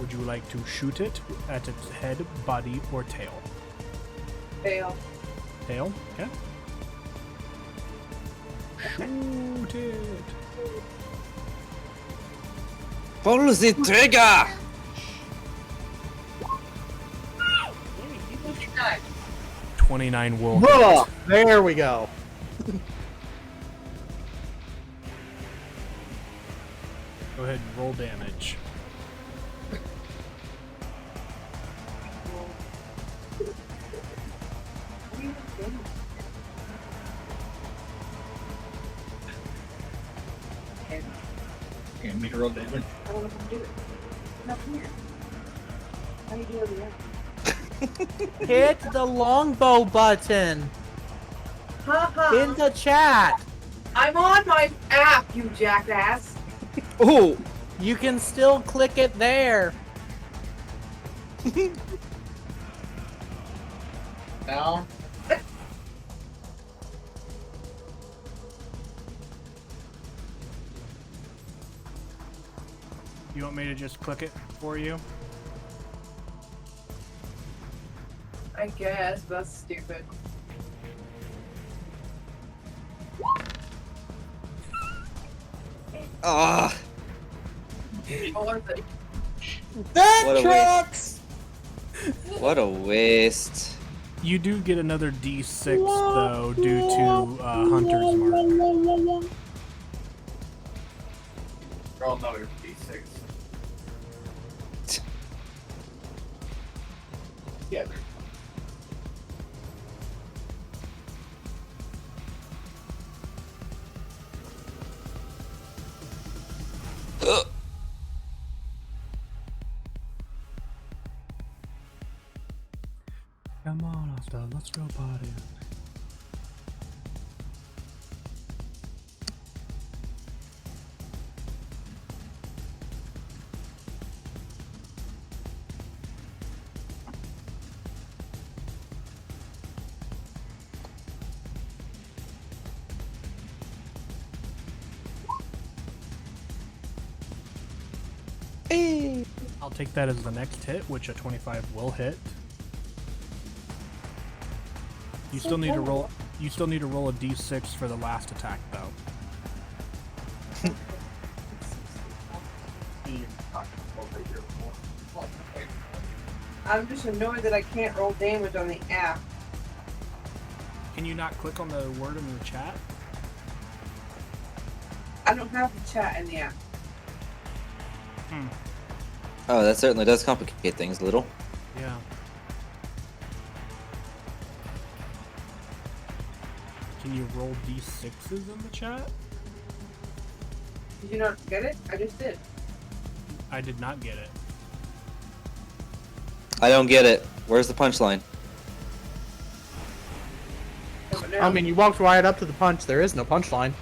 Would you like to shoot it at its head, body, or tail? Fail. Tail, okay. Shoot it! Pull the trigger! 29 will hit. Bruh! There we go. Go ahead and roll damage. You want me to roll damage? I don't know if I can do it. No, come here. How do you do over there? Hit the longbow button Haha! in the chat. I'm on my app, you jackass! Oh! You can still click it there. Now? You want me to just click it for you? I guess, but that's stupid. Ah! Not worth it. That What a tracks. What a waste. You do get another D6 though, due to Hunter's Mark. Roll another d6. Yeah. Ugh. Come on, Asta, let's go party. I'll take that as the next hit, which a 25 will hit. You still need to roll. You still need to roll a d6 for the last attack, though. I'm just annoyed that I can't roll damage on the app. Can you not click on the word in the chat? I don't have the chat in the app. Oh, that certainly does complicate things a little. Yeah. Can you roll d6s in the chat? Did you not get it? I just did. I did not get it. I don't get it. Where's the punchline? But now, I mean, you walked right up to the punch. There is no punchline.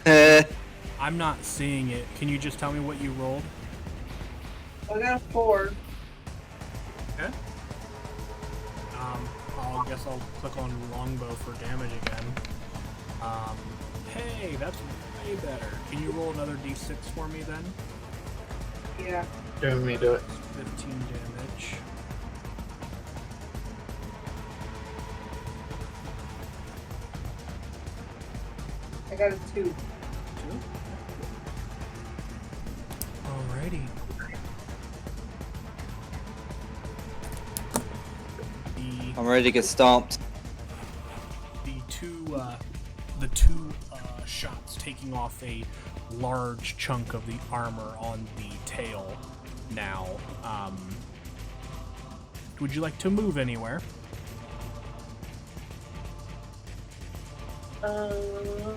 Eh. I'm not seeing it. Can you just tell me what you rolled? I got a 4. Okay. I guess I'll click on longbow for damage again. Hey, that's way better. Can you roll another d6 for me then? Yeah. Doing me do it. 15 damage. I got a 2. Alrighty. I'm ready to get stomped. The two shots taking off a large chunk of the armor on the tail now. Would you like to move anywhere?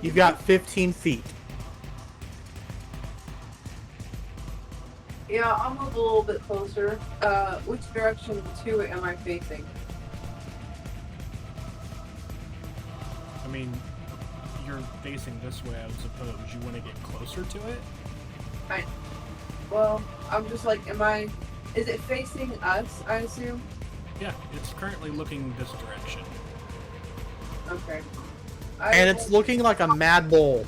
You've got 15 feet. Yeah, I'll move a little bit closer. Which direction to it am I facing? I mean, you're facing this way, I would suppose. You want to get closer to it? Fine. Well, I'm just like, is it facing us, I assume? Yeah, it's currently looking this direction. Okay. And it's looking like a mad bull.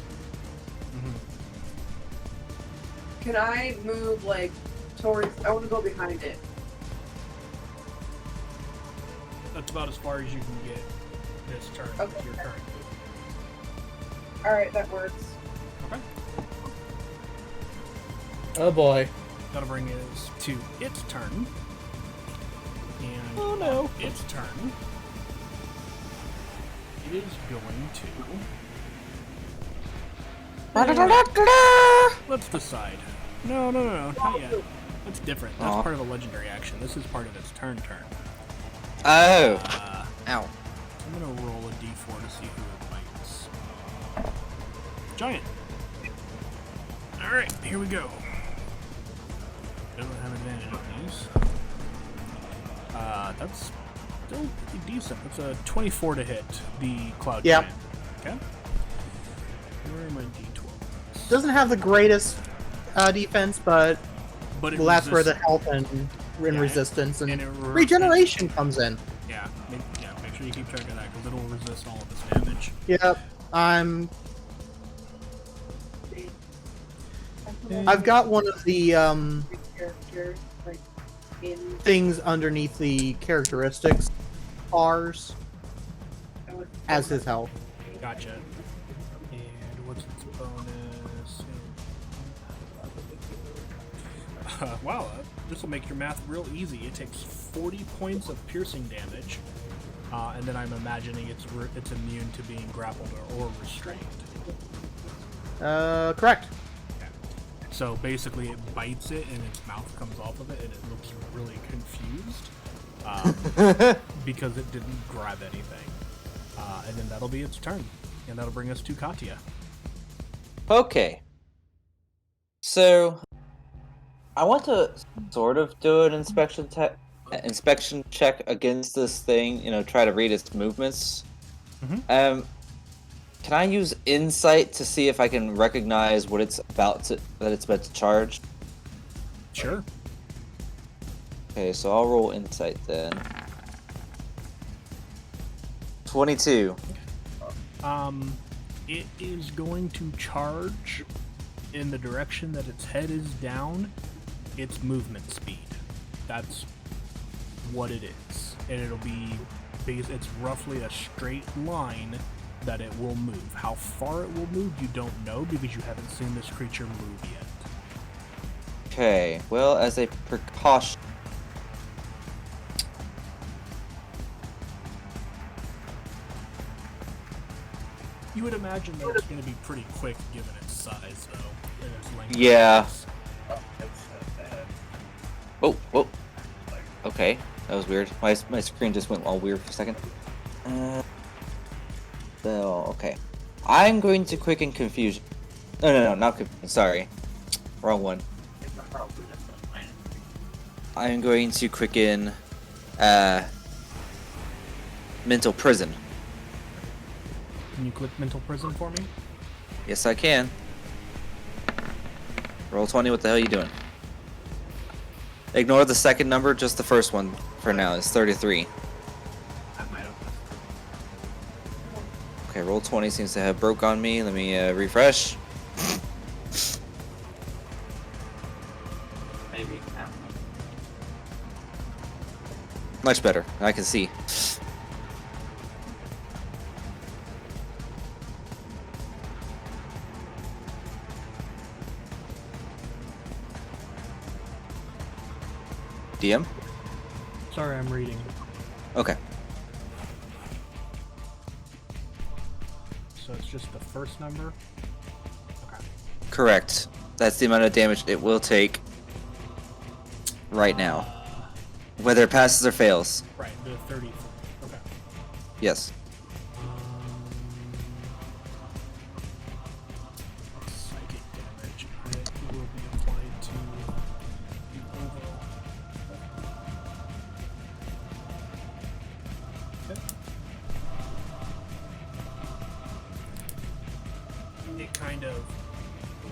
Can I move, like, towards... I want to go behind it. That's about as far as you can get this turn with Okay. your current move. Alright, that works. Okay. Oh boy. That'll bring us to its turn. And Oh no. its turn, it is going to... Let's decide. No, not yet. That's different. That's Aw. part of a legendary action. This is part of its turn. Oh. Ow. I'm gonna roll a d4 to see who it bites. Giant. Alright, here we go. Doesn't have advantage on these. That's still pretty decent. That's a 24 to hit the cloud Yep. giant. Okay. Where are my d12? Doesn't have the greatest defense, but But well, that's where the resists- health and Yeah, resistance and, and it regeneration comes in. Yeah, make sure you keep track of that because it'll resist all of this damage. Yep. I've got one of the Character, like, in... things underneath the characteristics bars as his health. Gotcha. And what's its bonus? Wow, this will make your math real easy. It takes 40 points of piercing damage, and then I'm imagining it's immune to being grappled or restrained. Correct. So basically, it bites it, and its mouth comes off of it, and it looks really confused because it didn't grab anything. And then that'll be its turn, and that'll bring us to Katya. Okay. So, I want to sort of do an inspection check against this thing. You know, try to read its movements. Mhm. Can I use insight to see if I can recognize what it's about to charge? Sure. Okay, so I'll roll insight then. 22. It is going to charge in the direction that its head is down, its movement speed. That's what it is. And it'll be, it's roughly a straight line that it will move. How far it will move, you don't know because you haven't seen this creature move yet. Okay, well, as a precaution. You would imagine that it's going to be pretty quick given its size, though, and its length. Yeah. Oh. Okay, that was weird. My screen just went all weird for a second. Okay. I'm going to quicken confusion. No, not confusion. Sorry. Wrong one. I'm going to quicken mental prison. Can you click mental prison for me? Yes, I can. Roll 20, what the hell are you doing? Ignore the second number, just the first one for now. It's 33. Okay, roll 20 seems to have broke on me. Let me refresh. Maybe. Much better. I can see. DM? Sorry, I'm reading. Okay. So it's just the first number? Okay. Correct. That's the amount of damage it will take right now. Whether it passes or fails. Right, the 30. Okay. Yes. Psychic damage. It will be applied to the overall. Okay. It kind of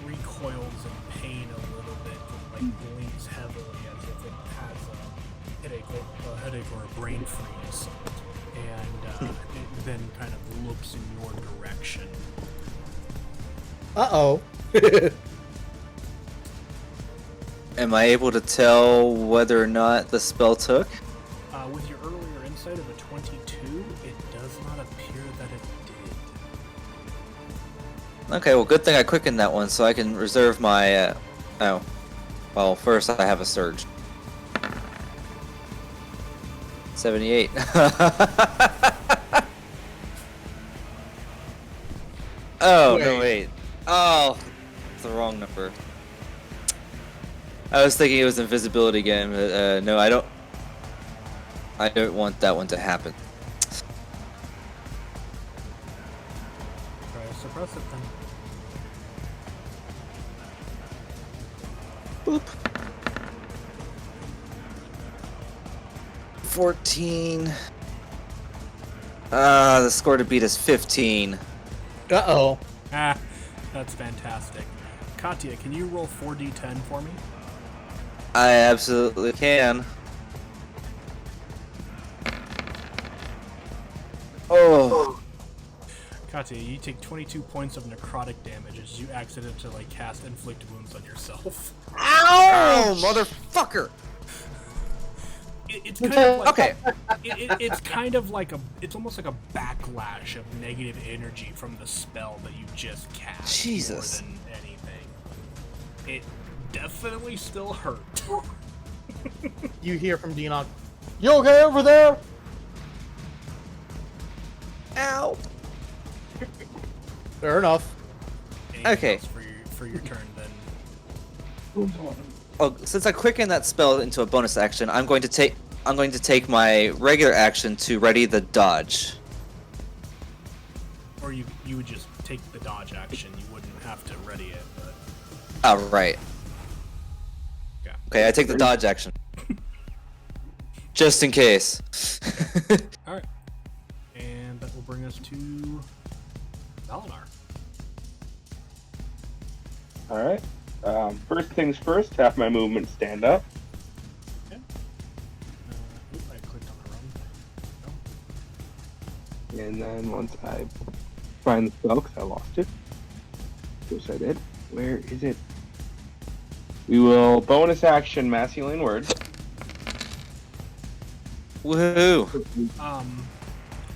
recoils in pain a little bit and like blinks heavily as if it has a headache or a brain freeze. And it then kind of looks in your direction. Uh-oh. Am I able to tell whether or not the spell took? With your earlier insight of a 22, it does not appear that it did. Okay, well, good thing I quickened that one so I can reserve my. Oh. Well, first I have a surge. 78. Oh, no, wait. Oh, it's the wrong number. I was thinking it was invisibility again, but no, I don't want that one to happen. Try to suppress it then. Boop. 14. The score to beat is 15. Uh-oh. Ah, that's fantastic. Katya, can you roll 4d10 for me? I absolutely can. Oh. Katya, you take 22 points of necrotic damage as you accidentally cast inflict wounds on yourself. Ow, motherfucker! It's kind of like, Okay. it's kind of like it's almost like a backlash of negative energy from the spell that you just cast. Jesus. More than anything. It definitely still hurt. You hear from Deanoch, "You okay over there?" Ow. Fair enough. Anything Okay. else for your turn then? Oh, since I quickened that spell into a bonus action, I'm going to take my regular action to ready the dodge. Or you would just take the dodge action. You wouldn't have to ready it. But Oh, right. yeah. Okay, I take the dodge action. Just in case. All right. And that will bring us to Valinar. All right. First things first, half my movement stand up. Okay. I clicked on the wrong thing. And then once I find the spell, because I lost it, which I did, where is it? We will bonus action masculine word. Woohoo!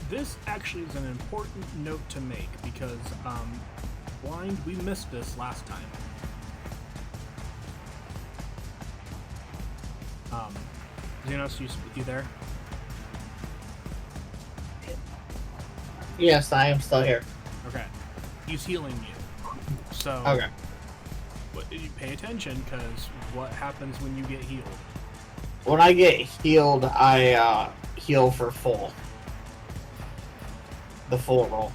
This actually is an important note to make because blind, we missed this last time. Xenos, you there? Yes, I am still here. Okay. He's healing you. So Okay. but you pay attention because what happens when you get healed? When I get healed, I heal for full. The full roll.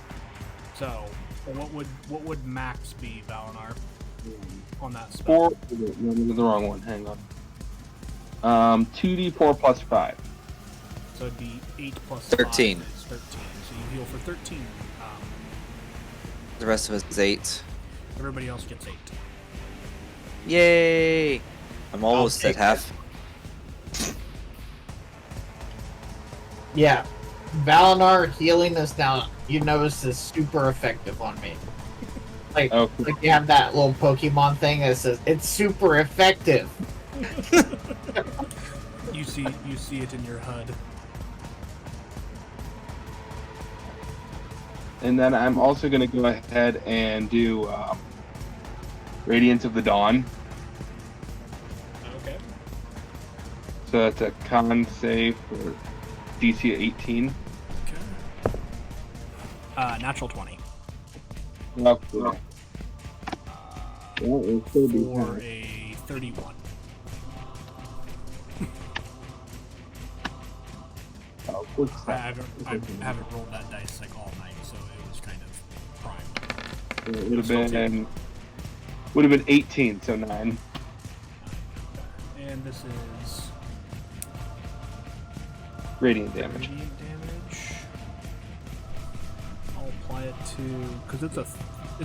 So what would max be, Valinar, on that spell? 4. No, the wrong one. Hang on. 2d4 plus 5. So it'd be 8 plus 13. 5 is 13. So you heal for 13. The rest of us is 8. Everybody else gets 8. Yay! I'm almost at take half. Yeah. Valinar healing is now, you notice, is super effective on me. Like you have that little Pokemon thing that says, it's super effective. You see it in your HUD. And then I'm also going to go ahead and do Radiance of the Dawn. Okay. So that's a con save for DC 18. Okay. Natural 20. Okay. For a 31. I haven't rolled that dice like all night, so it was kind of primed. It would have been 18, so 9. And this is Radiant damage. radiant damage. I'll apply it to because it's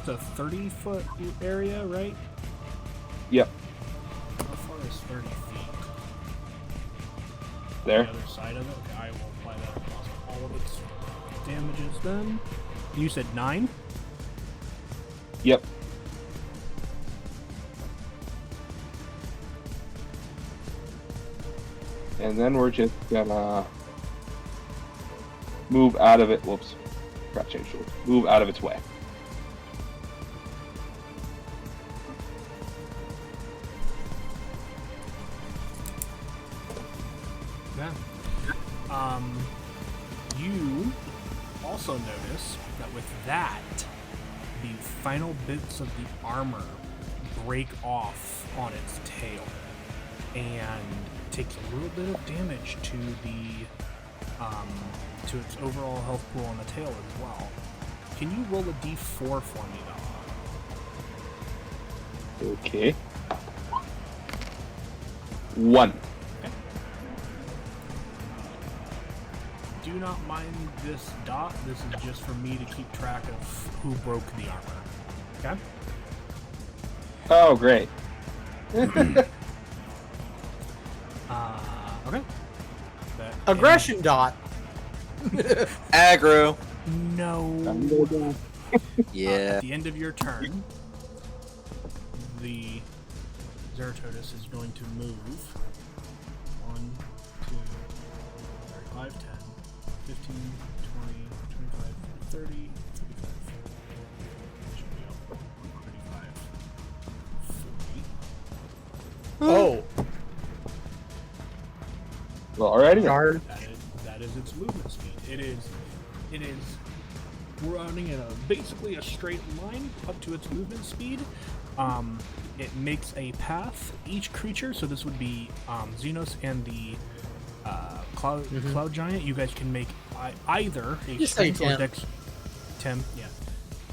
a 30-foot area, right? Yep. How far is 30 feet? There. The other side of it. Okay, I will apply that across all of its damages then. You said 9? Yep. And then we're just gonna move out of it. Whoops. Got changed rules. Move out of its way. Yeah. You also notice that with that, the final bits of the armor break off on its tail and takes a little bit of damage to the to its overall health pool on the tail as well. Can you roll a d4 for me, though? Okay. 1. Okay. Do not mind this dot. This is just for me to keep track of who broke the armor. Okay? Oh, great. Okay. That Aggression dot. Aggro. No. Yeah. At the end of your turn, the Zeratotus is going to move 1, 2, 5, 10, 15, 20, 25, 30, 35, 35, 40. Oh, Well, already. darn. That is its movement speed. It is running in basically a straight line up to its movement speed. It makes a path. Each creature, so this would be Xenos and the Cloud Giant. You guys can make either a Just say strength or Tim. dex. Tim, yeah.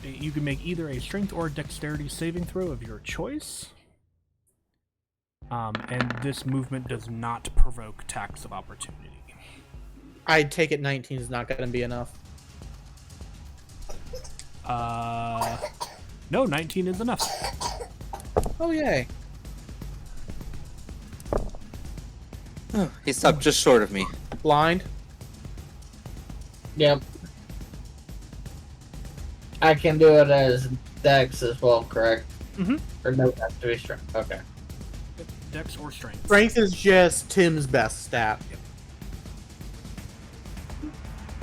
You can make either a strength or dexterity saving throw of your choice. And this movement does not provoke attacks of opportunity. I'd take it 19 is not going to be enough. No, 19 is enough. Oh, yay. He stopped just short of me. Blind. Yep. I can do it as Dex as well, correct? Mhm. Or no, it has to be strength. Okay. Dex or strength. Strength is just Tim's best stat.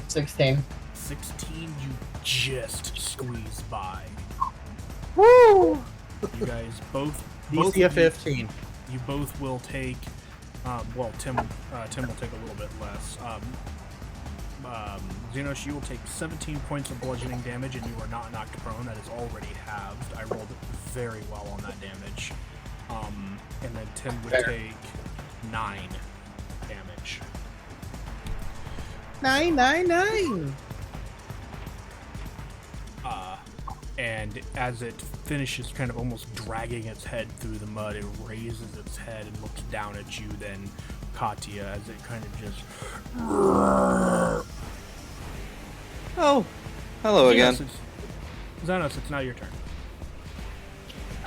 16. 16, you just squeeze by. Woo! You guys both DC of of 15. you both will take. Well, Tim will take a little bit less. Xenos, you will take 17 points of bludgeoning damage, and you are not knocked prone. That is already halved. I rolled very well on that damage. And then Tim would Fair. take 9 damage. 999. And as it finishes kind of almost dragging its head through the mud, it raises its head and looks down at you, then Katya, as it kind of just... Oh, hello again. Xenos, it's now your turn.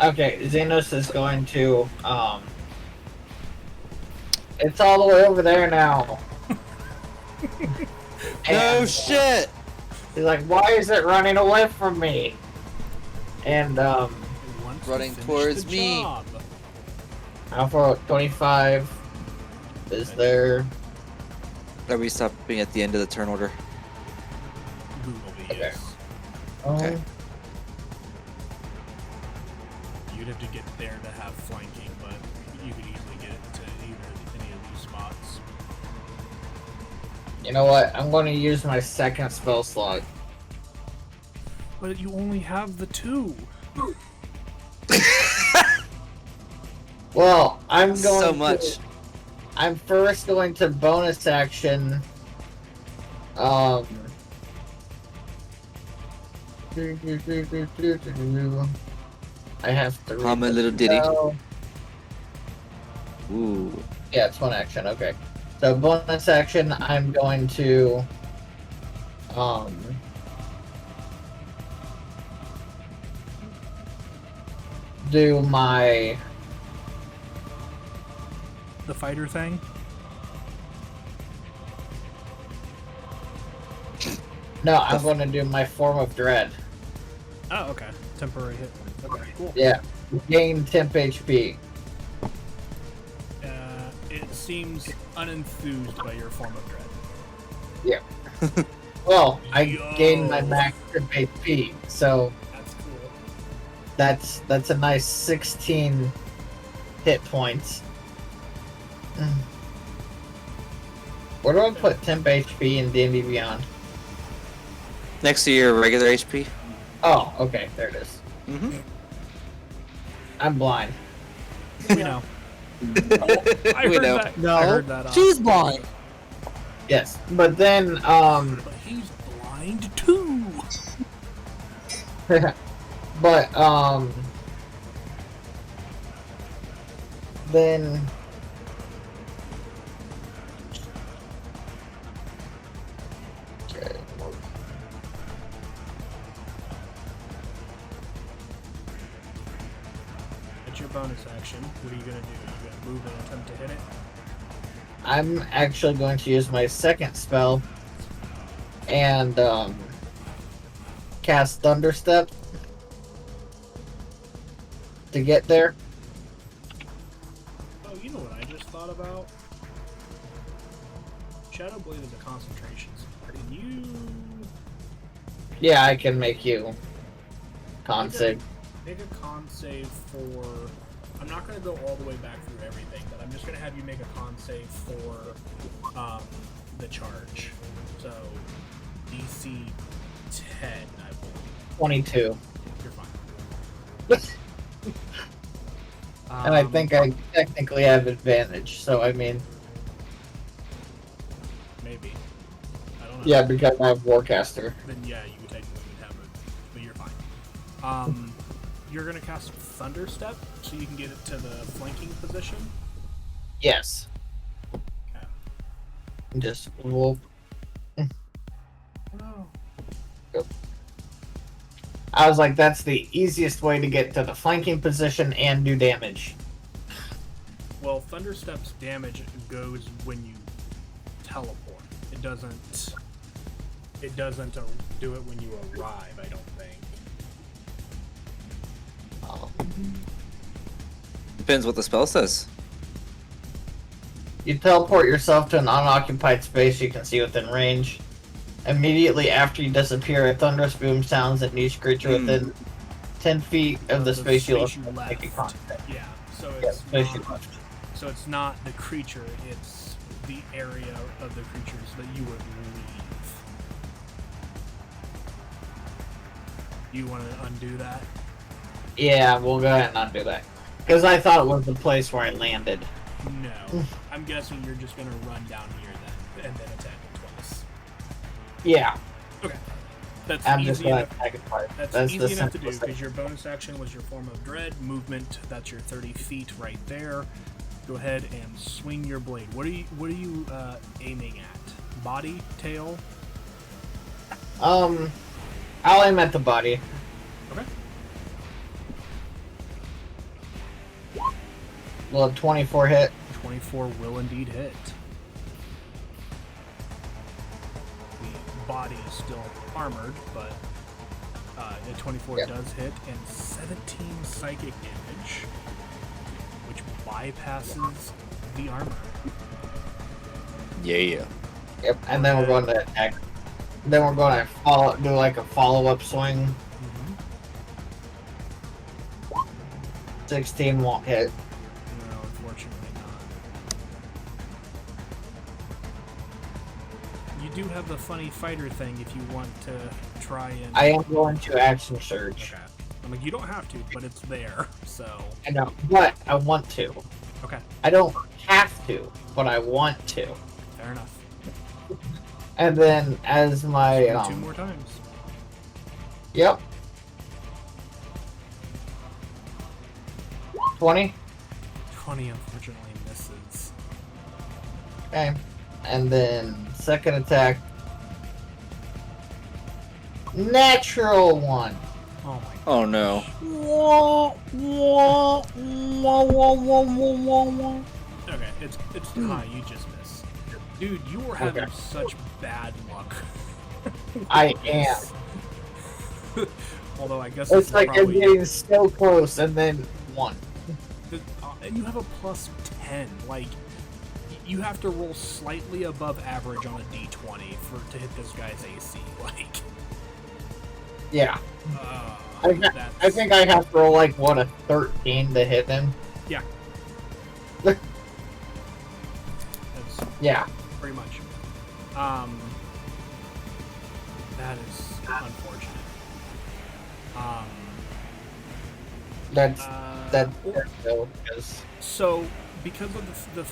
Okay, Xenos is going to, it's all the way over there now. No And shit. he's like, why is it running away from me? And, It wants to Running finish towards the me. job. Alpha 25 is there. Are we stopping at the end of the turn order? Google Okay. yes. Okay. You'd have to get there to have flanking, but you could easily get to either any of these spots. You know what? I'm going to use my second spell slot. But you only have the 2. Well, I'm going So to... much. I'm first going to bonus action. I have to. Hum a little ditty. Ooh. Yeah, it's one action. Okay. So bonus action, I'm going to do my The fighter thing? no. I'm going to do my form of dread. Oh, okay. Temporary hit. Okay, cool. Yeah, gain temp HP. It seems unenthused by your form of dread. Yeah. Well, I Yo. gained my max temp HP, so That's cool. that's a nice 16 hit points. Where do I put temp HP in D&D Beyond? Next to your regular HP. Oh, okay, there it is. Mm-hmm. I'm blind. We know. I We heard know. that. No, I heard that. she's blind. Yes, but then But he's blind too. but then okay. It's your bonus action. What are you gonna do? You gonna move and attempt to hit it? I'm actually going to use my second spell and cast Thunderstep to get there. Oh, you know what I just thought about? Shadow Blade is a concentration spell. Can you Yeah, I can make you con save. make a con save for? I'm not gonna go all the way back through everything, but I'm just gonna have you make a con save for the charge. So DC 10, I believe. 22. You're fine. And I think I technically have advantage, so I mean, maybe. I don't know. yeah, because I have Warcaster. Then yeah, you would technically have it, but you're fine. You're gonna cast Thunder Step, so you can get it to the flanking position. Yes. Okay. Just whoop. Oh. I was like, that's the easiest way to get to the flanking position and do damage. Well, Thunder Step's damage goes when you teleport. It doesn't. It doesn't do it when you arrive. I don't think. Depends what the spell says. You teleport yourself to an unoccupied space you can see within range. Immediately after you disappear, a thunderous boom sounds and each creature within 10 feet of the space you left make a contact. Yeah. So Yeah, it's space you not, left. so it's not the creature. It's the area of the creatures that you would leave. You want to undo that? Yeah, we'll go ahead and undo that. Because I thought it was the place where I landed. No. I'm guessing you're just gonna run down here then, and then attack it twice. Yeah, Okay. That's I'm just easy going enough. to attack it twice. That's the easy enough to do simplest thing. because your bonus action was your form of dread movement. That's your 30 feet right there. Go ahead and swing your blade. What are you aiming at? Body, tail? I'll aim at the body. Okay. Will a 24 hit? 24 will indeed hit. The body is still armored, but the 24 Yep. does hit, and 17 psychic damage, which bypasses the armor. Yeah. Yep, and then we're going to attack. Then we're going to do like a follow-up swing. Mm-hmm. 16 won't hit. No, unfortunately not. do have the funny fighter thing if you want to try and. I am going to action surge. Okay. I'm like, you don't have to, but it's there, so. I know, but I want to. Okay. I don't have to, but I want to. Fair enough. And then as my 2 more times. Yep. 20. 20 unfortunately misses. Okay. And then second attack. Natural 1. Oh my. Oh no. Okay, it's high. You just miss. Dude, you were having Okay. such bad luck. I am. Although I guess It's this like is I'm probably, getting so close, and then 1. and you have a plus 10. Like, you have to roll slightly above average on a d20 to hit this guy's AC. Like, Yeah. I that's, think I have to roll like what, a 13 to hit him. Yeah. Look. That's Yeah. pretty much. That is unfortunate. That's Or- though, because So, because of the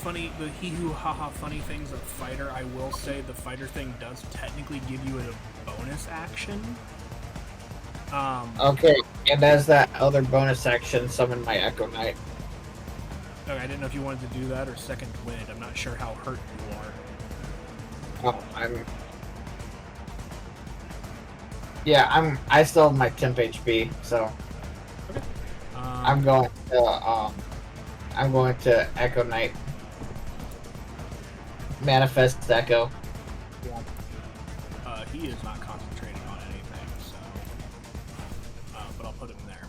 hee hoo ha ha funny things of fighter, I will say the fighter thing does technically give you a bonus action. okay, and as that other bonus action, summon my Echo Knight. Okay, I didn't know if you wanted to do that or second wind. I'm not sure how hurt you are. Oh, I still have my temp HP, so I'm going to Echo Knight. Manifest Echo. He is not concentrating on anything, so. But I'll put him there.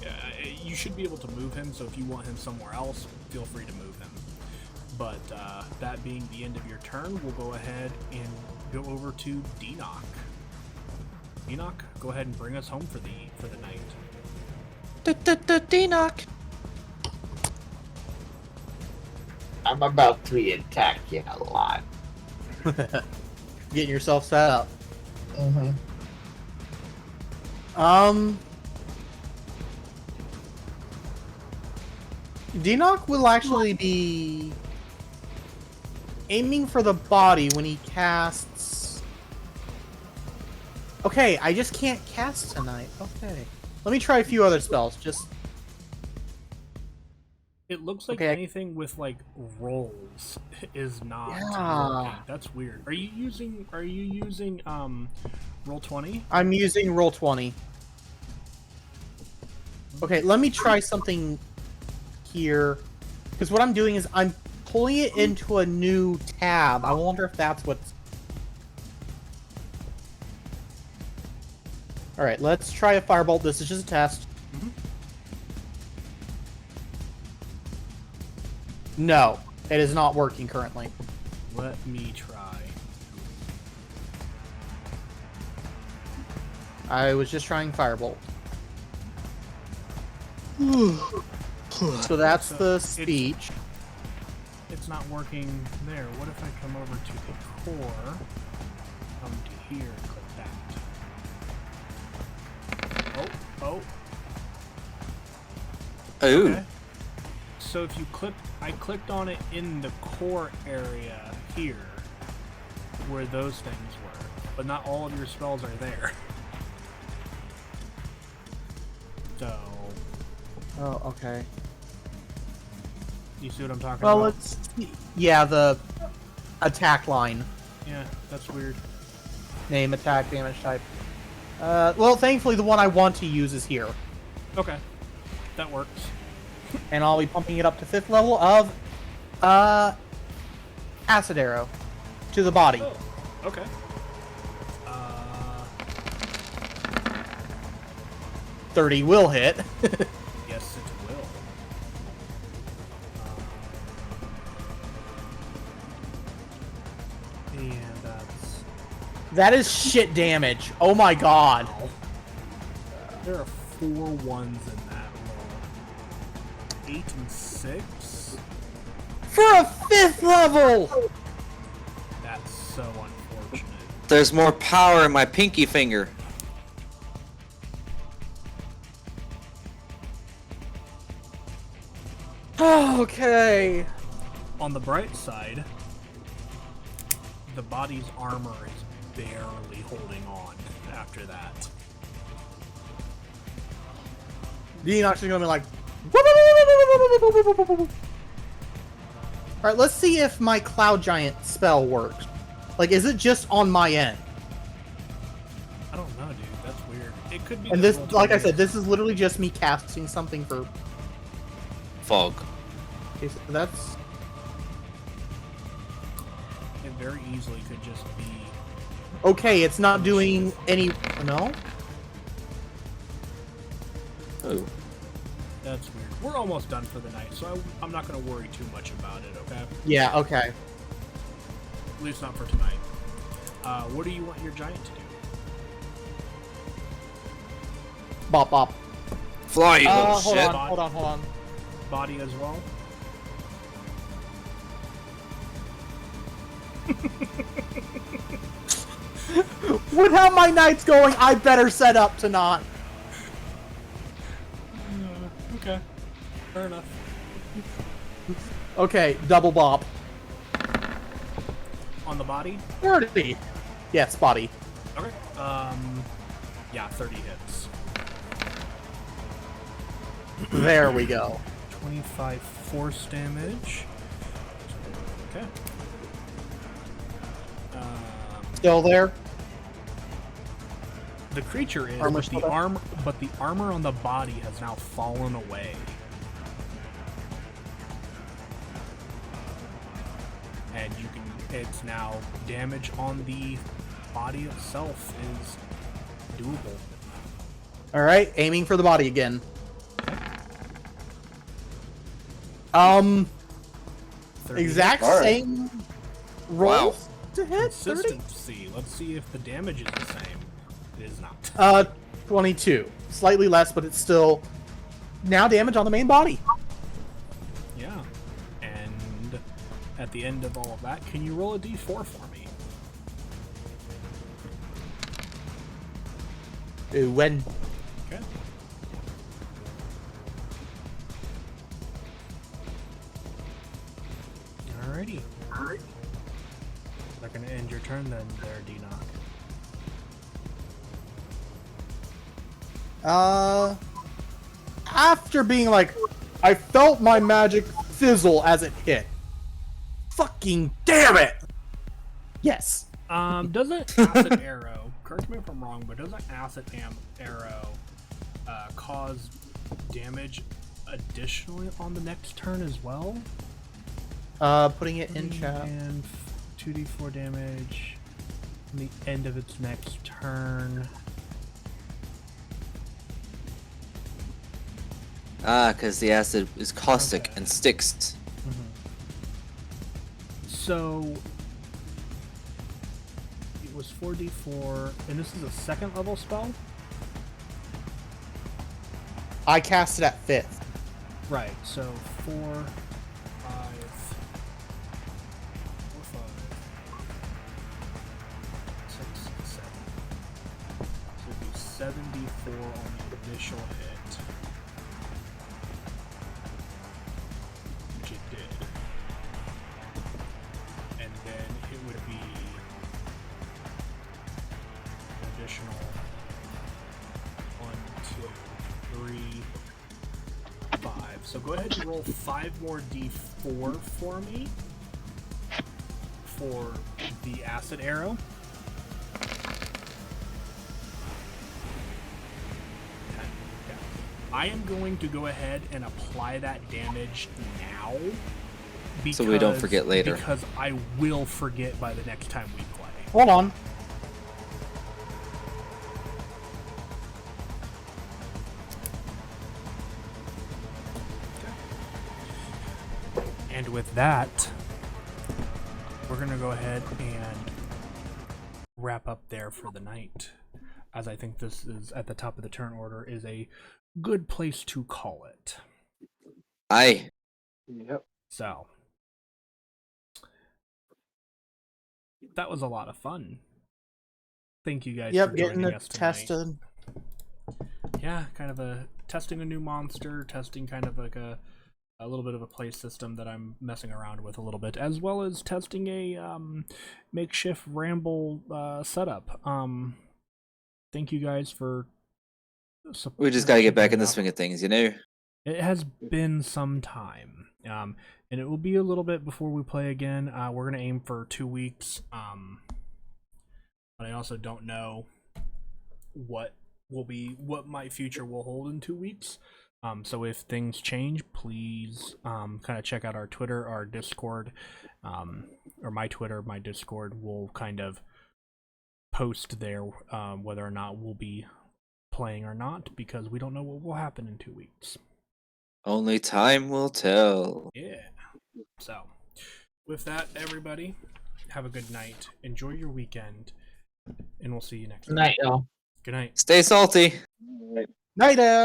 Yeah, you should be able to move him, so if you want him somewhere else, feel free to move him. But that being the end of your turn, we'll go ahead and go over to Denock. Denock, go ahead and bring us home for the night. D-Knock. I'm about to be attacking a lot. Getting yourself set up. Mm-hmm. Denock will actually be aiming for the body when he casts. Okay, I just can't cast tonight. Okay. Let me try a few other spells. Just It looks like Okay. anything with like rolls is not Yeah. working. That's weird. Are you using roll 20? I'm using roll 20. Okay, let me try something here. Because what I'm doing is I'm pulling it into a new tab. I wonder if that's what's... Alright, let's try a firebolt. This is just a test. Mhm. No, it is not working currently. Let me try. I was just trying firebolt. So that's the speech. It's not working there. What if I come over to the core, come to here, and click that? Oh. Ooh. Okay. So if you click, I clicked on it in the core area here, where those things were, but not all of your spells are there. So, Oh, okay. you see what I'm talking Well, about? let's see. Yeah, the attack line. Yeah, that's weird. Name, attack, damage type. Well, thankfully the one I want to use is here. Okay, that works. And I'll be pumping it up to 5th level of, Acid Arrow. To the body. Oh, okay. 30 will hit. Yes, it will. And that's... That is shit damage. Oh my god. There are 4 ones in that roll. 8 and 6? For a 5th level! That's so unfortunate. There's more power in my pinky finger. Okay. On the bright side, the body's armor is barely holding on after that. Dean actually gonna be like. Alright, let's see if my Cloud Giant spell works. Like, is it just on my end? I don't know, dude. That's weird. It could be. And that this, roll like I 20 said, this is literally just me casting something for. Fog. Okay, so that's. It very easily could just be. Okay, it's not doing any. No? Oh. That's weird. We're almost done for the night, so I'm not going to worry too much about it, okay? Yeah, okay. At least not for tonight. What do you want your giant to do? Bop, bop. Fly, you little Hold shit. on. Body as well? With how my night's going, I better set up to not. Okay. Fair enough. Okay, double bop. On the body? 30. Yes, body. Okay. Yeah, 30 hits. There we go. 25 force damage. Okay. Still there? The creature is, Armor but still the there? armor on the body has now fallen away. And you can, it's now damage on the body itself is doable. Alright, aiming for the body again. 30 Exact All right. same rolls to hit? 30? consistency. Let's see if the damage is the same. It is not. 22. Slightly less, but it's still now damage on the main body. Yeah. And at the end of all of that, can you roll a d4 for me? Ooh, when Okay. Alrighty. They're gonna end your turn then, there, D-Knock. after being like, I felt my magic fizzle as it hit. Fucking damn it! Yes. Doesn't Acid Arrow, correct me if I'm wrong, but doesn't Acid Arrow cause damage additionally on the next turn as well? Putting it in chat. And 2d4 damage on the end of its next turn. Because the acid is caustic Okay. and sticks. So it was 4d4, and this is a second level spell? I cast it at 5th. Right, so 4, 5, 6, 7. So it'd be 74 on the initial hit. Which it did. And then it would be an additional 1, 2, 3, 5. So go ahead and roll 5 more d4 for me for the acid arrow. 10. Okay. I am going to go ahead and apply that damage now. So we don't forget later. Because I will forget by the next time we play. Hold on. And with that, we're going to go ahead and wrap up there for the night. As I think this is at the top of the turn order is a good place to call it. Aye. Yep. So, that was a lot of fun. thank you guys Yep, for getting joining it us tonight. tested. Yeah, kind of testing a new monster, testing kind of like a little bit of a play system that I'm messing around with a little bit, as well as testing a makeshift ramble setup. Thank you guys for We just gotta get back keeping in the up. swing of things, you know? It has been some time, and it will be a little bit before we play again. We're gonna aim for 2 weeks, but I also don't know what my future will hold in 2 weeks. So if things change, please kind of check out our Twitter, our Discord, or my Twitter, my Discord. Will kind of post there whether or not we'll be playing or not, because we don't know what will happen in 2 weeks. Only time will tell. Yeah. So, with that, everybody, have a good night. Enjoy your weekend, and we'll see you next Good time. night, y'all. Good night. Stay salty. Night, Al.